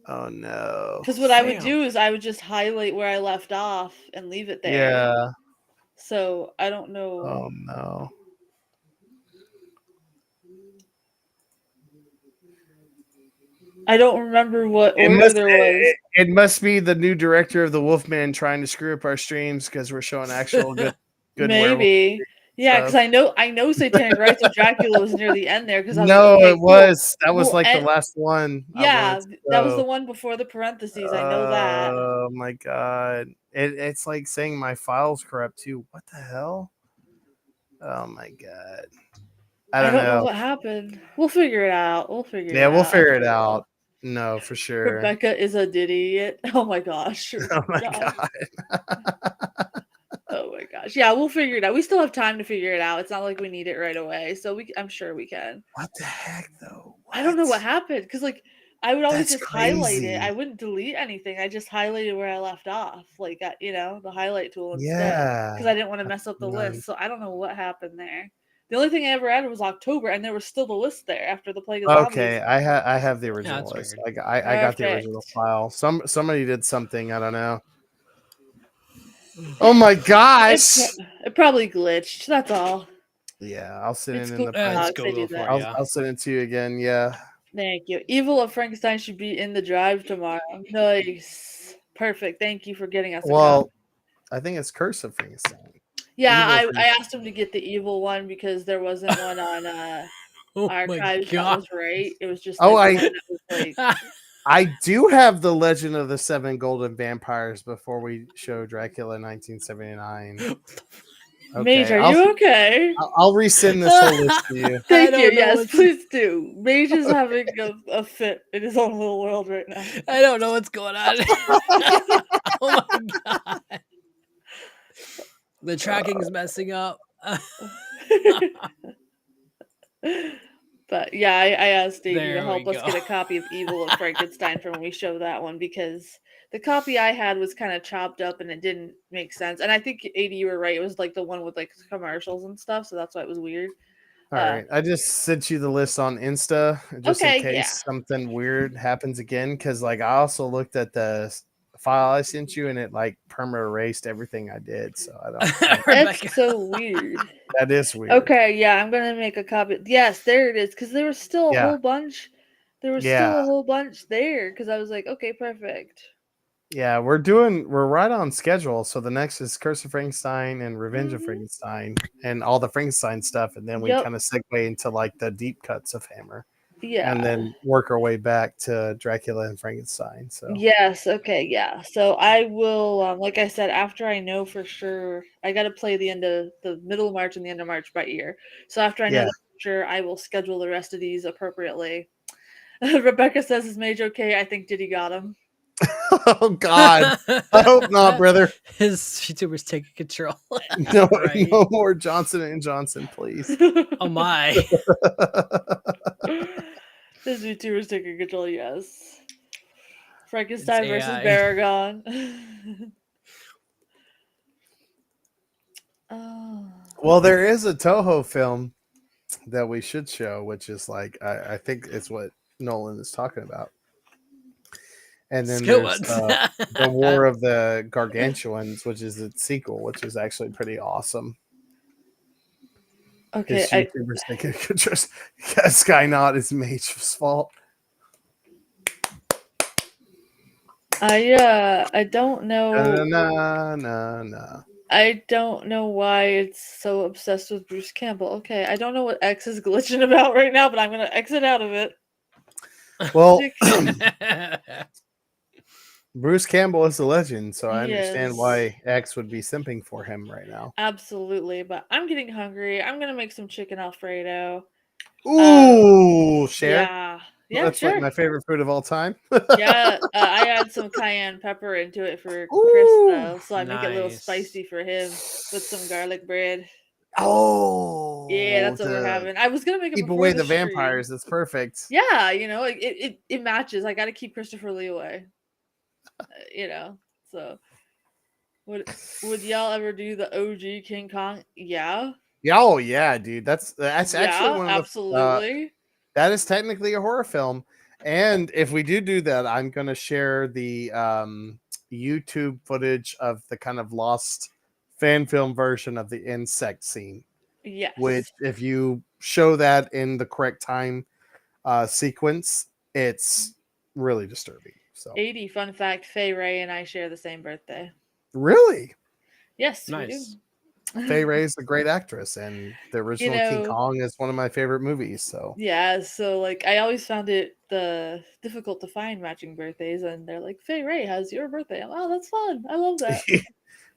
Oh no. because what I would Damn. do is I would just highlight where I left off and leave it there. Yeah. So I don't know. Oh no. I don't remember what It order must there was. it must be the new director of the Wolfman trying to screw up our streams because we're showing actual good werewolf Maybe. Yeah, because stuff. I know Satanic Rites of Dracula was near the end there because I was like, No, okay, it cool. was. That was Well, like the and last one I wanted yeah, to that was the show. one before the parentheses. I know that. Oh my god. It's like saying my file's corrupt too. What the hell? Oh my god. I I don't don't know know. what happened. We'll figure it out. We'll figure Yeah, it we'll out. I'm figure it sure we out. will. No, for sure. Rebecca is an idiot. Oh my gosh. Oh my God. god. Oh my gosh. Yeah, we'll figure it out. We still have time to figure it out. It's not like we need it right away. So I'm sure we can. What the heck though? I don't know what What? happened because like I would always That's just highlight it. I crazy. wouldn't delete anything. I just highlighted where I left off, like the highlight tool instead, because Yeah. I didn't want to mess up the None. list. So I don't know what happened there. The only thing I ever added was October, and there was still the list there after the Plague of Zombies. Okay, I have the Yeah, original that's list. weird. I got the original Perfect. file. Somebody did something, I don't know. Oh my It, gosh. it probably glitched. That's all. Yeah, I'll send It's it in cool. the It's Dogs, they do Google that. for you. I'll send it to you again. Yeah. Thank you. Evil of Frankenstein should be in the drive tomorrow. Nice. Perfect. Thank you for getting us a copy. Well, I think it's Curse of Frankenstein. Yeah, Evil I Frankenstein. asked him to get the evil one because there wasn't one on Oh my archives that god. was right. It was just Oh, like one that was like I do have the Legend of the Seven Golden Vampires before we show Dracula 1979. Mage, Okay, are you okay? I'll resend this whole list to you. I Thank you. don't know Yes, what's please do. Mage is having a fit in his own little world right now. I don't know what's going on. Oh my god. The tracking's messing up. But yeah, I asked Davey to There we help us go. get a copy of Evil of Frankenstein for when we show that one because the copy I had was kind of chopped up and it didn't make sense. And I think 80, you were right. It was like the one with like commercials and stuff, so that's why it was weird. All right, I just sent you the list on Insta just in Okay, yeah. case something weird happens again. Because like I also looked at the file I sent you, and it like perma erased everything I did. So I don't. That's Rebecca. so weird. That is weird. Okay, yeah, I'm gonna make a copy. Yes, there it is. Because there was still a Yeah. whole bunch. There was Yeah. still a whole bunch there. Because I was like, okay, perfect. Yeah, we're right on schedule. So the next is Curse of Frankenstein and Revenge of Mhm. Frankenstein and all the Frankenstein stuff, and then we Yep. kind of segue into like the deep cuts of Hammer, Yeah. and then work our way back to Dracula and Frankenstein. So Yes. Okay. Yeah. So I will, like I said, after I know for sure, I got to play the middle of March and the end of March by ear. So after I know yeah. that for sure, I will schedule the rest of these appropriately. Rebecca says, "Is Mage okay?" I think Diddy got him. Oh God, I hope not, brother. His YouTuber's taking control. No, Right. no more Johnson and Johnson, please. Oh my. His VTuber's taking control. Yes. Frankenstein versus AI. Baragon. Oh. Well, there is a Toho film that we should show, which is like I think it's what Nolan is talking about. And then Good there's ones. the War of the Gargantuans, which is its sequel, which is actually pretty awesome. Okay. His YouTubers think it could just Skynot is Mage's fault. I don't know. No. I don't know why it's so obsessed with Bruce Campbell. Okay, I don't know what X is glitching about right now, but I'm gonna exit out of it. Well, Dick- Bruce Campbell is a legend, so I understand Yes. why X would be simping for him right now. Absolutely, but I'm getting hungry. I'm gonna make some chicken Alfredo. Ooh, share. Yeah, That's like sure. my favorite food of all time. Yeah, I add some cayenne pepper into it for Chris Ooh. though, so I make it a little Nice. spicy for him with some garlic bread. Yeah, Oh, that's what we're to having. I was gonna make it keep before away the the stream. vampires. That's perfect. Yeah, like, it matches. I got to keep Christopher Lee away. So would y'all ever do the OG King Kong? Yeah. Yeah, oh yeah, dude. That's actually Yeah, one of the absolutely. that is technically a horror film. And if we do that, I'm going to share the YouTube footage of the kind of lost fan film version of the insect scene, Yes. which if you show that in the correct time sequence, it's really disturbing. So 80 fun fact, Faye Ray and I share the same birthday. really, Yes, Nice. we do. Faye Ray's a great actress, and the original King know, Kong is one of my favorite movies. So Yeah, so like I always found it difficult to find matching birthdays, and they're like, Faye Ray, how's your birthday? Oh, that's fun. I love that.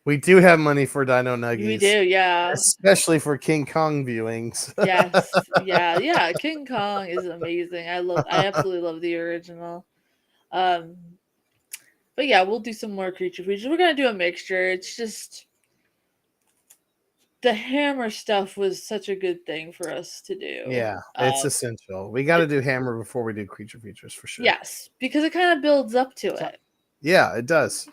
we do have money for Dino Nuggies. We do, yeah. Especially for King Kong viewings. Yes. Yeah. King Kong is amazing. I absolutely love the original. Um but yeah, we'll do some more creature features. We're gonna do a mixture. It's just the hammer stuff was such a good thing for us to do. Yeah, it's essential. We got to do Hammer before we do creature features for sure. Yes, because it kind of builds up to it. Yeah, it does.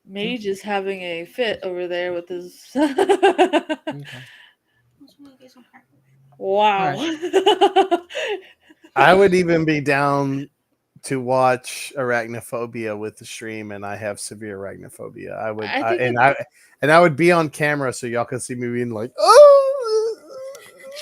Mage is having a fit over there with his. Okay. Wow. I would even be down to watch Arachnophobia with the stream, and I have severe arachnophobia. I would, I think and I would be on camera so y'all can see me being like, oh,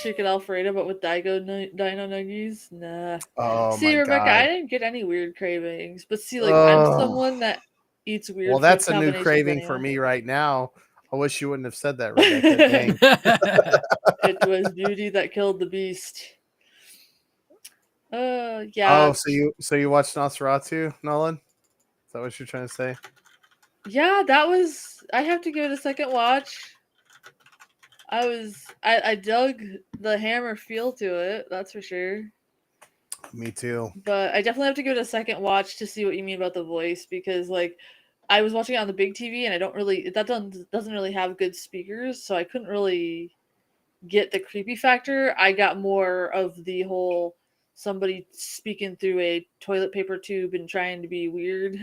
chicken Alfredo, but with Dino Nuggies. Nah. oh See, my Rebecca, god. I didn't get any weird cravings, but see, like I'm someone that eats weird. Well, food that's a new combinations craving for anyway. me right now. I wish you wouldn't have said that, Rebecca. Dang. It was Beauty that killed the beast. Yeah. Oh, so you watched Nosferatu, Nolan? Is that what you're trying to say? Yeah, I have to give it a second watch. I dug the hammer feel to it, that's for sure. Me too. But I definitely have to give it a second watch to see what you mean about the voice, because like I was watching it on the big TV and I don't really that doesn't really have good speakers, so I couldn't really get the creepy factor. I got more of the whole somebody speaking through a toilet paper tube and trying to be weird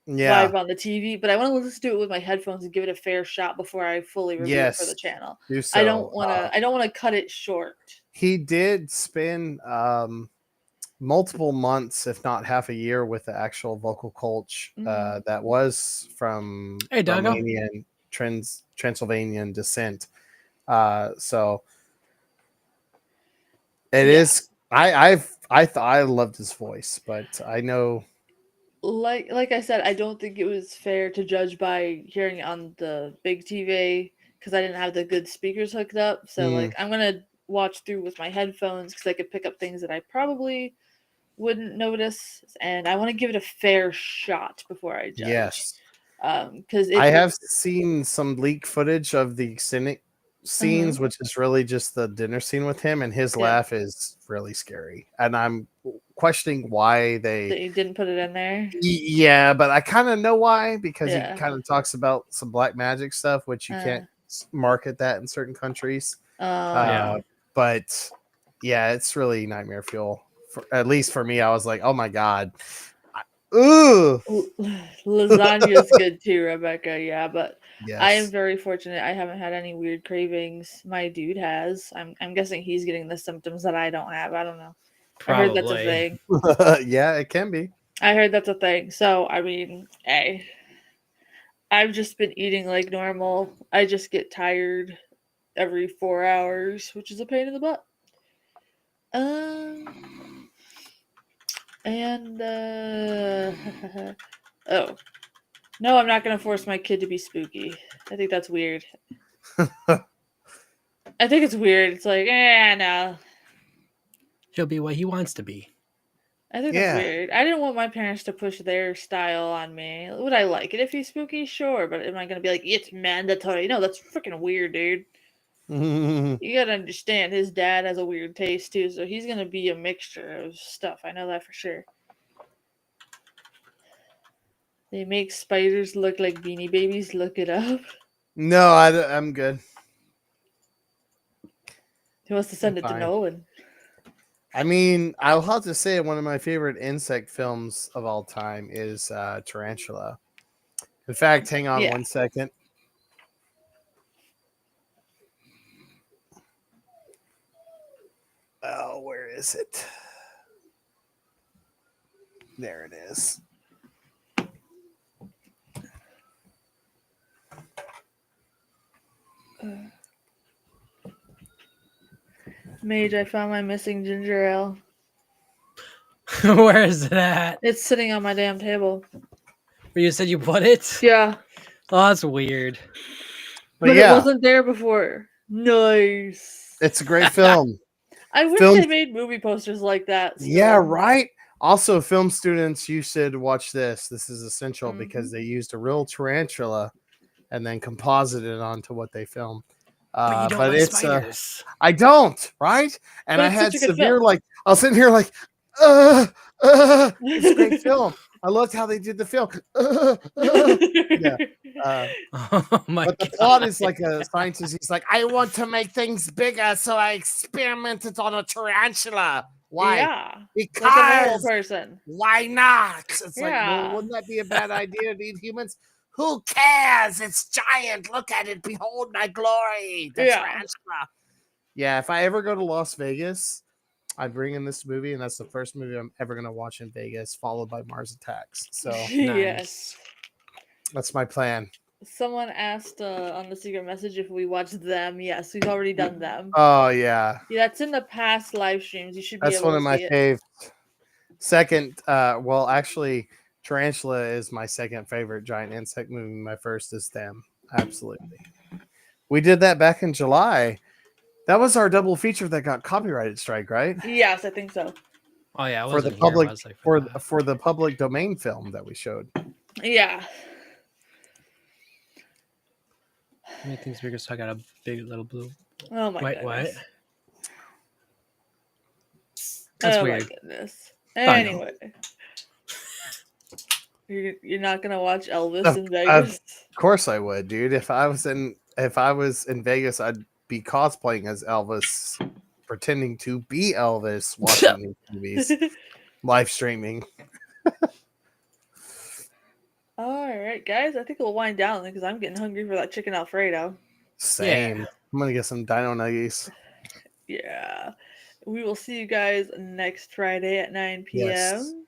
Yeah. vibe on the TV, but I want to listen to it with my headphones and give it a fair shot before I fully review it for the Yes. channel. Do so. I don't want to cut it short. He did spin multiple months, if not half a year, with the actual vocal coach that was from Hey, Doggo. Romanian Transylvanian descent. So it Yeah. is. I loved his voice, but I know. Like I said, I don't think it was fair to judge by hearing it on the big TV because I didn't have the good speakers hooked up. So like I'm gonna watch through with my headphones because I could pick up things that I probably wouldn't notice, and I want to give it a fair shot before I judge. Yes, Because I have seen some leak footage of the scenic scenes, Uh-huh. which is really just the dinner scene with him, and his Yeah. laugh is really scary. And I'm questioning why that they. you didn't put it in there. Yeah, but I kind of know why, because he Yeah. kind of talks about some black magic stuff, which you can't market that in certain countries. Yeah. But yeah, it's really nightmare fuel. At least for me, I was like, oh my god. Ooh. Lasagna's good too, Rebecca. Yeah, but I am Yes. very fortunate. I haven't had any weird cravings. My dude has. I'm guessing he's getting the symptoms that I don't have. I don't know. I heard that's a Probably. thing. Yeah, it can be. I heard that's a thing. So I mean, hey, I've just been eating like normal. I just get tired every 4 hours, which is a pain in the butt. And oh. No, I'm not gonna force my kid to be spooky. I think that's weird. I think it's weird. It's like, no. He'll be what he wants to be. I think Yeah. that's weird. I didn't want my parents to push their style on me. Would I like it if he's spooky? Sure, but am I gonna be like, it's mandatory? No, that's freaking weird, dude. You gotta understand, his dad has a weird taste too, so he's gonna be a mixture of stuff. I know that for sure. They make spiders look like Beanie Babies. Look it up. No, I'm good. He wants to send it to Fine. Nolan. I mean, I'll have to say one of my favorite insect films of all time is Tarantula. In fact, hang on Yeah. 1 second. Oh, where is it? There it is. Mage, I found my missing ginger ale. Where is that? It's sitting on my damn table. Where you said you put it? Yeah. Oh, that's weird. But yeah, it wasn't there before. Nice. it's a great film. I wish Film- they made movie posters like that. Still. Yeah, right. Also, film students, you should watch this. This is essential Mhm. because they used a real tarantula and then composited it onto what they filmed. But you don't but like it's spiders. I don't, right? And But I it's had such a good severe film. like I was sitting here like it's a great film. I loved how they did the film. Yeah. Oh my But the god. plot is like a scientist. He's like, I want to make things bigger, so I experimented on a tarantula. Why? Yeah. Like a normal Because person. why not? It's like, well, Yeah. wouldn't that be a bad idea to eat humans? Who cares? It's giant. Look at it. Behold my glory. The Yeah. tarantula. Yeah, if I ever go to Las Vegas, I bring in this movie, and that's the first movie I'm ever going to watch in Vegas, followed by Mars Attacks. So Yes. that's my plan. Someone asked on the secret message if we watched them. Yes, we've already done them. Oh, yeah. Yeah, that's in the past live streams. You should be That's able one to of my see it. faves. Second, well, actually, Tarantula is my second favorite giant insect movie. My first is them. Absolutely. We did that back in July. That was our double feature that got copyrighted strike, right? Yes, I think so. Oh yeah, I For the wasn't here, public was I, for that? for the public domain film that we showed. Yeah. Make things bigger, so I got a big little blue. Oh my Wait, what? goodness. That's oh weird. my goodness. no. Anyway. You're not gonna watch Elvis Of- in Vegas? Of course I would, dude. If I was in Vegas, I'd be cosplaying as Elvis, pretending to be Elvis, watching these movies, live streaming. All right, guys. I think we'll wind down because I'm getting hungry for that chicken Alfredo. Same. I'm gonna get some Dino Nuggies. Yeah. We will see you guys next Friday at 9 Yes. p.m.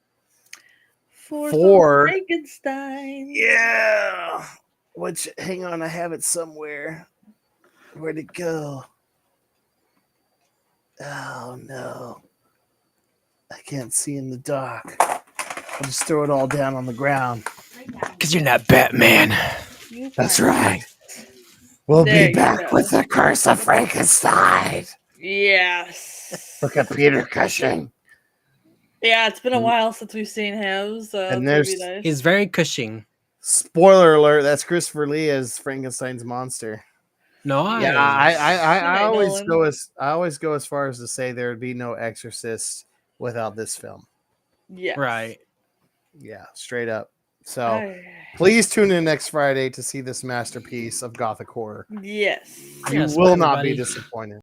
for For- some Frankenstein. Yeah. Which, hang on, I have it somewhere. Where'd it go? Oh no. I can't see in the dark. I'll just throw it all down on the ground. Because you're not Batman. You That's guys. right. We'll There be you back go. with the Curse of Frankenstein. Yes. Look at Peter Cushing. Yeah, it's been a while since we've seen him, so And it's gonna there's- be nice. He's very Cushing. Spoiler alert, that's Christopher Lee as Frankenstein's monster. Nice. Yeah, I Good night, always Nolan. go as far as to say there would be no Exorcist without this film. Yes. Right. Yeah, straight up. So Ay. please tune in next Friday to see this masterpiece of gothic horror. Yes. You Yes, will bye, not be everybody. disappointed.